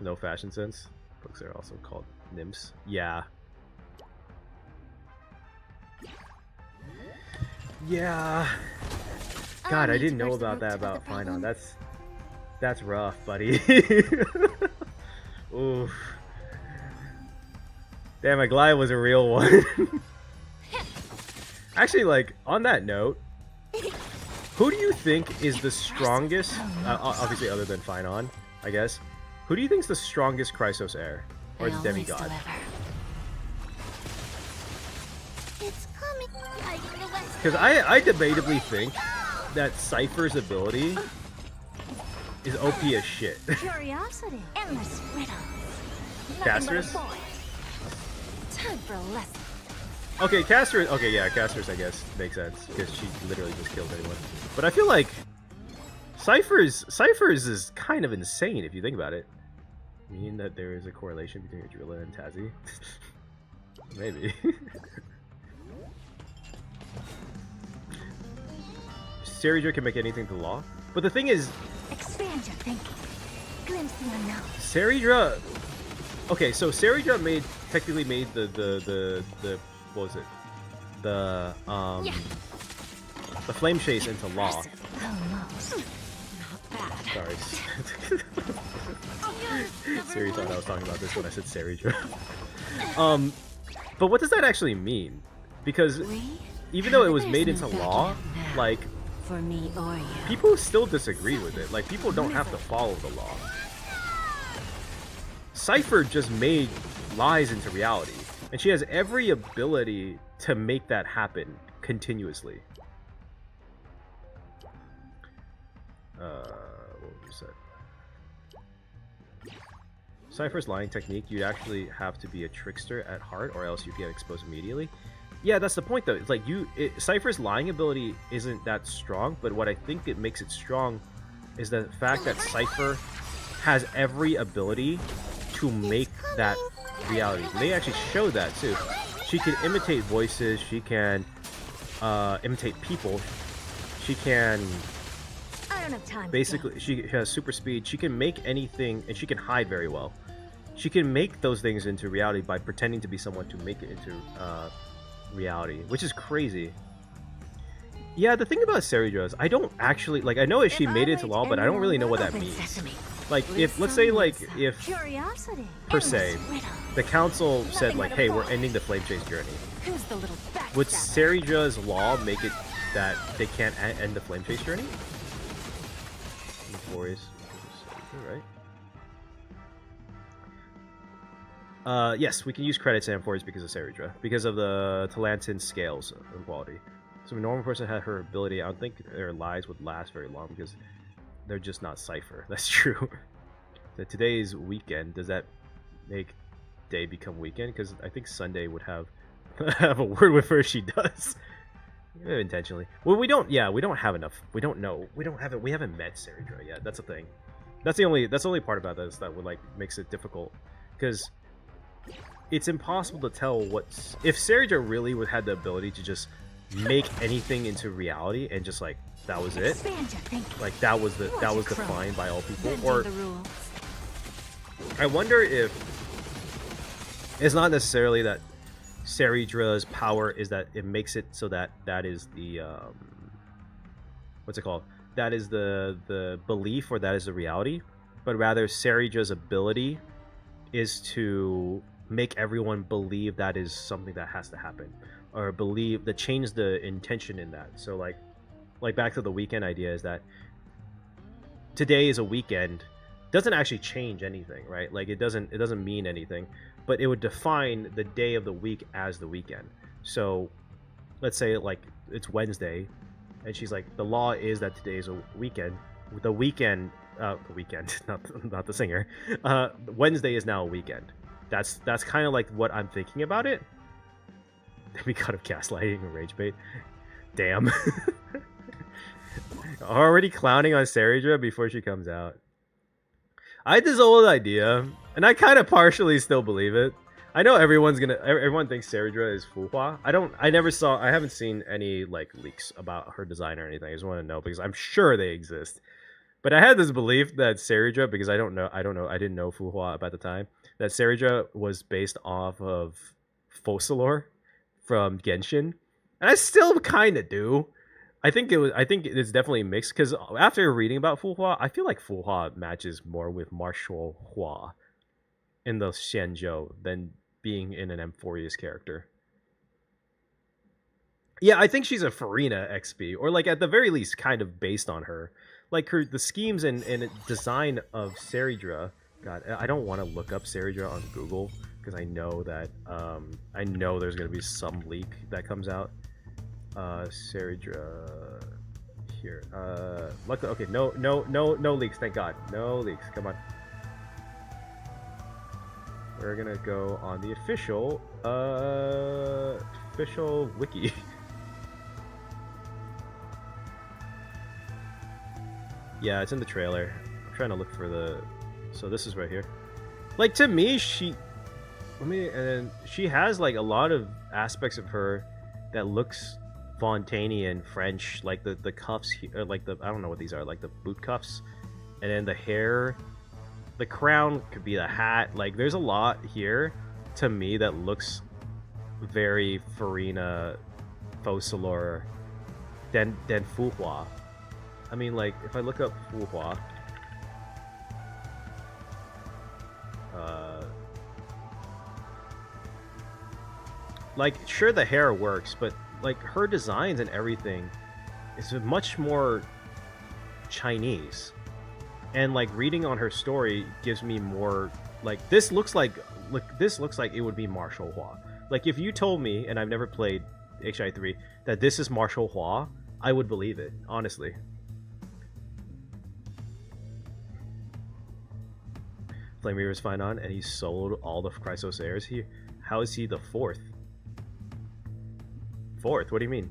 No fashion sense. Books are also called nymphs. Yeah. Yeah. God, I didn't know about that about Phainon. That's rough, buddy. Oof. Damn, my glide was a real one. Actually, like, on that note, who do you think is the strongest, obviously other than Phainon, I guess, who do you think is the strongest Chrysos Heir? Or the demigod? It's coming. Hiding the west Because I debatably think that Cipher's ability is OP as shit. Curiosity. Endless riddles. Castris? Time for a lesson. Okay, Castris. Okay, yeah, Castris, I guess, makes sense because she literally just killed anyone. But I feel like Cipher's is kind of insane if you think about it. Mean that there is a correlation between Adrilla and Tazzy? Maybe. Seridra can make anything to law, but the thing is, Expand your thinking. Glimpse the unknown. Seridra. Okay, so Seridra technically made the what was it? The flame chase into law. Almost. Not bad. Sorry. Siri thought I was talking about this when I said Seridra. But what does that actually mean? Because even though it was made into law, like, For me or you. people still disagree with it. Like, people don't have to follow the law. Cipher just made lies into reality, and she has every ability to make that happen continuously. What would you say? Cipher's lying technique, you'd actually have to be a trickster at heart, or else you'd get exposed immediately. Yeah, that's the point, though. It's like Cipher's lying ability isn't that strong, but what I think it makes it strong is the fact that Cipher has every ability to make that reality. They actually show that too. She can imitate voices. She can imitate people. She can I don't have time. basically. She has super speed. She can make anything, and she can hide very well. She can make those things into reality by pretending to be someone to make it into reality, which is crazy. Yeah, the thing about Seridra is I don't actually like. I know if she made it into law, but I don't really know what that means. Like, if let's say like if Curiosity. per se the council said like, hey, we're ending the flame chase journey, Who's the little would backstabber? Seridra's law make it that they can't end the flame chase journey? Amphoreus, right? Yes, we can use credits to Amphoreus because of Seridra, because of the Talantin scales and quality. So if a normal person had her ability, I don't think their lives would last very long because they're just not Cipher. That's true. So today's weekend, does that make day become weekend? Because I think Sunday would have have a word with her if she does. Intentionally. Well, we don't. Yeah, we don't have enough. We don't know. We don't have it. We haven't met Seridra yet. That's the thing. That's the only part about this that would like makes it difficult, because it's impossible to tell what's if Seridra really would had the ability to just make anything into reality and just like that was it. Like that was defined by all people. Or I wonder if it's not necessarily that Seridra's power is that it makes it so that that is the what's it called? That is the belief, or that is the reality, but rather Seridra's ability is to make everyone believe that is something that has to happen, or believe that change the intention in that. So like back to the weekend idea is that today is a weekend doesn't actually change anything, right? Like it doesn't mean anything, but it would define the day of the week as the weekend. So let's say like it's Wednesday and she's like, the law is that today is a weekend. The weekend the weekend, not the singer. Wednesday is now a weekend. That's kind of like what I'm thinking about it. We got him gaslighting and rage bait. Damn. Already clowning on Saridra before she comes out. I had this old idea, and I kind of partially still believe it. I know everyone thinks Saridra is Fuhua. I haven't seen any like leaks about her design or anything. I just want to know because I'm sure they exist. But I had this belief that Saridra, because I didn't know Fuhua at the time, that Saridra was based off of Focalor from Genshin. And I still kind of do. I think it's definitely mixed because after reading about Fuhua, I feel like Fuhua matches more with Martial Hua in the Xianzhou than being in an Amphoreus character. Yeah, I think she's a Farina XP, or like at the very least kind of based on her. Like the schemes and design of Saridra. God, I don't want to look up Saridra on Google because I know that there's gonna be some leak that comes out. Saridra here. Luckily, okay, no leaks, thank God. No leaks. Come on. We're gonna go on the official wiki. Yeah, it's in the trailer. I'm trying to look for the. So this is right here. Like to me, she has like a lot of aspects of her that looks Fontainian French, like the cuffs, like the I don't know what these are, like the boot cuffs, and then the hair, the crown could be the hat. Like there's a lot here to me that looks very Farina, Focalor, than Fuhua. I mean, like if I look up Fuhua, like sure the hair works, but like her designs and everything is much more Chinese, and like reading on her story gives me more like this looks like it would be Martial Hua. Like if you told me, and I've never played HI3, that this is Martial Hua, I would believe it, honestly. Flame Reaver is Phainon, and he sold all the Chrysos Heirs. How is he the fourth? Fourth? What do you mean?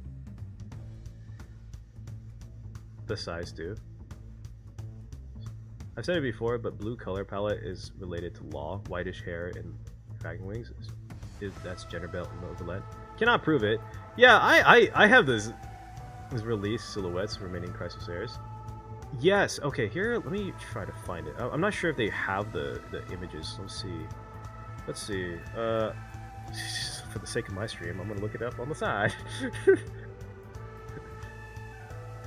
The size too. I've said it before, but blue color palette is related to Law. Whitish hair and dragon wings that's gender belt and overlet. Cannot prove it. Yeah, I have this release silhouettes remaining Chrysos Heirs. Yes. Okay. Here, let me try to find it. I'm not sure if they have the images. Let's see. For the sake of my stream, I'm gonna look it up on the side.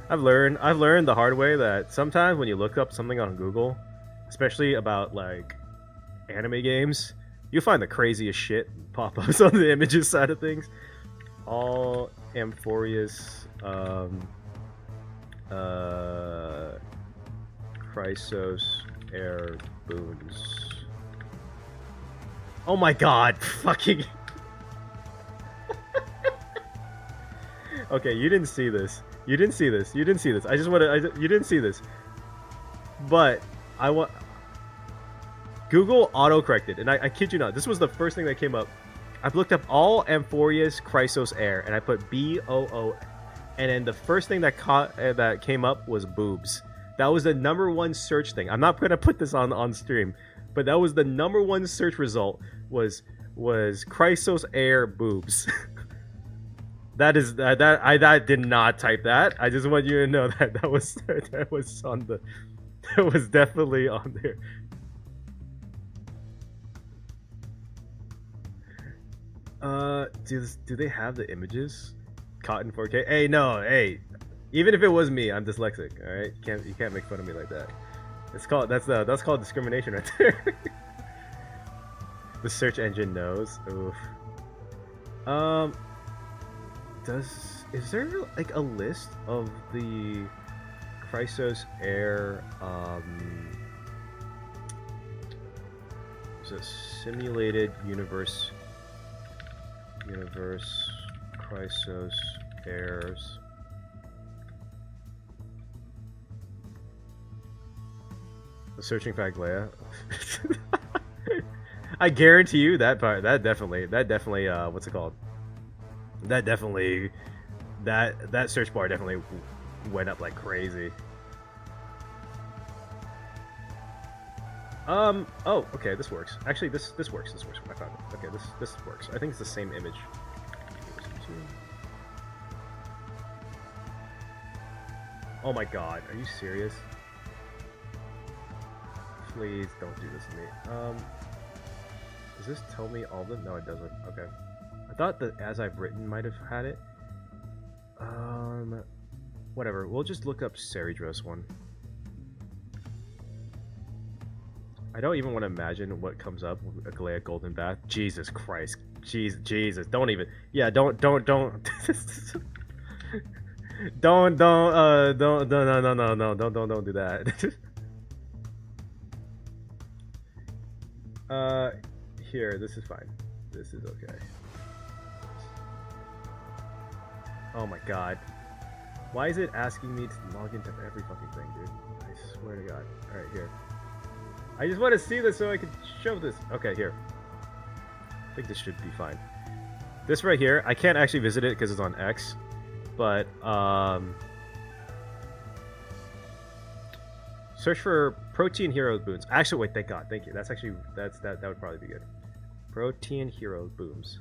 I've learned the hard way that sometimes when you look up something on Google, especially about like anime games, you find the craziest shit pop-ups on the images side of things. All Amphoreus Chrysos Heir boons. Oh my god, fucking. Okay, you didn't see this. You didn't see this. You didn't see this. But Google auto-corrected, and I kid you not, this was the first thing that came up. I've looked up all Amphoreus Chrysos Heir, and I put BOO, and then the first thing that came up was boobs. That was the #1 search thing. I'm not gonna put this on stream, but that was the #1 search result was Chrysos Heir boobs. I did not type that. I just want you to know that was definitely on there. Do they have the images? Cotton 4K. Hey, no, hey. Even if it was me, I'm dyslexic. All right, you can't make fun of me like that. That's called discrimination right there. The search engine knows. Oof. Is there like a list of the Chrysos Heir is it simulated universe Chrysos Heirs? Searching for Aglaia. I guarantee you that part. That definitely. What's it called? That definitely. That search bar definitely went up like crazy. Oh, okay, this works. Actually, this works. This works. I found it. Okay, this works. I think it's the same image. Oh my god, are you serious? Please don't do this to me. Does this tell me all of them? No, it doesn't. Okay. I thought that As I've Written might have had it. Whatever. We'll just look up Seridra's one. I don't even want to imagine what comes up with Aglaia Golden Bath. Jesus Christ. Jesus. Don't even. Yeah, don't. no, don't do that. Here, this is fine. This is okay. Oh my god. Why is it asking me to log into every fucking thing, dude? I swear to god. Alright, here. I just want to see this so I can show this. Okay, here. I think this should be fine. This right here, I can't actually visit it because it's on X. But, search for Protean Hero Boons. Actually, wait, thank god. Thank you. That's actually, that would probably be good. Protean Hero Booms.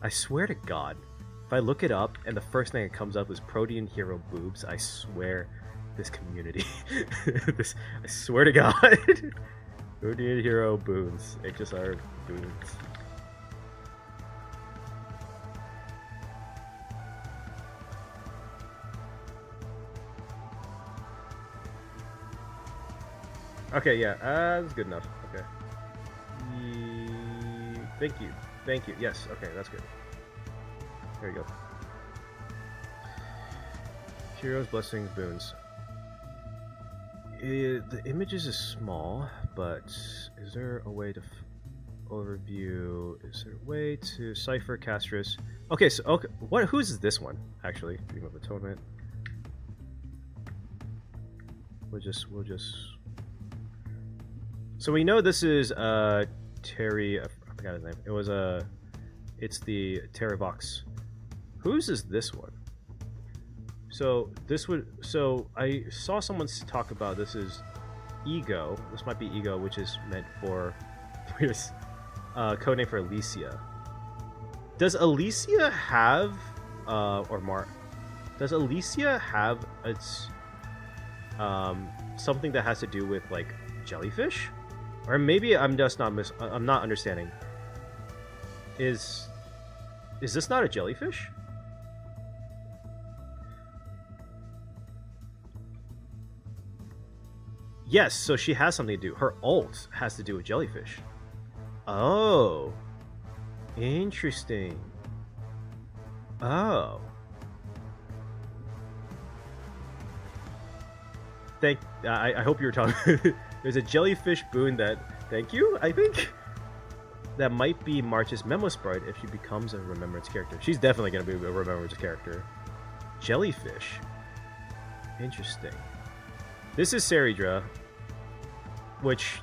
I swear to god. If I look it up and the first thing that comes up is Protean Hero Boobs, I swear this community. I swear to god. Protean Hero Boons. HSR Boons. Okay, yeah, that's good enough. Okay. Thank you. Thank you. Yes, okay, that's good. There you go. Heroes, Blessings, Boons. The images is small, but is there a way to overview? Is there a way to Cipher, Castris? Okay, so okay, who's this one actually? Dream of Atonement. We'll just. So we know this is Terry. I forgot his name. It was it's the Terravox. Whose is this one? So this would. So I saw someone talk about this is Ego. This might be Ego, which is meant for codename for Alicia. Does Alicia have Does Alicia have its something that has to do with like jellyfish? Or maybe I'm just not I'm not understanding. Is this not a jellyfish? Yes, so she has something to do. Her ult has to do with jellyfish. Oh. Interesting. Oh. I hope you were talking. There's a jellyfish boon that, thank you, I think, that might be March's Memo Sprite if she becomes a Remembrance character. She's definitely going to be a Remembrance character. Jellyfish. Interesting. This is Seridra, which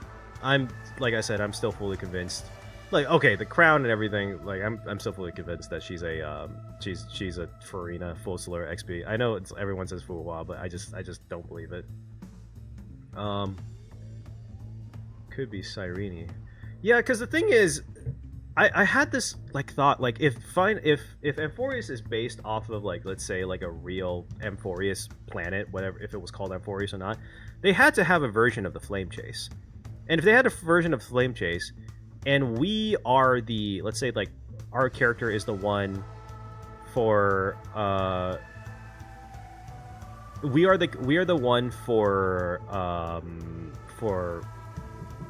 like I said, I'm still fully convinced. Like, okay, the crown and everything, like, I'm still fully convinced that she's a, she's a Farina, full Solar XP. I know everyone says Fuwa, but I just don't believe it. Could be Cyrene. Yeah, because the thing is, I had this like thought, like if Amphoreus is based off of like, let's say like a real Amphoreus planet, whatever, if it was called Amphoreus or not, they had to have a version of the Flame Chase. And if they had a version of Flame Chase, and we are the, let's say like our character is the one for we are the one for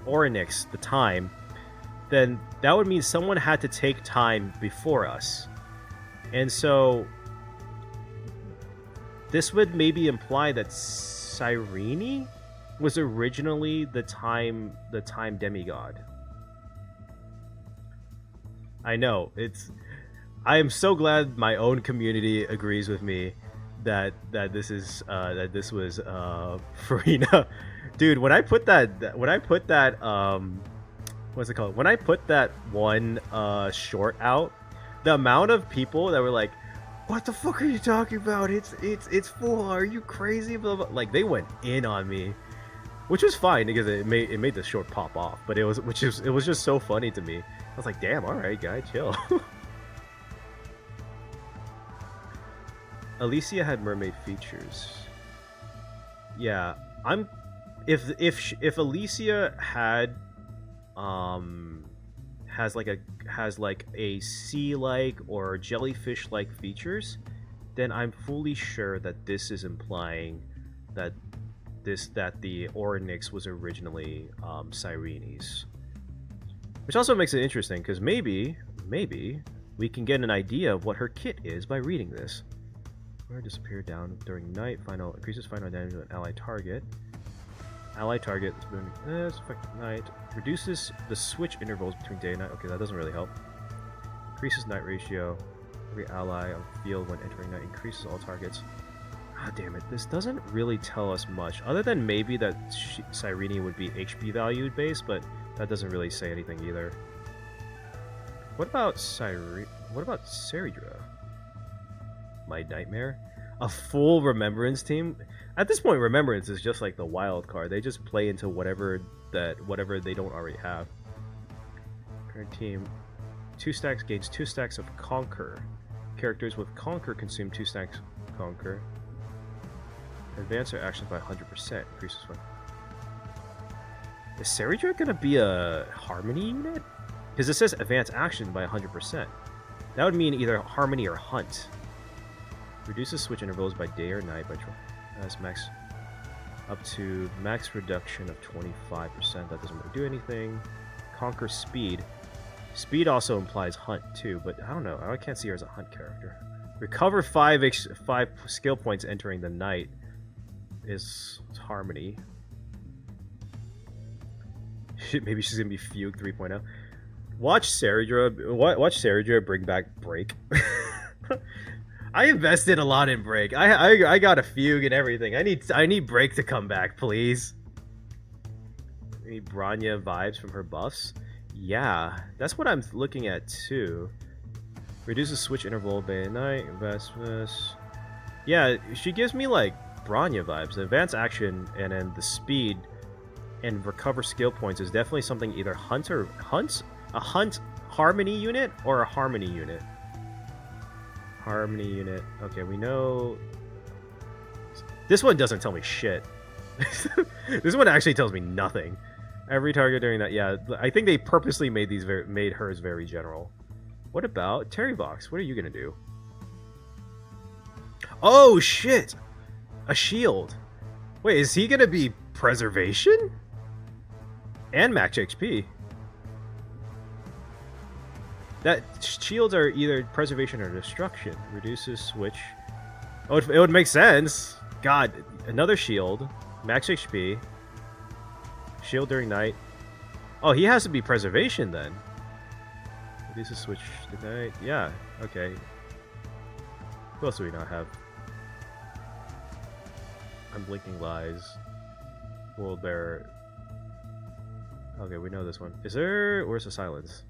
Orynyx, the time, then that would mean someone had to take time before us. And so this would maybe imply that Cyrene was originally the time demigod. I know, I am so glad my own community agrees with me that this was Farina. Dude, when I put that what's it called? When I put that one short out, the amount of people that were like, "What the fuck are you talking about? It's full. Are you crazy?" Blah, blah. Like, they went in on me, which was fine because it made the short pop off. But it was just so funny to me. I was like, "Damn, all right, guy, chill." Alicia had mermaid features. Yeah, if Alicia had has like a sea-like or jellyfish-like features, then I'm fully sure that this is implying that the Orynyx was originally Cyrene's. Which also makes it interesting, because maybe we can get an idea of what her kit is by reading this. Or disappear down during night. Increases final damage to an allied target. Allied target is affected night. Reduces the switch intervals between day and night. Okay, that doesn't really help. Increases night ratio. Every ally on the field when entering night increases all targets. Ah, damn it. This doesn't really tell us much, other than maybe that Cyrene would be HP value based, but that doesn't really say anything either. What about Cyrene? What about Saridra? My nightmare? A full Remembrance team? At this point, Remembrance is just like the wild card. They just play into whatever they don't already have. Current team. 2 stacks gains 2 stacks of Conquer. Characters with Conquer consume 2 stacks of Conquer. Advance their actions by 100%. Increases one. Is Saridra gonna be a Harmony unit? Because it says advance action by 100%. That would mean either Harmony or Hunt. Reduces switch intervals by day or night by as max up to max reduction of 25%. That doesn't really do anything. Conquer speed. Speed also implies Hunt too, but I don't know. I can't see her as a Hunt character. Recover 5 skill points entering the night is Harmony. Maybe she's gonna be Fugue 3.0. Watch Saridra bring back Break. I invested a lot in Break. I got a Fugue and everything. I need Break to come back, please. I need Bronya vibes from her buffs. Yeah, that's what I'm looking at too. Reduces switch interval by night. Investments. Yeah, she gives me like Bronya vibes. The advanced action and then the speed and recover skill points is definitely something either a Hunt Harmony unit or a Harmony unit. Harmony unit. Okay, we know. This one doesn't tell me shit. This one actually tells me nothing. Every target during that. Yeah, I think they purposely made hers very general. What about Terry Box? What are you gonna do? Oh shit! A shield. Wait, is he gonna be preservation? And max XP. That shields are either preservation or destruction. Reduces switch. Oh, it would make sense. God, another shield. Max HP. Shield during night. Oh, he has to be preservation then. Reduces switch to night. Yeah, okay. Who else do we not have? Unblinking Lies. World Bearer. Okay, we know this one. Is there... Where's the silence?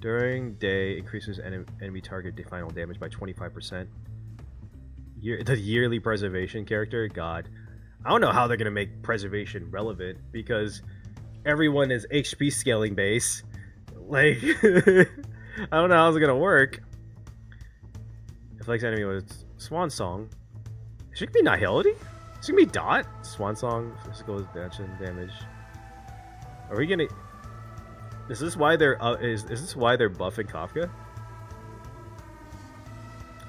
During day, increases enemy target final damage by 25%. The yearly preservation character? God. I don't know how they're going to make preservation relevant, because everyone is HP scaling base. Like, I don't know how it's going to work. Afflicts enemy with Swan Song. Is it going to be Nihility? Is it going to be Dot? Swan Song, physical damage. Are we going to... Is this why they're is this why they're buffing Kafka?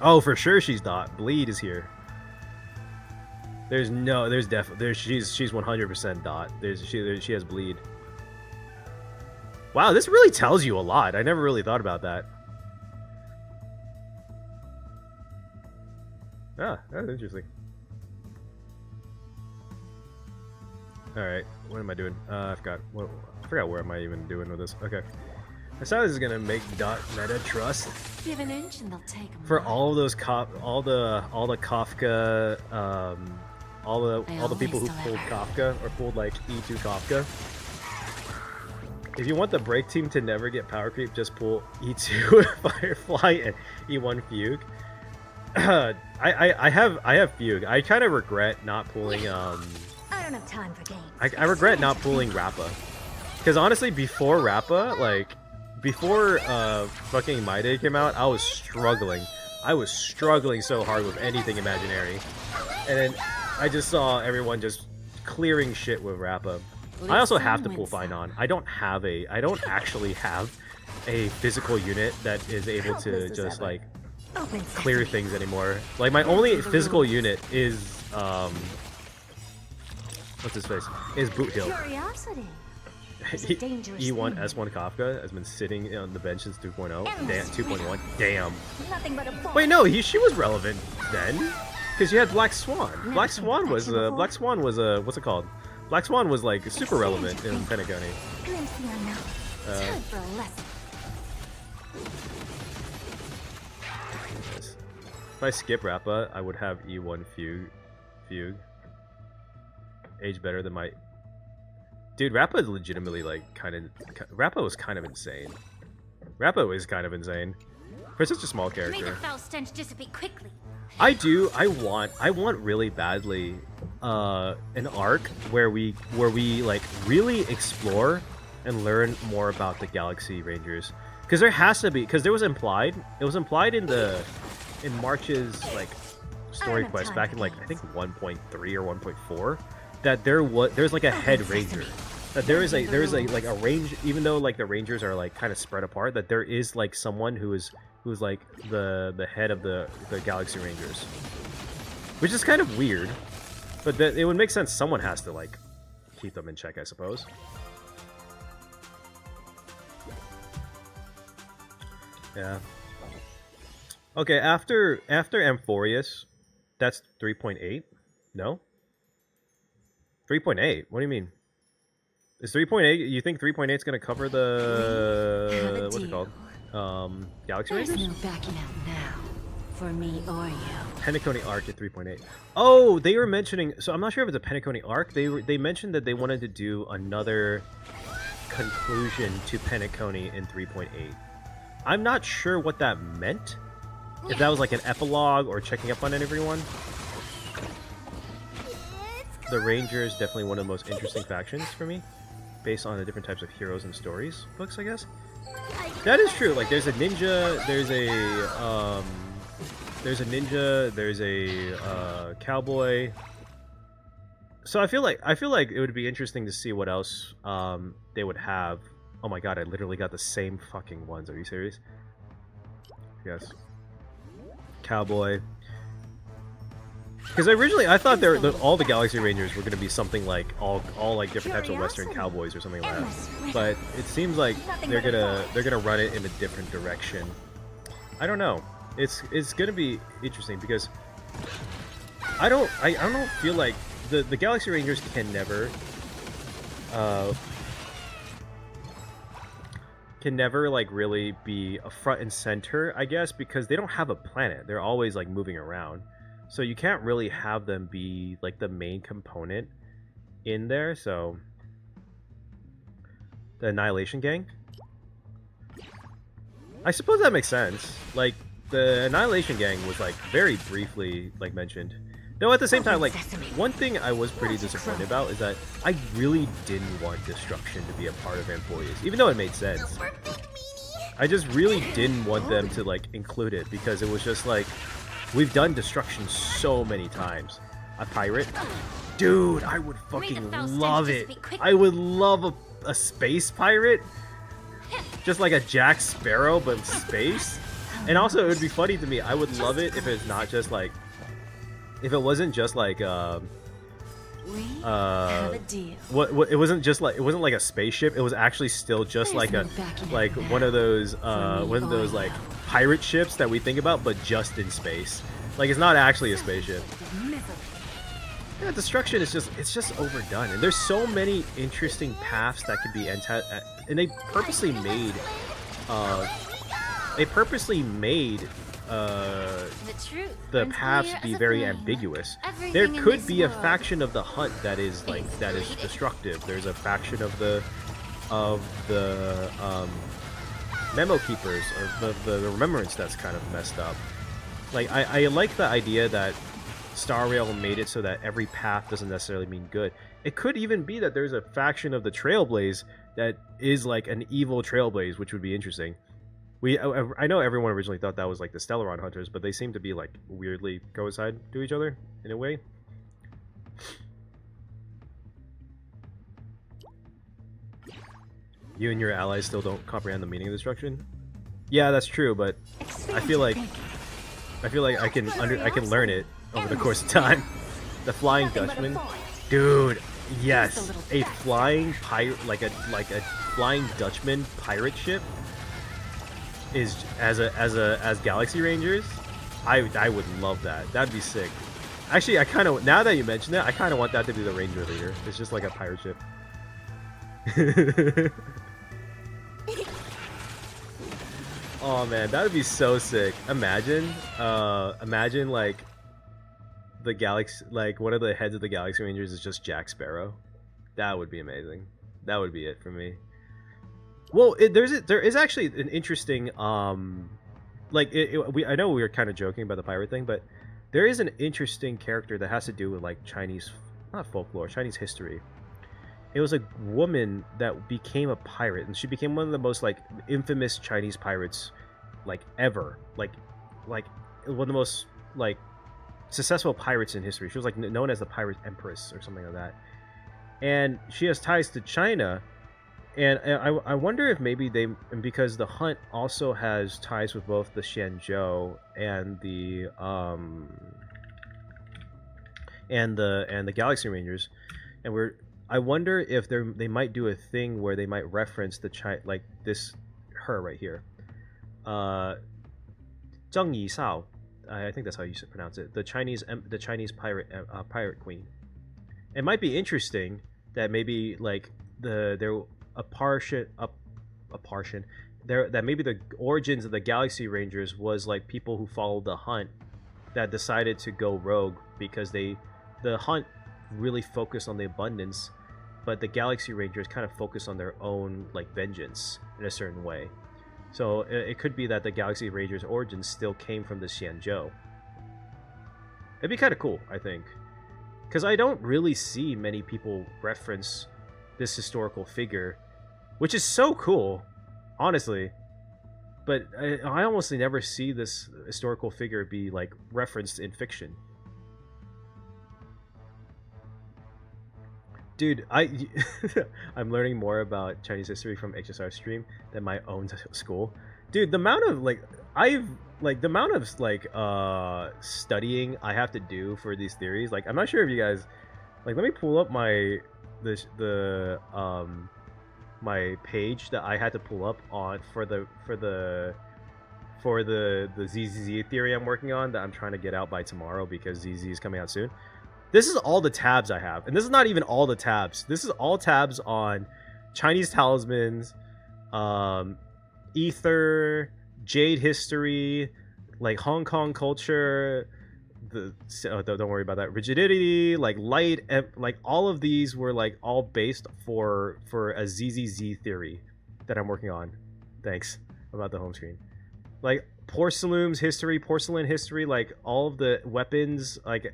Oh, for sure she's Dot. Bleed is here. She's 100% Dot. She has Bleed. Wow, this really tells you a lot. I never really thought about that. Ah, that's interesting. All right, what am I doing? I forgot where am I even doing with this. Okay, I saw this is gonna make Dot meta trust. Give an inch and they'll take 'em for right. all those all the Kafka all the people who pulled Kafka or pulled like E2 Kafka. If you want the break team to never get power creep, just pull E2 Firefly and E1 Fugue. I have Fugue. I kind of regret not pulling I don't have time for games. I regret not pulling Rappa. Because honestly, before Rappa, like before fucking My Day came out, I was struggling. I was struggling so hard with anything imaginary. And then I just saw everyone just clearing shit with Rappa. I also have to pull Phainon. I don't actually have a physical unit that is able to just like clear things anymore. Like my only physical unit is what's his face? Is Boot Hill. Curiosity. E1 S1 Kafka has been sitting on the bench since 2.0. Damn, 2.1. Damn. Nothing but a Wait, no, she was relevant then, because you had Black Swan. Black Swan was what's it called? Black Swan was like super relevant in Pentagony. If I skip Rappa, I would have E1 Fugue. Age better than my... Dude, Rappa is legitimately like Rappa was kind of insane. Rappa is kind of insane. For such a small character. May the foul stench dissipate quickly. I want really badly an arc where we like really explore and learn more about the Galaxy Rangers, because there has to be, because it was implied in March's like story quest back in like I think 1.3 or 1.4 that there's like a head ranger, that there is a like a range, even though like the rangers are like kind of spread apart, that there is like someone who's like the head of the Galaxy Rangers, which is kind of weird, but that it would make sense. Someone has to like keep them in check, I suppose. Yeah. Okay, after Amphoreus, that's 3.8. No. 3.8. What do you mean? Is 3.8? You think 3.8 is gonna cover the what's it called? Galaxy Rangers? There's no backing out now, for me or you. Pentaconi arc at 3.8. Oh, they were mentioning. So I'm not sure if it's a Pentaconi arc. They mentioned that they wanted to do another conclusion to Pentaconi in 3.8. I'm not sure what that meant. If that was like an epilogue or checking up on everyone. The Rangers definitely one of the most interesting factions for me, based on the different types of heroes and stories books, I guess. That is true. Like, there's a ninja, there's a cowboy. So I feel like it would be interesting to see what else they would have. Oh my god, I literally got the same fucking ones. Are you serious? Yes. Cowboy. Because originally I thought all the Galaxy Rangers were going to be something like all like different types of Western cowboys or something like that. But it seems like they're gonna run it in a different direction. I don't know. It's gonna be interesting because I don't feel like the Galaxy Rangers can never like really be a front and center, I guess, because they don't have a planet. They're always like moving around. So you can't really have them be like the main component in there. So the Annihilation Gang, I suppose that makes sense. Like the Annihilation Gang was like very briefly like mentioned. Though at the same time, like one thing I was pretty disappointed about is that I really didn't want Destruction to be a part of Amphoreus, even though it made sense. I just really didn't want them to like include it because it was just like, we've done Destruction so many times. A pirate? Dude, I would fucking love it. I would love a space pirate. Just like a Jack Sparrow, but space. And also, it would be funny to me. I would love it if it's not just like... If it wasn't just like... it wasn't just like... It wasn't like a spaceship. It was actually still just like a... Like one of those like... pirate ships that we think about, but just in space. Like, it's not actually a spaceship. Yeah, Destruction is it's just overdone, and there's so many interesting paths that could be and they purposely made they purposely made the paths be very ambiguous. There could be a faction of the hunt that is destructive. There's a faction of the memo keepers or the remembrance that's kind of messed up. Like I like the idea that Star Rail made it so that every path doesn't necessarily mean good. It could even be that there's a faction of the Trailblaze that is like an evil Trailblaze, which would be interesting. I know everyone originally thought that was like the Stellaron Hunters, but they seem to be like weirdly coincide to each other in a way. You and your allies still don't comprehend the meaning of destruction? Yeah, that's true, but I feel like I can learn it over the course of time. The Flying Dutchman, dude. Yes, a flying pirate, like a Flying Dutchman pirate ship is as Galaxy Rangers. I would love that. That'd be sick. Actually, I kind of, now that you mention it, I kind of want that to be the Ranger leader. It's just like a pirate ship. Oh man, that would be so sick. Imagine like the Galaxy, like one of the heads of the Galaxy Rangers is just Jack Sparrow. That would be amazing. That would be it for me. Well, there is actually an interesting I know we were kind of joking about the pirate thing, but there is an interesting character that has to do with like Chinese, not folklore, Chinese history. It was a woman that became a pirate, and she became one of the most like infamous Chinese pirates like ever. Like one of the most like successful pirates in history. She was like known as the Pirate Empress or something like that. And she has ties to China. And I wonder if maybe because the Hunt also has ties with both the Xianzhou and the Galaxy Rangers, and I wonder if they might do a thing where they might reference the like this her right here, Zheng Yisao, I think that's how you pronounce it, the Chinese pirate queen. It might be interesting that maybe like that maybe the origins of the Galaxy Rangers was like people who followed the Hunt that decided to go rogue because the Hunt really focused on the abundance, but the Galaxy Rangers kind of focus on their own like vengeance in a certain way. So it could be that the Galaxy Rangers' origins still came from the Xianzhou. It'd be kind of cool, I think, because I don't really see many people reference this historical figure, which is so cool, honestly. But I almost never see this historical figure be like referenced in fiction. Dude, I'm learning more about Chinese history from HSR stream than my own school. Dude, the amount of studying I have to do for these theories. Like, I'm not sure if you guys like. Let me pull up my page that I had to pull up on for the ZZZ theory I'm working on that I'm trying to get out by tomorrow because ZZ is coming out soon. This is all the tabs I have, and this is not even all the tabs. This is all tabs on Chinese talismans, ether, jade history, like Hong Kong culture. Don't worry about that. Rigidity, like light, like all of these were like all based for a ZZZ theory that I'm working on. Thanks about the home screen. Like porcelain history, like all of the weapons, like.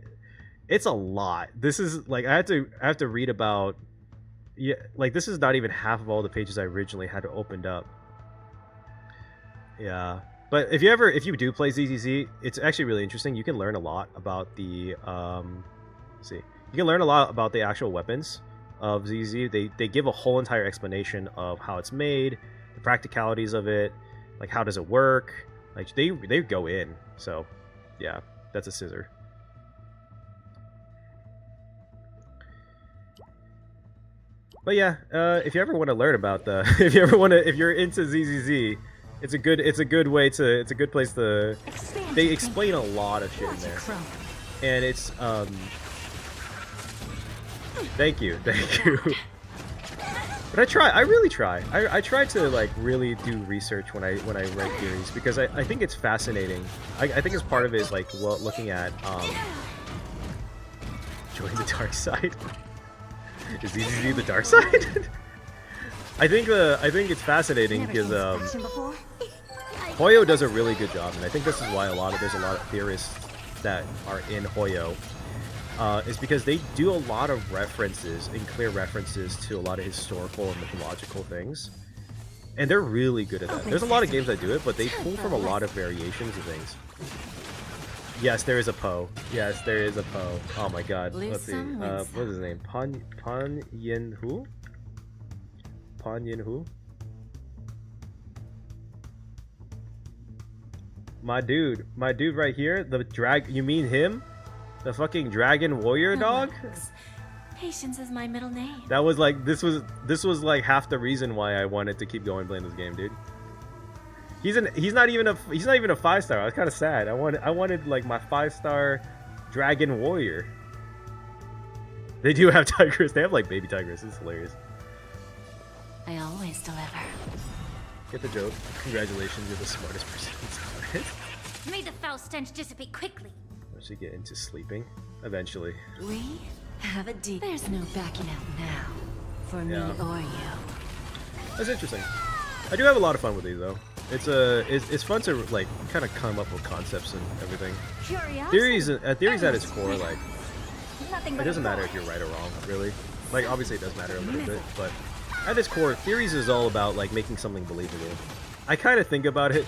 It's a lot. This is like I have to read about. Yeah, like this is not even half of all the pages I originally had opened up. Yeah, but if you do play ZZZ, it's actually really interesting. You can learn a lot about the let's see, you can learn a lot about the actual weapons of ZZZ. They give a whole entire explanation of how it's made, the practicalities of it, like how does it work. Like they go in. So yeah, that's a scissor. But yeah, if you ever want to learn about if you're into ZZZ, it's a good place to. They explain a lot of shit in there, and it's Thank you. But I really try. I try to like really do research when I write theories because I think it's fascinating. I think as part of it is like looking at join the dark side. Is easy the dark side? I think it's fascinating because Hoyo does a really good job, and I think this is why there's a lot of theorists that are in Hoyo. Is because they do a lot of references and clear references to a lot of historical and mythological things. And they're really good at that. There's a lot of games that do it, but they pull from a lot of variations of things. Yes, there is a Poe. Yes, there is a Poe. Oh my god. Let's see. What's his name? Pan Yin Hu? Pan Yin Hu? My dude right here, the you mean him? The fucking dragon warrior dog? Patience is my middle name. That was like this was like half the reason why I wanted to keep going playing this game, dude. He's not even a 5-star. I was kind of sad. I wanted like my 5-star dragon warrior. They do have tigers. They have like baby tigers. It's hilarious. I always deliver. Get the joke. Congratulations, you're the smartest person inside. May the foul stench dissipate quickly. I should get into sleeping eventually. We have a deep. There's no backing out now, for me or you. That's interesting. I do have a lot of fun with these though. It's fun to like kind of come up with concepts and everything. Theories at its core, like it doesn't matter if you're right or wrong, really. Like obviously it does matter a little bit, but at its core, theories is all about like making something believable. I kind of think about it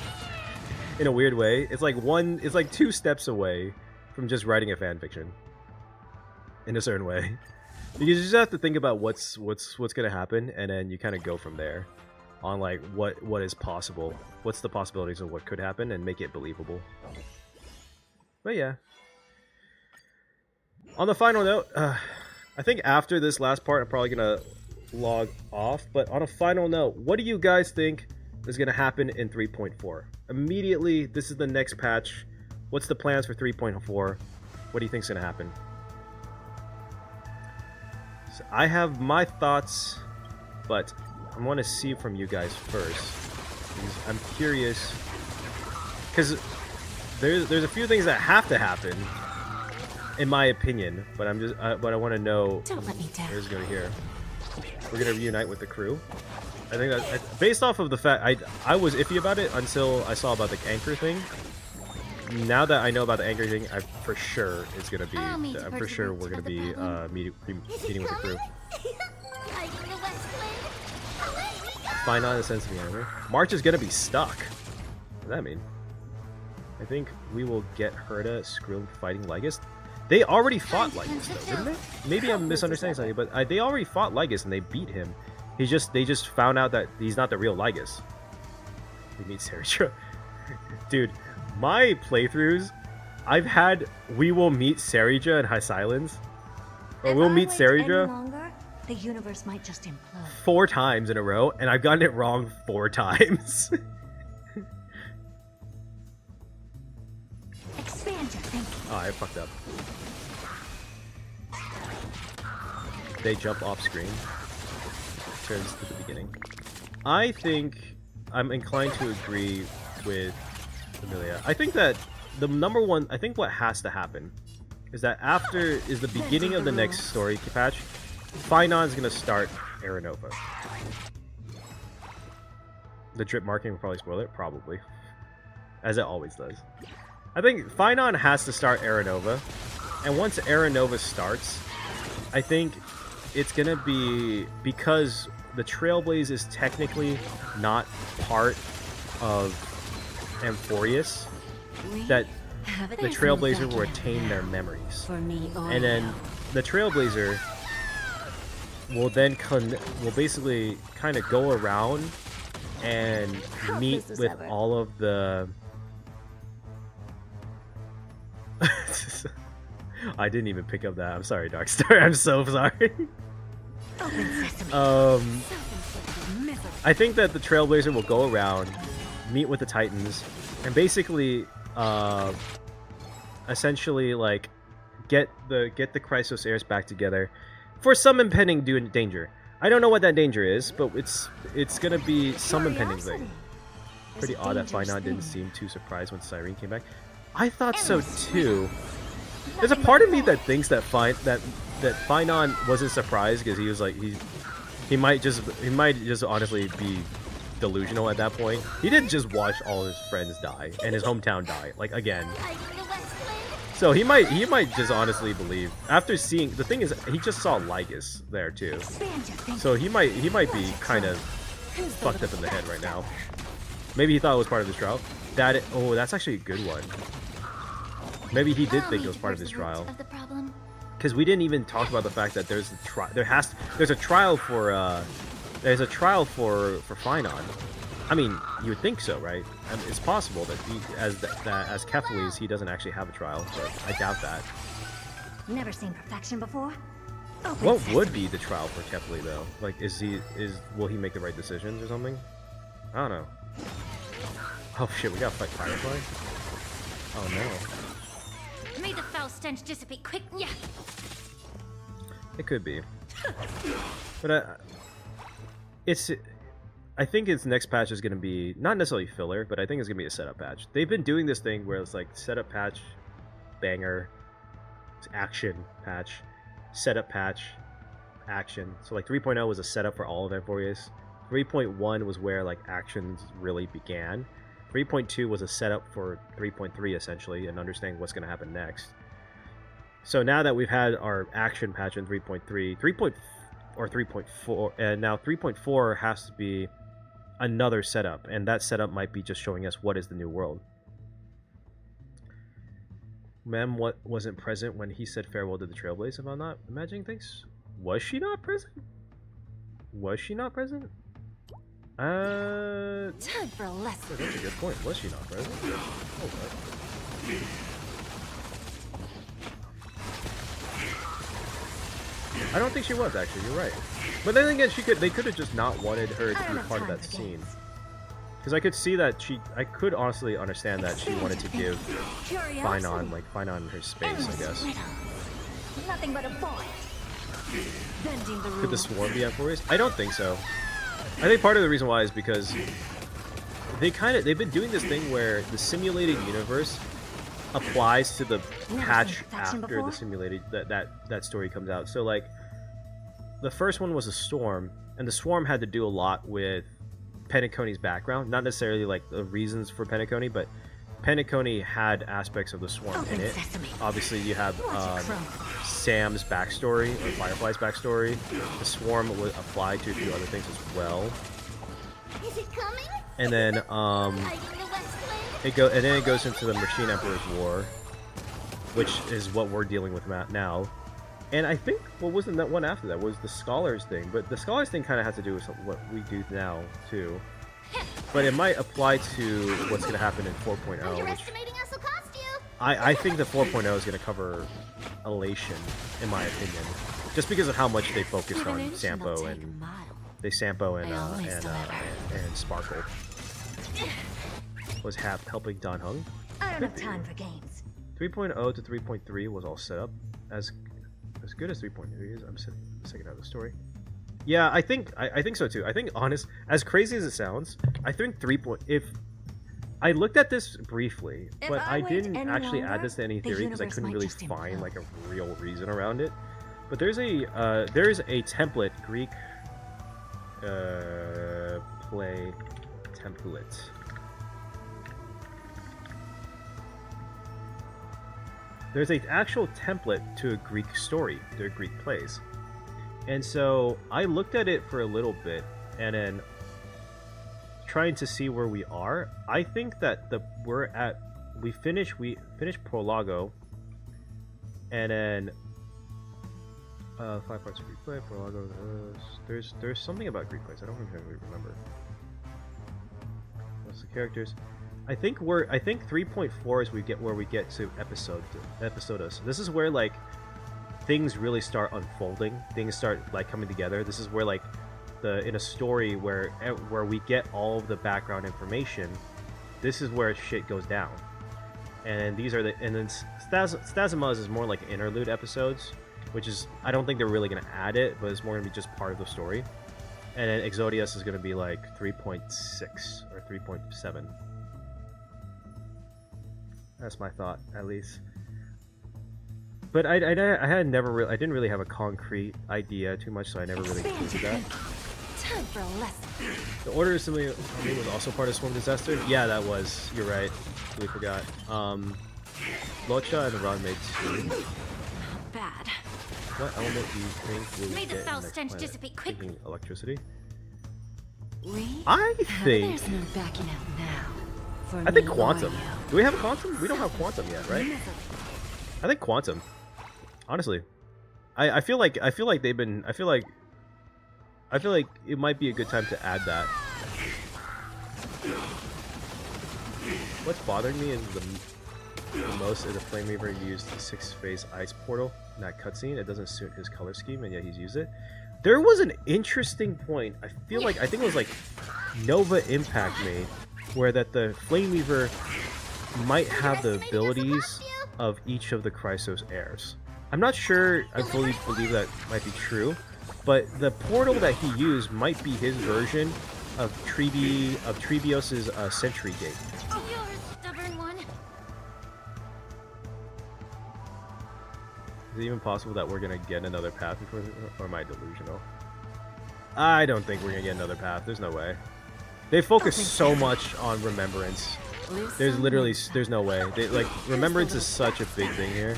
in a weird way. It's like 2 steps away from just writing a fan fiction in a certain way. You just have to think about what's gonna happen, and then you kind of go from there on like what is possible, what's the possibilities of what could happen, and make it believable. But yeah. On the final note, I think after this last part, I'm probably gonna log off. But on a final note, what do you guys think is gonna happen in 3.4? Immediately, this is the next patch. What's the plans for 3.4? What do you think's gonna happen? So I have my thoughts, but I want to see from you guys first. I'm curious, because there's a few things that have to happen, in my opinion. But but I want to know. Don't let me down. Here's going here. We're gonna reunite with the crew. I think that based off of the fact I was iffy about it until I saw about the anchor thing. Now that I know about the anchor thing, I'm for sure it's gonna be. I'm for sure we're gonna be meeting with the crew. Phainon and sense of the anime. March is gonna be stuck. What does that mean? I think we will get Herta Skrill fighting Lygus. They already fought Lygus though, didn't they? Maybe I'm misunderstanding something, but they already fought Lygus and they beat him. They just found out that he's not the real Lygus. We meet Sarah. Dude, my playthroughs, I've had we will meet Sarija and High Silence. Or we'll meet Sarija. The universe might just implode. 4 times in a row, and I've gotten it wrong 4 times. Expand your thinking. Oh, I fucked up. They jump off screen. Turns to the beginning. I think I'm inclined to agree with Amelia. I think that the number one, I think what has to happen is that after is the beginning of the next story patch, Phainon is going to start Aranova. The drip marking will probably spoil it, probably. As it always does. I think Phainon has to start Aranova, and once Aranova starts, I think it's going to be, because the Trailblaze is technically not part of Amphoreus, that the Trailblazer will retain their memories. And then the Trailblazer will then will basically kind of go around and meet with all of the I didn't even pick up that. I'm sorry, Darkstar. I'm so sorry. I think that the Trailblazer will go around, meet with the Titans, and basically essentially like get the Chrysos Heirs back together for some impending danger. I don't know what that danger is, but it's gonna be some impending thing. Pretty odd that Phainon didn't seem too surprised when Cyrene came back. I thought so too. There's a part of me that thinks that Phainon wasn't surprised because he was like he might just honestly be delusional at that point. He didn't just watch all his friends die and his hometown die like again. So he might just honestly believe after seeing the thing is he just saw Lygus there too. So he might be kind of fucked up in the head right now. Maybe he thought it was part of his trial. Oh, that's actually a good one. Maybe he did think it was part of his trial. Because we didn't even talk about the fact that there's a trial for Phainon. I mean, you would think so, right? It's possible that as Kephale, he doesn't actually have a trial, but I doubt that. Never seen perfection before. What would be the trial for Kephale though? Like, will he make the right decisions or something? I don't know. Oh shit, we gotta fight Firefly? Oh no. May the foul stench dissipate quick. Yeah. It could be. But I think its next patch is going to be not necessarily filler, but I think it's going to be a setup patch. They've been doing this thing where it's like setup patch, banger, action patch, setup patch, action. So like 3.0 was a setup for all of Amphoreus. 3.1 was where like actions really began. 3.2 was a setup for 3.3 essentially and understanding what's going to happen next. So now that we've had our action patch in 3.3, 3.4, and now 3.4 has to be another setup, and that setup might be just showing us what is the new world. Mem wasn't present when he said farewell to the Trailblaze, if I'm not imagining things. Was she not present? Was she not present? Time for a lesson. That's a good point. Was she not present? Oh, I don't think she was actually. You're right. But then again, they could have just not wanted her to be part of that scene. Because I could see that I could honestly understand that she wanted to give Phainon her space, I guess. Nothing but a point. Could the swarm be Amphoreus? I don't think so. I think part of the reason why is because they've been doing this thing where the simulated universe applies to the patch after the simulated that story comes out. So like the first one was a storm, and the swarm had to do a lot with Penacony's background, not necessarily like the reasons for Penacony, but Penacony had aspects of the swarm in it. Obviously you have Sam's backstory or Firefly's backstory. The swarm would apply to a few other things as well. Is it coming? And then it goes into the Machine Emperor's War, which is what we're dealing with now. And I think what was the one after that was the Scholars thing, but the Scholars thing kind of has to do with what we do now too. But it might apply to what's going to happen in 4.0. Underestimating us will cost you. I think the 4.0 is going to cover Elation, in my opinion, just because of how much they focused on Sampo and Sparkle. Was helping Dan Heng. I don't have time for games. 3.0 to 3.3 was all set up as good as 3.3 is. I'm checking out the story. Yeah, I think so too. I think as crazy as it sounds, I think if I looked at this briefly, but I didn't actually add this to any theory because I couldn't really find like a real reason around it. But there's a template, Greek play template. There's an actual template to a Greek story, to Greek plays. And so I looked at it for a little bit, and then trying to see where we are. I think that we finished Prologo, and then 5 parts of Greek play, Prologo. There's something about Greek plays. I don't really remember. What's the characters? I think 3.4 is where we get to episodos. This is where like things really start unfolding. Things start like coming together. This is where like in a story where we get all of the background information. This is where shit goes down. And then Stasima is more like interlude episodes. which is, I don't think they're really going to add it, but it's more going to be just part of the story. And then Exodius is going to be like 3.6 or 3.7. That's my thought, at least. But I didn't really have a concrete idea too much, so I never really included that. Time for a lesson. The Order Assembly was also part of Swarm Disaster? Yeah, that was. You're right. We forgot. Locha and the Rod made 2. Not bad. What element do you think will May the get foul in the stench planet? dissipate quickly. Thinking electricity? We? I think... There's no backing out now. For I think me, Quantum. loyal. Do we have a Quantum? We don't have Quantum yet, right? I think Quantum. Honestly. I feel like they've been... I feel like it might be a good time to add that. What's bothering me is the most is the Flame Reaver used the 6-phase ice portal in that cutscene. It doesn't suit his color scheme, and yet he's used it. There was an interesting point. I think it was like Nova Impact made, where that the Flame Reaver might have the abilities of each of the Chrysos Heirs. I'm not sure I fully believe that might be true, but the portal that he used might be his version of Trebios's Sentry Gate. Oh, you're a stubborn one. Is it even possible that we're gonna get another path before, or am I delusional? I don't think we're gonna get another path. There's no way. They focus so much on remembrance. There's no way. Remembrance is such a big thing here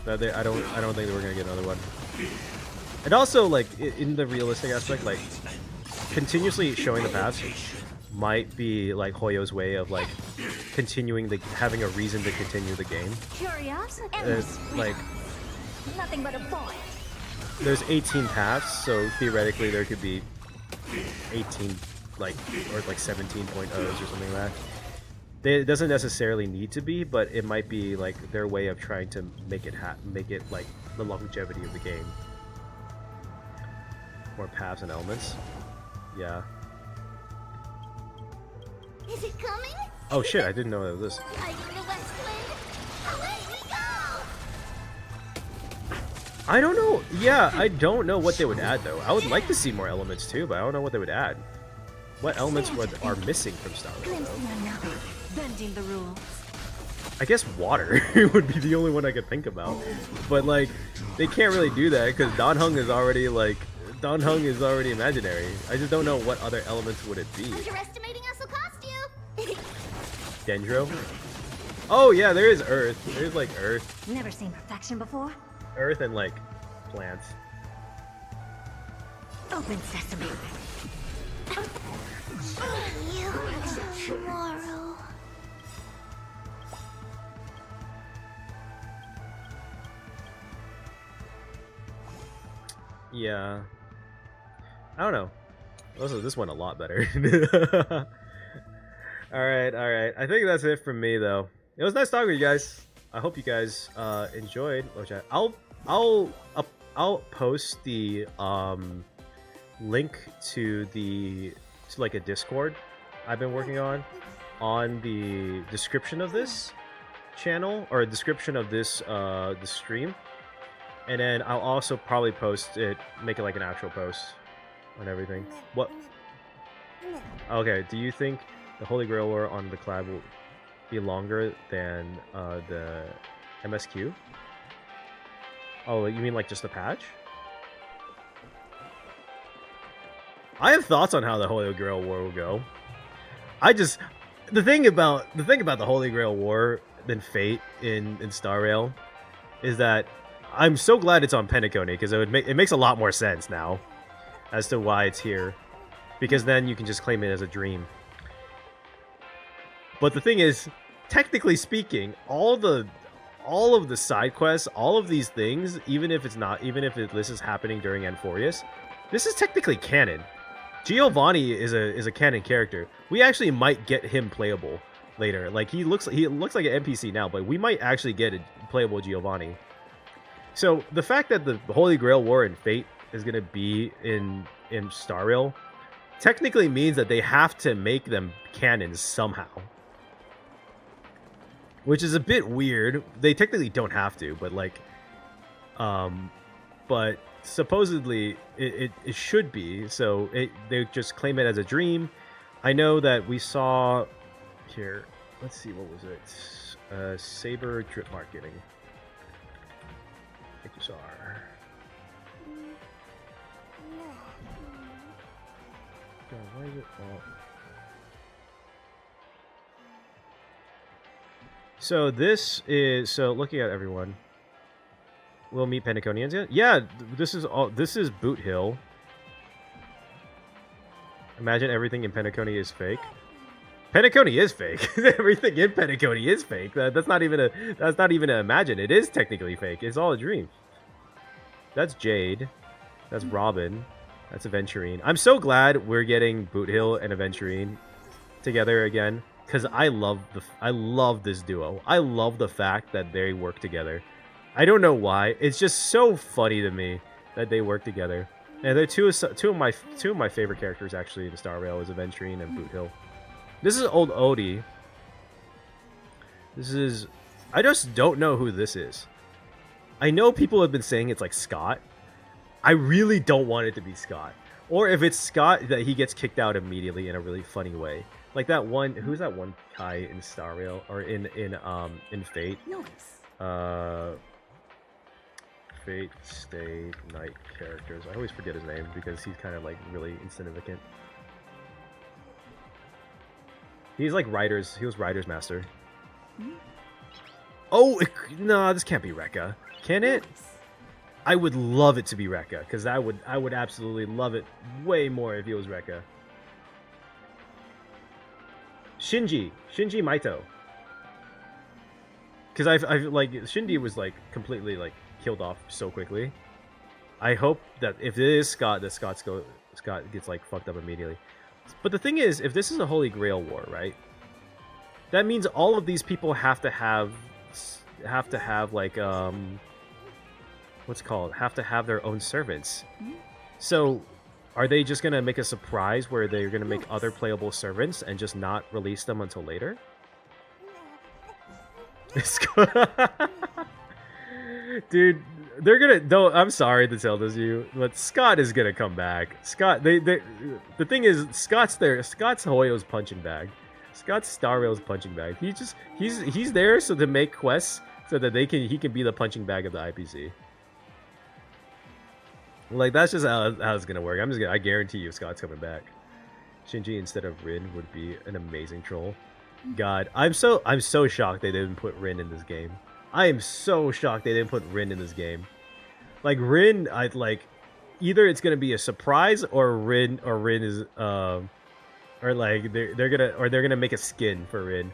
that I don't think that we're gonna get another one. And also, like, in the realistic aspect, like, continuously showing the paths might be like Hoyo's way of like having a reason to continue the game. Curiosity. Like, Nothing but a boy. there's 18 paths, so theoretically there could be 18, like, or like 17.0s or something like that. It doesn't necessarily need to be, but it might be like their way of trying to make it like the longevity of the game. More paths and elements. Yeah. Is it coming? Oh shit, I didn't know that was this. Hiding the west wind. Away we go! I don't know. Yeah, I don't know what they would add though. I would like to see more elements too, but I don't know what they would add. What elements are missing from Star Rail though? Bending the rules. I guess water would be the only one I could think about. But like, they can't really do that because Danhung is already imaginary. I just don't know what other elements would it be. Underestimating us will cost you. Dendro? Oh yeah, there is Earth. There's like Earth. Never seen perfection before. Earth and like plants. Open sesame. You until tomorrow. Yeah. I don't know. Also, this went a lot better. Alright. I think that's it from me, though. It was nice talking with you guys. I hope you guys enjoyed. I'll post the link to like a Discord I've been working on the description of this channel, or a description of this the stream. And then I'll also probably post it, make it like an actual post on everything. What? Okay, do you think the Holy Grail War on the collab will be longer than the MSQ? Oh, you mean like just the patch? I have thoughts on how the Holy Grail War will go. The thing about the Holy Grail War than Fate in Star Rail is that I'm so glad it's on Penacony, because it makes a lot more sense now as to why it's here, because then you can just claim it as a dream. But the thing is, technically speaking, all of the side quests, all of these things, even if this is happening during Amphoreus, this is technically canon. Giovanni is a canon character. We actually might get him playable later. Like, he looks like an NPC now, but we might actually get a playable Giovanni. So the fact that the Holy Grail War and Fate is gonna be in Star Rail technically means that they have to make them canon somehow, which is a bit weird. They technically don't have to, but like, but supposedly it should be. So they just claim it as a dream. I know that we saw here. Let's see, what was it? Saber drip marketing. Thank you, Sar. God, why is it all? So this is looking at everyone. We'll meet Pentaconians yet? Yeah, this is Boot Hill. Imagine everything in Penacony is fake. Penacony is fake. Everything in Penacony is fake. That's not even a imagine. It is technically fake. It's all a dream. That's Jade. That's Robin. That's Aventurine. I'm so glad we're getting Boot Hill and Aventurine together again, because I love this duo. I love the fact that they work together. I don't know why. It's just so funny to me that they work together. And they're two of my favorite characters actually in the Star Rail is Aventurine and Boot Hill. This is old Odie. I just don't know who this is. I know people have been saying it's like Scott. I really don't want it to be Scott. Or if it's Scott, that he gets kicked out immediately in a really funny way. Like that one, who's that one guy in Star Rail or in Fate? Nice. Fate, Stay, Night characters. I always forget his name because he's kind of like really insignificant. He's like Riders. He was Riders Master. Oh no, this can't be Rekka. Can it? I would love it to be Rekka because I would absolutely love it way more if it was Rekka. Shinji Maito. Because I've like Shinji was like completely like killed off so quickly. I hope that if it is Scott, that Scott gets like fucked up immediately. But the thing is, if this is a Holy Grail war, right? That means all of these people have to have like what's it called? Have to have their own servants. So are they just gonna make a surprise where they're gonna make other playable servants and just not release them until later? Dude, they're gonna. Though I'm sorry to tell this to you, but Scott is gonna come back. Scott, the thing is, Scott's there. Scott's Hoyo's punching bag. Scott's Star Rail's punching bag. He's there so to make quests so that he can be the punching bag of the IPC. Like that's just how it's gonna work. I guarantee you, Scott's coming back. Shinji instead of Rin would be an amazing troll. God, I'm so shocked they didn't put Rin in this game. I am so shocked they didn't put Rin in this game. Like Rin, either it's gonna be a surprise or Rin is or like they're gonna make a skin for Rin.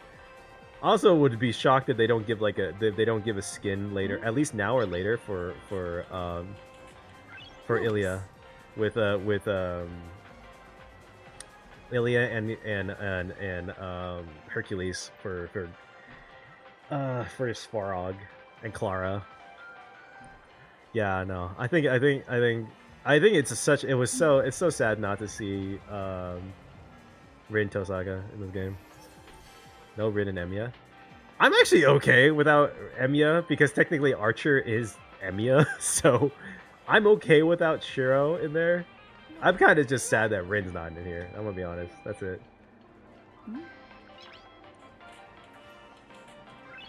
Also, would be shocked that they don't give a skin later, at least now or later for Ilya, with Ilya and Hercules for Svarog and Clara. Yeah, no, I think it's so sad not to see Rin Tosaga in this game. No Rin and Emiya. I'm actually okay without Emiya because technically Archer is Emiya, so I'm okay without Shiro in there. I'm kind of just sad that Rin's not in here. I'm gonna be honest. That's it.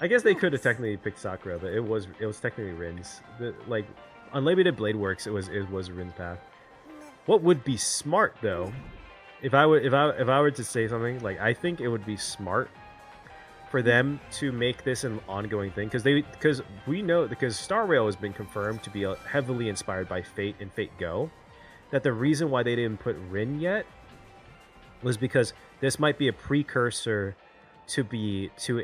I guess they could have technically picked Sakura, but it was technically Rin's. Like Unlimited Blade Works, it was Rin's path. What would be smart though, if I were to say something, like I think it would be smart for them to make this an ongoing thing because we know because Star Rail has been confirmed to be heavily inspired by Fate and Fate Go. That the reason why they didn't put Rin yet was because this might be a precursor to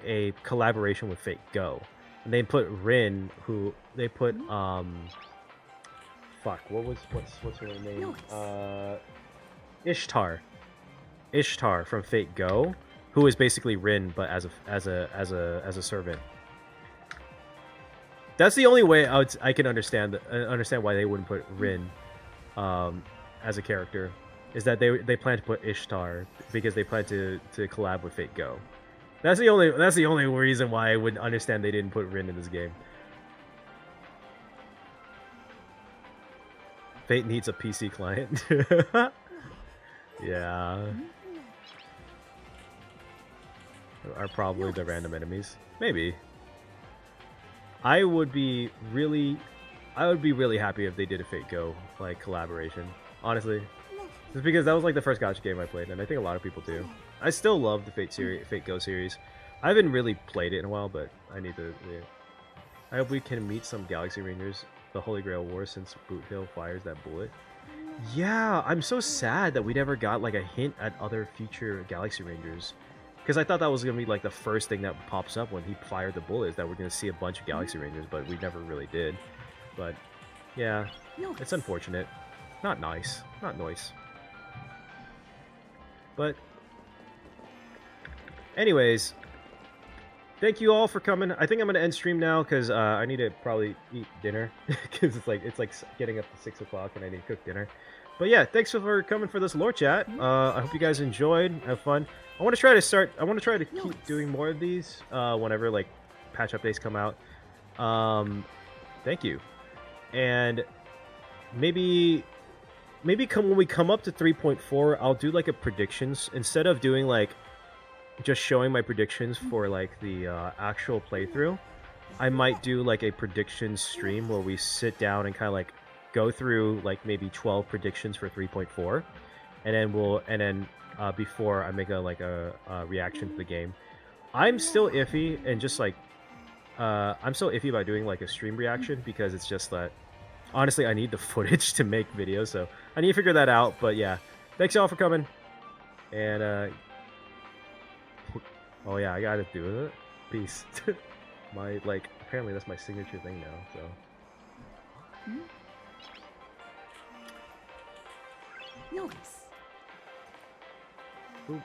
a collaboration with Fate Go. And they put Rin, who they put what's her name? Ishtar from Fate Go, who is basically Rin but as a servant. That's the only way I can understand why they wouldn't put Rin as a character, is that they plan to put Ishtar because they plan to collab with Fate Go. That's the only reason why I would understand they didn't put Rin in this game. Fate needs a PC client. Yeah. Are probably the random enemies. Maybe. I would be really happy if they did a Fate Go like collaboration. Honestly, just because that was like the first gacha game I played, and I think a lot of people do. I still love the Fate Go series. I haven't really played it in a while, but I need to. Yeah. I hope we can meet some Galaxy Rangers. The Holy Grail War, since Boot Hill fires that bullet. Yeah, I'm so sad that we never got like a hint at other future Galaxy Rangers. Because I thought that was going to be like the first thing that pops up when he fired the bullet, is that we're going to see a bunch of Galaxy Rangers, but we never really did. But yeah, it's unfortunate. Not nice. Not nice. But anyways, thank you all for coming. I think I'm going to end stream now because I need to probably eat dinner. Because it's like getting up to 6 o'clock and I need to cook dinner. But yeah, thanks for coming for this lore chat. I hope you guys enjoyed. Have fun. I want to try to keep doing more of these whenever like patch updates come out. Thank you. And maybe when we come up to 3.4, I'll do like a predictions instead of doing like just showing my predictions for like the actual playthrough. I might do like a predictions stream where we sit down and kind of like go through like maybe 12 predictions for 3.4, and then before I make a reaction to the game. I'm still iffy and just like I'm still iffy about doing like a stream reaction because it's just that honestly I need the footage to make videos, so I need to figure that out. But yeah, thanks y'all for coming, and oh yeah, I gotta do it. Peace. My apparently that's my signature thing now, so. Nice. Oop.